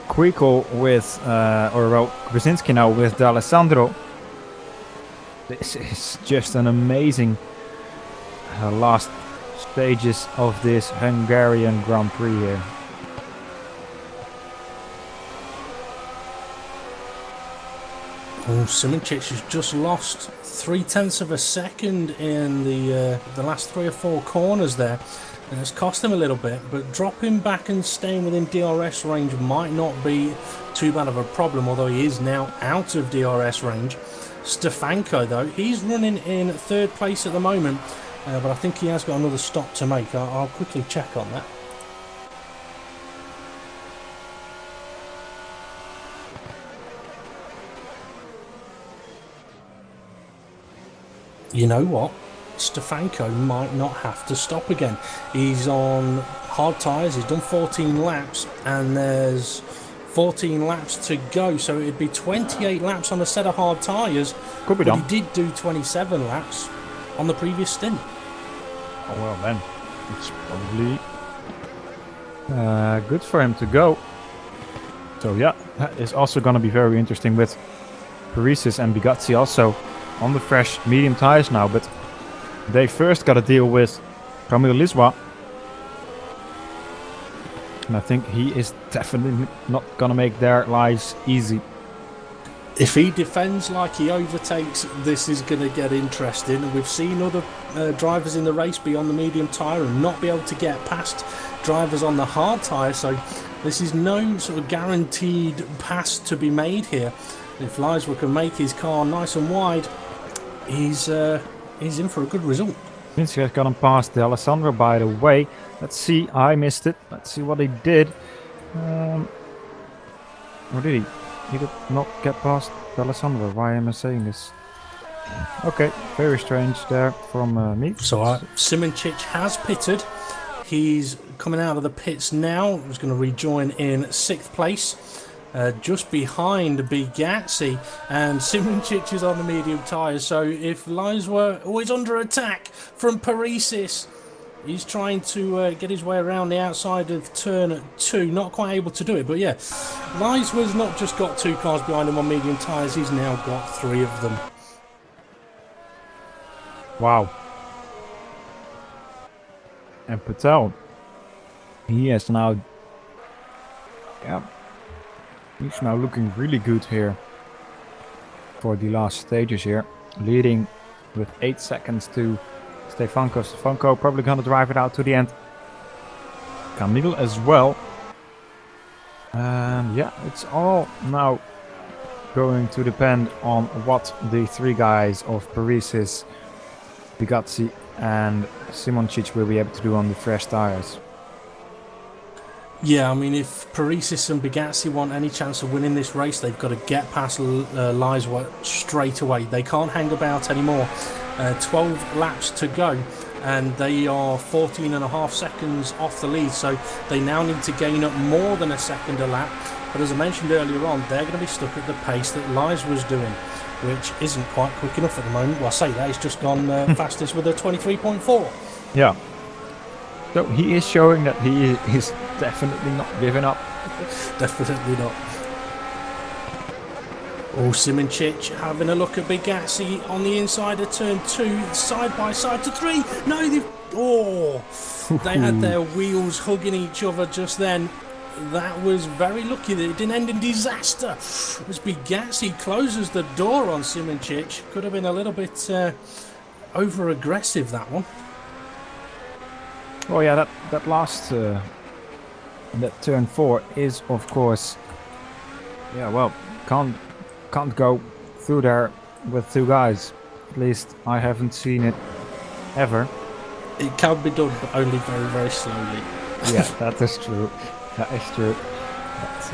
Quico with Brzezinski now with D'Alessandro. This is just an amazing last stages of this Hungarian Grand Prix here. Oh, Simicic has just lost 0.3 of a second in the last 3 or 4 corners there, and it's cost him a little bit. But dropping back and staying within DRS range might not be too bad of a problem, although he is now out of DRS range. Stefanko though, he's running in 3rd place at the moment, but I think he has got another stop to make. I'll quickly check on that. You know what? Stefanko might not have to stop again. He's on hard tyres, he's done 14 laps, and there's 14 laps to go, so it'd be 28 laps on a set of hard tyres. Could be done. He did do 27 laps on the previous stint. Oh well, then it's probably good for him to go. So yeah, that is also going to be very interesting with Parisis and Bugatti also on the fresh medium tyres now, but they first got to deal with Kamil Lizwa. And I think he is definitely not going to make their lives easy. If he defends like he overtakes, this is going to get interesting. And we've seen other drivers in the race be on the medium tyre and not be able to get past drivers on the hard tyre. So this is no sort of guaranteed pass to be made here. If Lizwa can make his car nice and wide, he's in for a good result. Vinci has gotten past D'Alessandro, by the way. Let's see, I missed it. Let's see what he did. Or did he? He did not get past D'Alessandro. Why am I saying this? Okay, very strange there from me. So Simicic has pitted. He's coming out of the pits now. He's going to rejoin in 6th place. Just behind Bugatti, and Simicic is on the medium tyres. So if Lizwa always under attack from Parisis, he's trying to get his way around the outside of turn 2, not quite able to do it. But yeah, Lizwa's not just got 2 cars behind him on medium tyres, he's now got 3 of them. Wow. And Patel He is now, yeah, he's now looking really good here for the last stages here, leading with 8 seconds to Stefanko. Stefanko probably gonna drive it out to the end. Camille as well. And yeah, it's all now going to depend on what the 3 guys of Paris, Bugatti and Simoncic will be able to do on the fresh tires. Yeah, I mean, if Paris and Bugatti want any chance of winning this race, they've got to get past Leisworth straight away. They can't hang about anymore. 12 laps to go, and they are 14.5 seconds off the lead, so they now need to gain up more than a second a lap. But as I mentioned earlier on, they're going to be stuck at the pace that Leisworth was doing, which isn't quite quick enough at the moment. Well, I say that, he's just gone fastest with a 23.4. Yeah. So he is showing that he is definitely not giving up. Definitely not. Oh, Simoncic having a look at Bugatti on the inside of turn 2, side by side to 3. No, they had their wheels hugging each other just then. That was very lucky that it didn't end in disaster. As Bugatti closes the door on Simoncic, could have been a little bit over aggressive, that one. Oh yeah, that last that turn 4 is of course, yeah, well, can't go through there with 2 guys. At least I haven't seen it ever. It can be done, but only very, very slowly. Yeah, that is true. That is true. But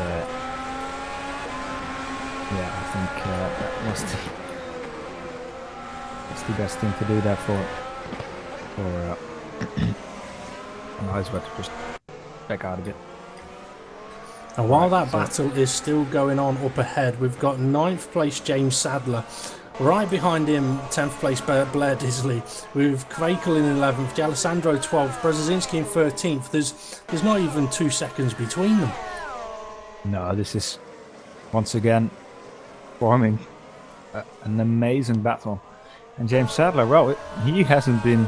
yeah, I think that was the best thing to do there for Leisworth to just back out a bit. And while that battle is still going on up ahead, we've got 9th place James Sadler. Right behind him, 10th place Blair Disley. With Kvakel in 11th, D'Alessandro 12th, Brzezinski in 13th. There's not even 2 seconds between them. No, this is once again forming an amazing battle. And James Sadler, well, he hasn't been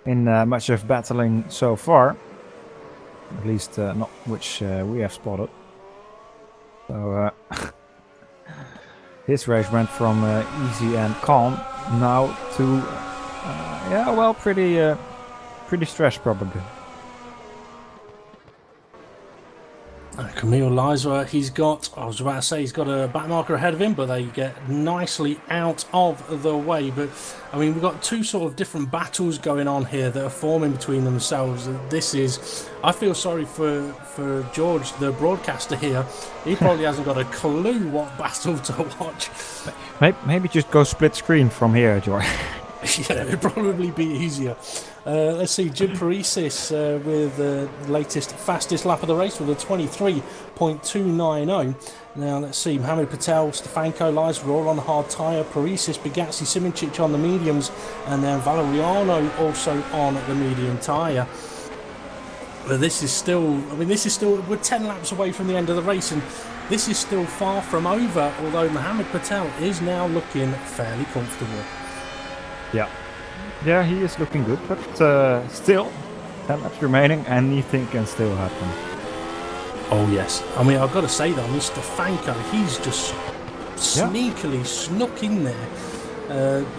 in much of battling so far. At least not which we have spotted. So his race went from easy and calm now to yeah, well, pretty stressed probably. Camille Leisworth, he's got a back marker ahead of him, but they get nicely out of the way. But I mean, we've got 2 sort of different battles going on here that are forming between themselves. This is, I feel sorry for George, the broadcaster here. He probably hasn't got a clue what battle to watch. Maybe just go split screen from here, Georg. Yeah, it'd probably be easier. Let's see, Jim Paresis with the latest fastest lap of the race with a 23.290. Now let's see, Mohamed Patel, Stefanko, Leisworth all on the hard tyre, Paresis, Bugatti, Simoncic on the mediums, and then Valeriano also on the medium tyre. But this is still, we're 10 laps away from the end of the race, and this is still far from over, although Mohamed Patel is now looking fairly comfortable. Yeah, he is looking good, but still 10 laps remaining, anything can still happen. Oh yes, I mean, I've got to say though, Mr. Fanko, he's just sneakily snuck in there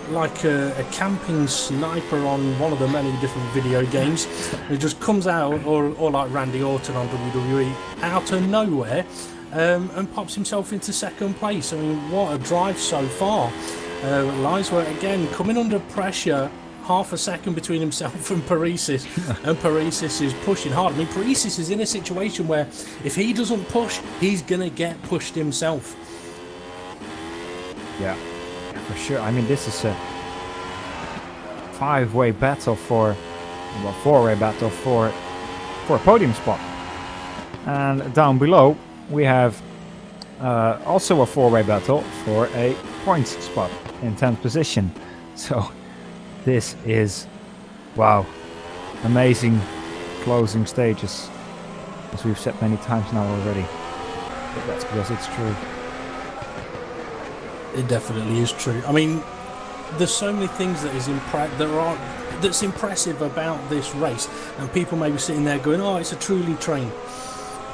like a camping sniper on one of the many different video games. He just comes out, or like Randy Orton on WWE, out of nowhere and pops himself into 2nd place. I mean, what a drive so far. Leisworth again coming under pressure, half a second between himself and Paresis, and Paresis is pushing hard. I mean, Paresis is in a situation where if he doesn't push, he's going to get pushed himself. Yeah, for sure. I mean, this is a 5-way battle for, well, 4-way battle for a podium spot. And down below, we have also a 4-way battle for a points spot in 10th position. So this is, wow, amazing closing stages, as we've said many times now already. But that's because it's true. It definitely is true. I mean, there's so many things that is that's impressive about this race, and people may be sitting there going, oh, it's a truly trained.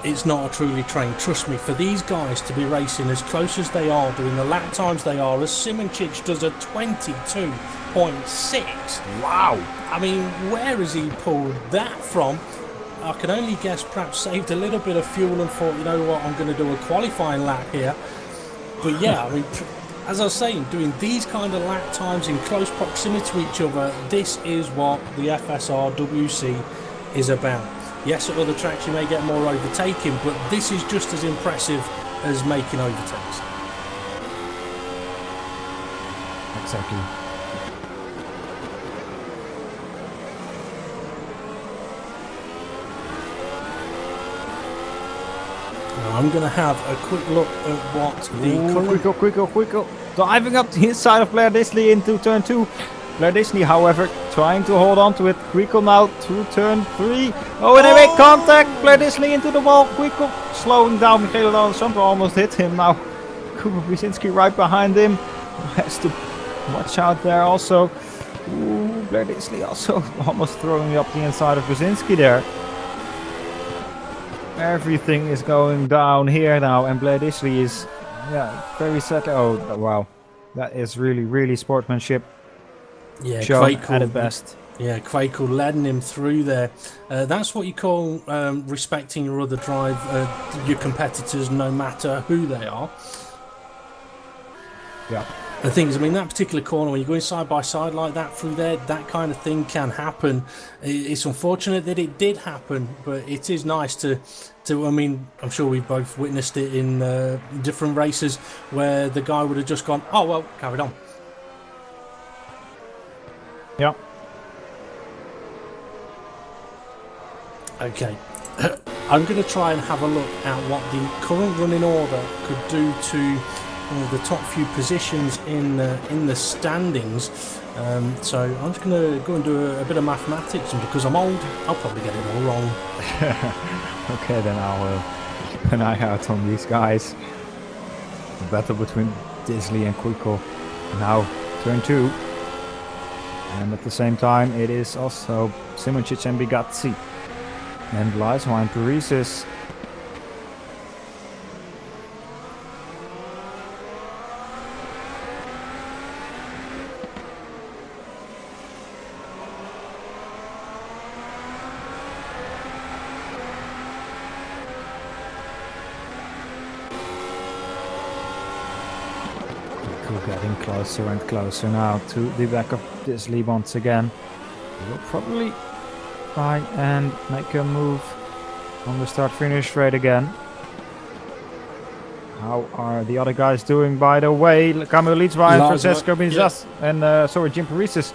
It's not a truly trained. Trust me, for these guys to be racing as close as they are, doing the lap times they are, as Simoncic does a 22.6. Wow. I mean, where has he pulled that from? I can only guess perhaps saved a little bit of fuel and thought, you know what, I'm going to do a qualifying lap here. But yeah, I mean, as I was saying, doing these kind of lap times in close proximity to each other, this is what the FSR WC is about. Yes, at other tracks you may get more overtaking, but this is just as impressive as making overtakes. Exactly. I'm going to have a quick look at what the Quickle. Diving up the inside of Blair Disley into turn 2. Blair Disley, however, trying to hold on to it. Quickle now through turn 3. Oh, and they make contact. Blair Disley into the wall. Quickle slowing down. Michele Alessandro almost hit him now. Kuba Brzezinski right behind him. Has to watch out there also. Ooh, Blair Disley also almost throwing up the inside of Brzezinski there. Everything is going down here now, and Blair Disley is, very sad. Oh, wow. That is really sportsmanship. Yeah, shown Quakel, at the best. Yeah, Quakel letting him through there. That's what you call respecting your other your competitors, no matter who they are. Yeah. The things, I mean, that particular corner, when you're going side by side like that through there, that kind of thing can happen. It's unfortunate that it did happen, but it is nice to I mean, I'm sure we've both witnessed it in different races where the guy would have just gone, oh, well, carried on. Yeah. Okay. I'm going to try and have a look at what the current running order could do to the top few positions in the standings. So I'm just going to go and do a bit of mathematics, and because I'm old, I'll probably get it all wrong. Okay, then I'll keep an eye out on these guys. The battle between Disley and Quickle. Now turn 2. And at the same time, it is also Simoncic and Bigazzi. And Leiswa and Paresis. Getting closer and closer now to the back of Disley once again. He will probably try and make a move on the start-finish straight again. How are the other guys doing, by the way? Camilo leads Ryan, Francesco Binzas, and Jim Paresis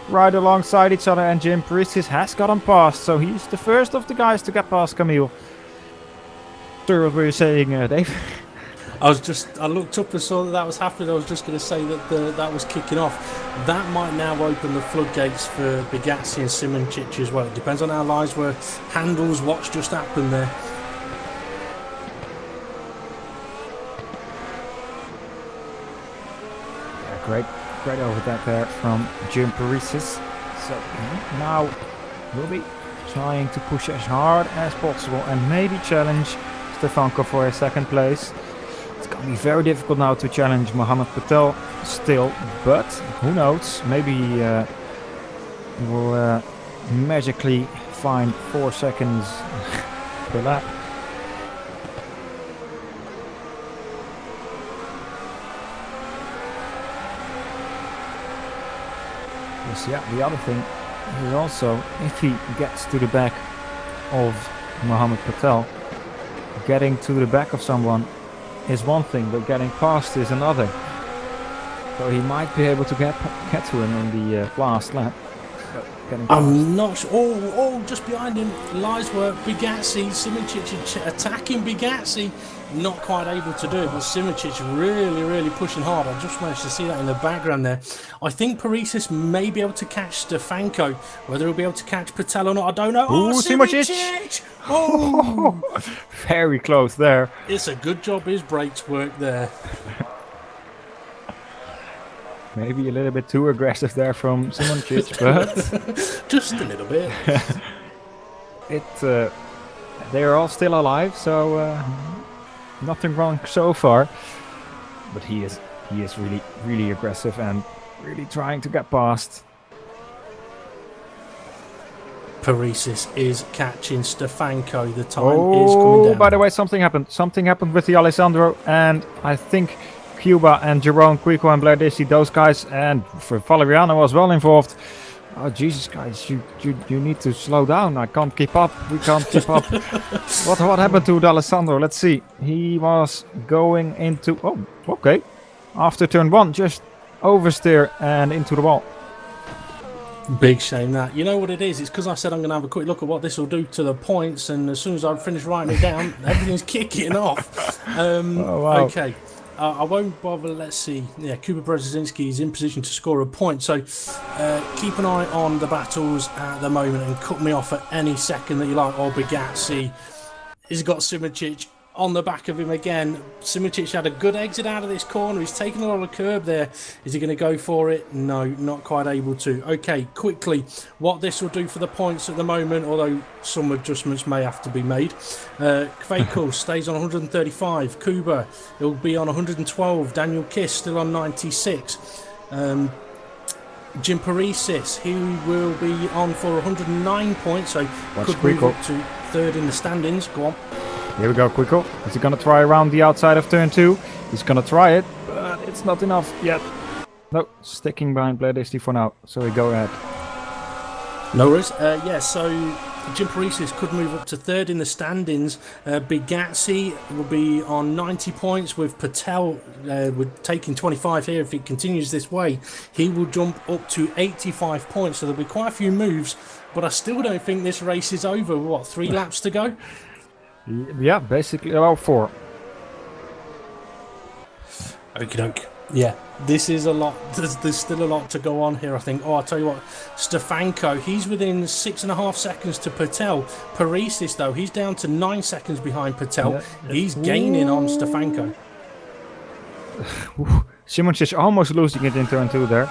right alongside each other, and Jim Paresis has gotten past, so he's the first of the guys to get past Camilo. Sure, what were you saying, Dave? I looked up and saw that was happening. I was just going to say that that was kicking off. That might now open the floodgates for Bigazzi and Simoncic as well. It depends on how Leiswa handles what's just happened there. Yeah, great overtake there from Jim Paresis. So now we'll be trying to push as hard as possible and maybe challenge Stefanko for a second place. It's going to be very difficult now to challenge Mohammed Patel still, but who knows, maybe we'll magically find 4 seconds per lap. Yes, yeah, the other thing is also, if he gets to the back of Mohammed Patel, getting to the back of someone is one thing, but getting past is another. So he might be able to get to him in the last lap. I'm not sure. Oh, just behind him, Leiswa, Bigazzi, Simoncic attacking Bigazzi. Not quite able to do it, but Simoncic really pushing hard. I just managed to see that in the background there. I think Paresis may be able to catch Stefanko. Whether he'll be able to catch Patel or not, I don't know. Oh, Simoncic! Oh, very close there. It's a good job his brakes work there. Maybe a little bit too aggressive there from Simoncic, but Just a little bit. they are all still alive, so nothing wrong so far. But he is really aggressive and really trying to get past. Paresis is catching Stefanko. The time is coming down. By the way, something happened. Something happened with the Alessandro, and I think Cuba and Jerome, Quico and Blardissi, those guys, and for Valeriano was well involved. Oh Jesus, guys, you need to slow down. I can't keep up. We can't keep up. What happened to D'Alessandro? Let's see. He was going into okay. After turn 1, just oversteer and into the wall. Big shame that. You know what it is? It's because I said I'm going to have a quick look at what this will do to the points, and as soon as I finish writing it down, everything's kicking off. Wow. Okay. I won't bother. Let's see. Yeah, Kuba Brzezinski is in position to score a point. So keep an eye on the battles at the moment and cut me off at any second that you like. Or Bugatti. He's got Simoncic on the back of him again. Simoncic had a good exit out of this corner. He's taken a lot of curb there. Is he going to go for it? No, not quite able to. Okay, quickly, what this will do for the points at the moment, although some adjustments may have to be made. Kveikl stays on 135. Kuba, he'll be on 112. Daniel Kiss still on 96. Jim Paresis, he will be on for 109 points, so could move up to third in the standings. Go on. Here we go, Quico. Is he going to try around the outside of turn 2? He's going to try it, but it's not enough yet. No, sticking behind Blardissi for now, so we go ahead. No worries. So Jim Paresis could move up to third in the standings. Bugatti will be on 90 points with Patel taking 25 here. If it continues this way, he will jump up to 85 points. So there'll be quite a few moves, but I still don't think this race is over. What, 3 laps to go? Yeah, basically about 4. Okie doke. Yeah, this is a lot. There's still a lot to go on here, I think. Oh, I'll tell you what, Stefanko, he's within 6.5 seconds to Patel. Paresis, though, he's down to 9 seconds behind Patel. Yeah. He's gaining on Stefanko. Simoncic almost losing it in turn 2 there.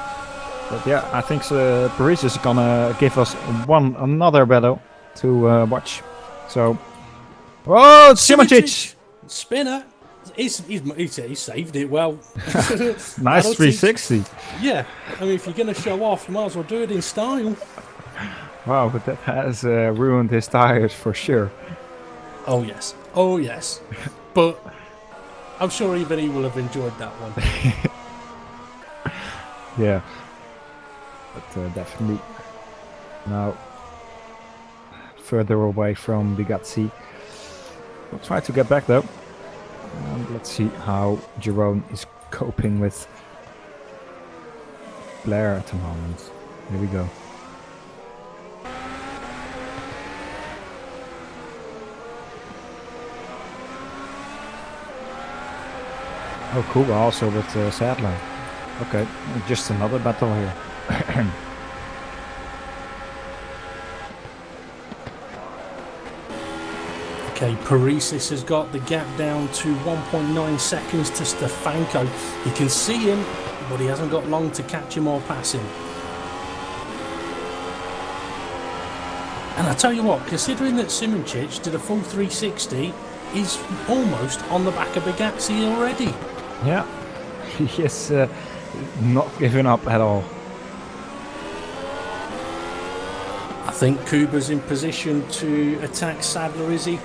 But yeah, I think Paresis is gonna give us another battle to watch. So. Oh, Simoncic! Spinner. He's saved it well. Nice 360. Yeah, I mean, if you're going to show off, you might as well do it in style. Wow, but that has ruined his tires for sure. Oh, yes. Oh, yes. But I'm sure even he will have enjoyed that one. Yeah. But definitely now further away from Bugatti. We'll try to get back though. And let's see how Jerome is coping with Blair at the moment. Here we go. Oh, Kuba also with Sadler. Okay, just another battle here. Okay, Paresis has got the gap down to 1.9 seconds to Stefanko. He can see him, but he hasn't got long to catch him or pass him. And I tell you what, considering that Simoncic did a full 360, he's almost on the back of Bugatti already. Yeah, he is not giving up at all. I think Kuba's in position to attack Sadler, is he?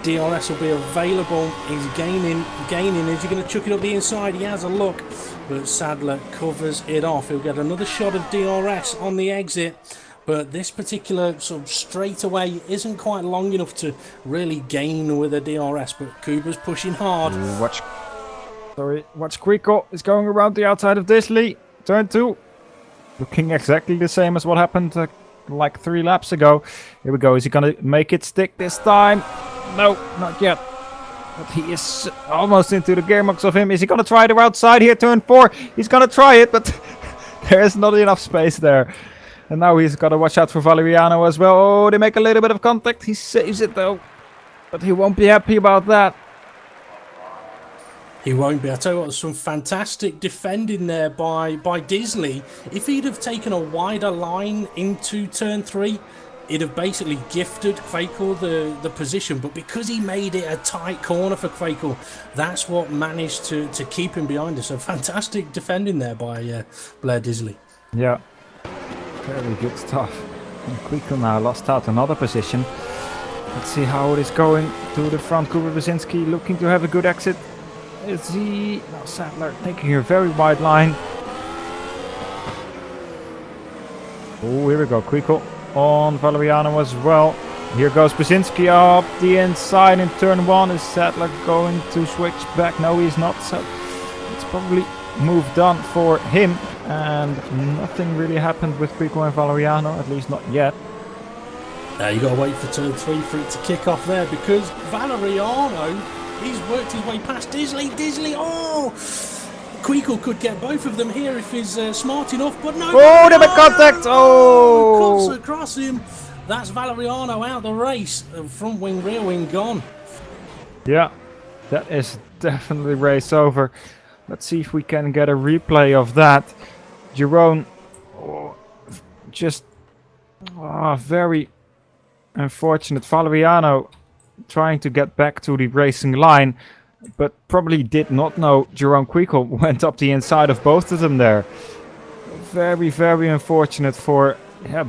DRS will be available. He's gaining. Is he going to chuck it up the inside? He has a look, but Sadler covers it off. He'll get another shot of DRS on the exit, but this particular sort of straightaway isn't quite long enough to really gain with a DRS, but Kuba's pushing hard. Watch Quico is going around the outside of Disley. Turn 2. Looking exactly the same as what happened like 3 laps ago. Here we go. Is he going to make it stick this time? No, not yet. But he is almost into the gearbox of him. Is he going to try the outside here? Turn 4. He's going to try it, but there is not enough space there. And now he's got to watch out for Valeriano as well. Oh, they make a little bit of contact. He saves it though. But he won't be happy about that. He won't be. I tell you what, there's some fantastic defending there by Disley. If he'd have taken a wider line into turn 3, he'd have basically gifted Kvekel the position. But because he made it a tight corner for Kvekel, that's what managed to keep him behind us. So fantastic defending there by Blair Disley. Yeah, very good stuff. And Kvekel now lost out another position. Let's see how it is going to the front. Kuba Brzezinski looking to have a good exit. Is he? No, Sadler taking a very wide line. Oh, here we go. Kvekel on Valeriano as well. Here goes Brzezinski up the inside in turn 1. Is Sadler going to switch back? No, he's not. So it's probably move done for him. And nothing really happened with Kvekel and Valeriano, at least not yet. Now you got to wait for turn 3 for it to kick off there, because Valeriano, he's worked his way past Disley. Oh! Kvekel could get both of them here if he's smart enough, but no. Oh, they make contact! Oh! Cuts across him. That's Valeriano out the race. Front wing, rear wing gone. Yeah, that is definitely race over. Let's see if we can get a replay of that. Jerome, just very unfortunate. Valeriano trying to get back to the racing line, but probably did not know Jerome Kvekel went up the inside of both of them there. Very, very unfortunate for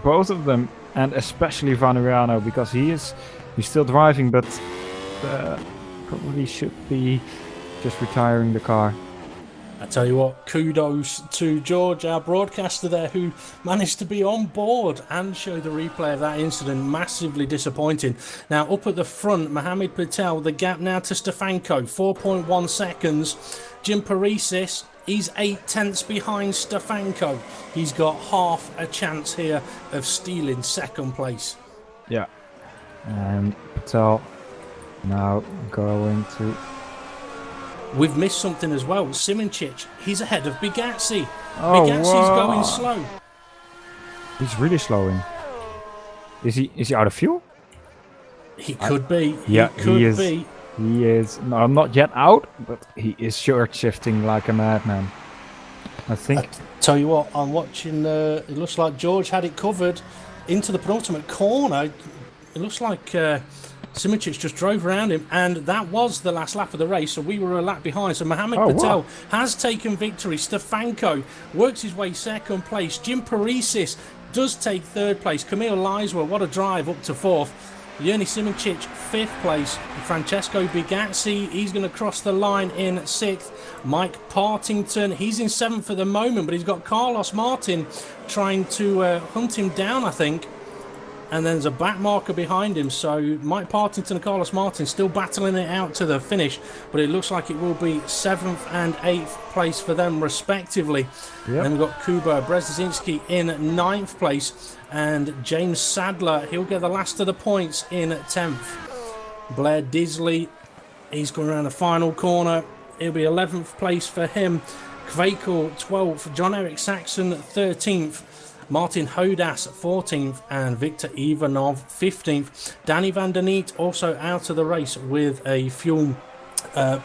both of them, and especially Valeriano, because he's still driving, but probably should be just retiring the car. I tell you what, kudos to George, our broadcaster there, who managed to be on board and show the replay of that incident. Massively disappointing. Now, up at the front, Mohamed Patel, the gap now to Stefanko, 4.1 seconds. Jim Parisis, he's 8/10 behind Stefanko. He's got half a chance here of stealing second place. Yeah, and Patel now going to... We've missed something as well. Simoncic, he's ahead of Bigazzi. Oh, Bigazzi's going slow. He's really slowing. Is he out of fuel? He could be. Yeah, he could he is. be. He is. No, not yet out, but he is short shifting like a madman. I think. Tell you what, I'm watching. It looks like George had it covered into the penultimate corner. It looks like Simoncic just drove around him, and that was the last lap of the race, so we were a lap behind. So Mohamed Patel has taken victory. Stefanko works his way second place. Jim Parisis does take third place. Camille Liswell, what a drive, up to fourth. Yerny Simoncic, fifth place. Francesco Bigazzi, he's going to cross the line in sixth. Mike Partington, he's in seventh at the moment, but he's got Carlos Martin trying to hunt him down, I think. And then there's a back marker behind him, so Mike Partington and Carlos Martin still battling it out to the finish, but it looks like it will be 7th and 8th place for them respectively. Yep. Then we've got Kuba Brzezinski in 9th place, and James Sadler, he'll get the last of the points in 10th. Blair Disley, he's going around the final corner, it'll be 11th place for him. Kvekel 12th, John Eric Saxon 13th. Martin Hodas 14th and Victor Ivanov 15th. Danny van der Neet also out of the race with a fuel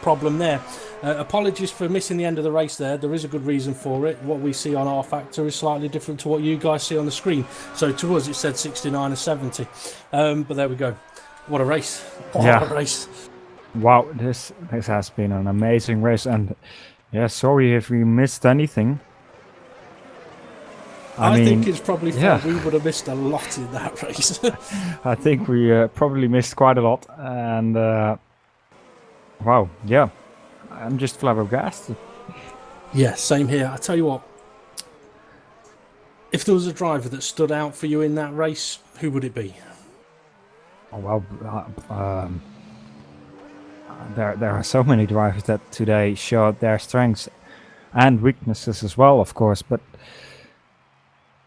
problem there. Apologies for missing the end of the race there. There is a good reason for it. What we see on rFactor is slightly different to what you guys see on the screen. So to us it said 69 and 70. But there we go. What a race. What a race. Wow, this has been an amazing race, and yeah, sorry if we missed anything. I think it's probably fun. We would have missed a lot in that race. I think we probably missed quite a lot, and wow, yeah, I'm just flabbergasted. Yeah, same here. I tell you what, if there was a driver that stood out for you in that race, who would it be? Oh, well, there are so many drivers that today showed their strengths and weaknesses as well, of course, but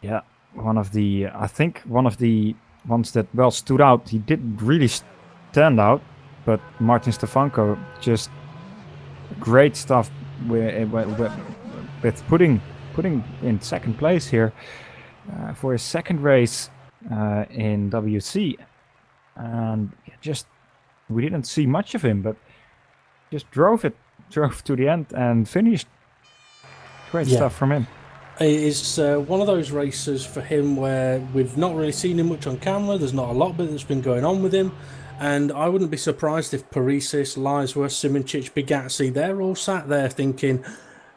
yeah, I think one of the ones that stood out, he didn't really stand out, but Martin Stefanko, just great stuff with putting in second place here for his second race in WC, and just we didn't see much of him, but just drove it drove to the end and finished. Great stuff from him. It's one of those races for him where we've not really seen him much on camera. There's not a lot that's been going on with him. And I wouldn't be surprised if Parisis, Lisworth, Simoncic, Bigatsi, they're all sat there thinking,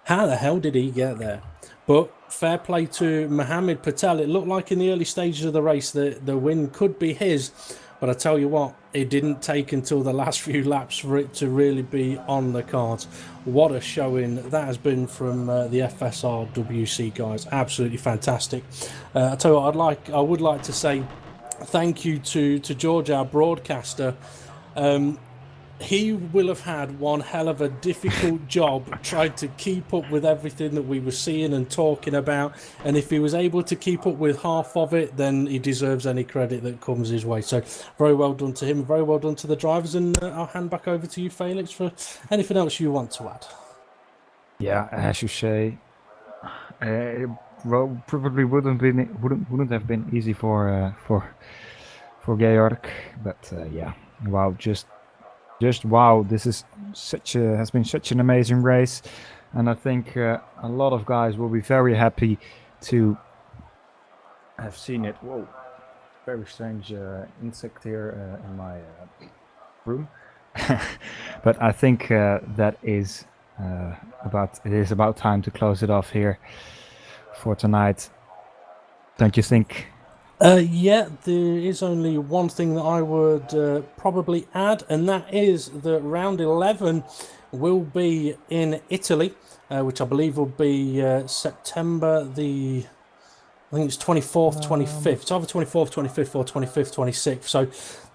how the hell did he get there? But fair play to Mohammed Patel. It looked like in the early stages of the race that the win could be his. But I tell you what, it didn't take until the last few laps for it to really be on the cards. What a showing that has been from the FSR WC guys. Absolutely fantastic. I tell you what, I would like to say thank you to Georg, our broadcaster. He will have had one hell of a difficult job trying to keep up with everything that we were seeing and talking about. And if he was able to keep up with half of it, then he deserves any credit that comes his way. So very well done to him. Very well done to the drivers. And I'll hand back over to you, Felix, for anything else you want to add. Yeah, as you say, probably wouldn't have been easy for Georg, but yeah, wow, just wow, this is has been such an amazing race, and I think a lot of guys will be very happy to have seen it. Whoa, very strange insect here in my room, but I think that is it is about time to close it off here for tonight. Don't you think? Yeah, there is only one thing that I would probably add, and that is that round 11 will be in Italy, which I believe will be September the, I think it's 24th, 25th. It's either 24th, 25th or 25th, 26th.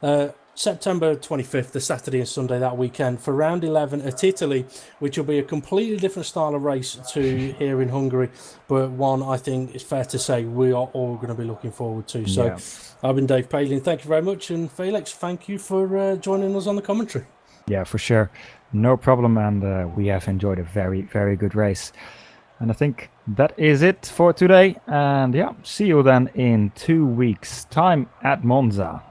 So September 25th, the Saturday and Sunday that weekend, for round 11 at Italy, which will be a completely different style of race to here in Hungary, but one I think it's fair to say we are all going to be looking forward to. So yeah. I've been Dave Palin. Thank you very much. And Felix, thank you for joining us on the commentary. Yeah, for sure. No problem. And we have enjoyed a very, very good race. And I think that is it for today. And yeah, see you then in 2 weeks' time at Monza.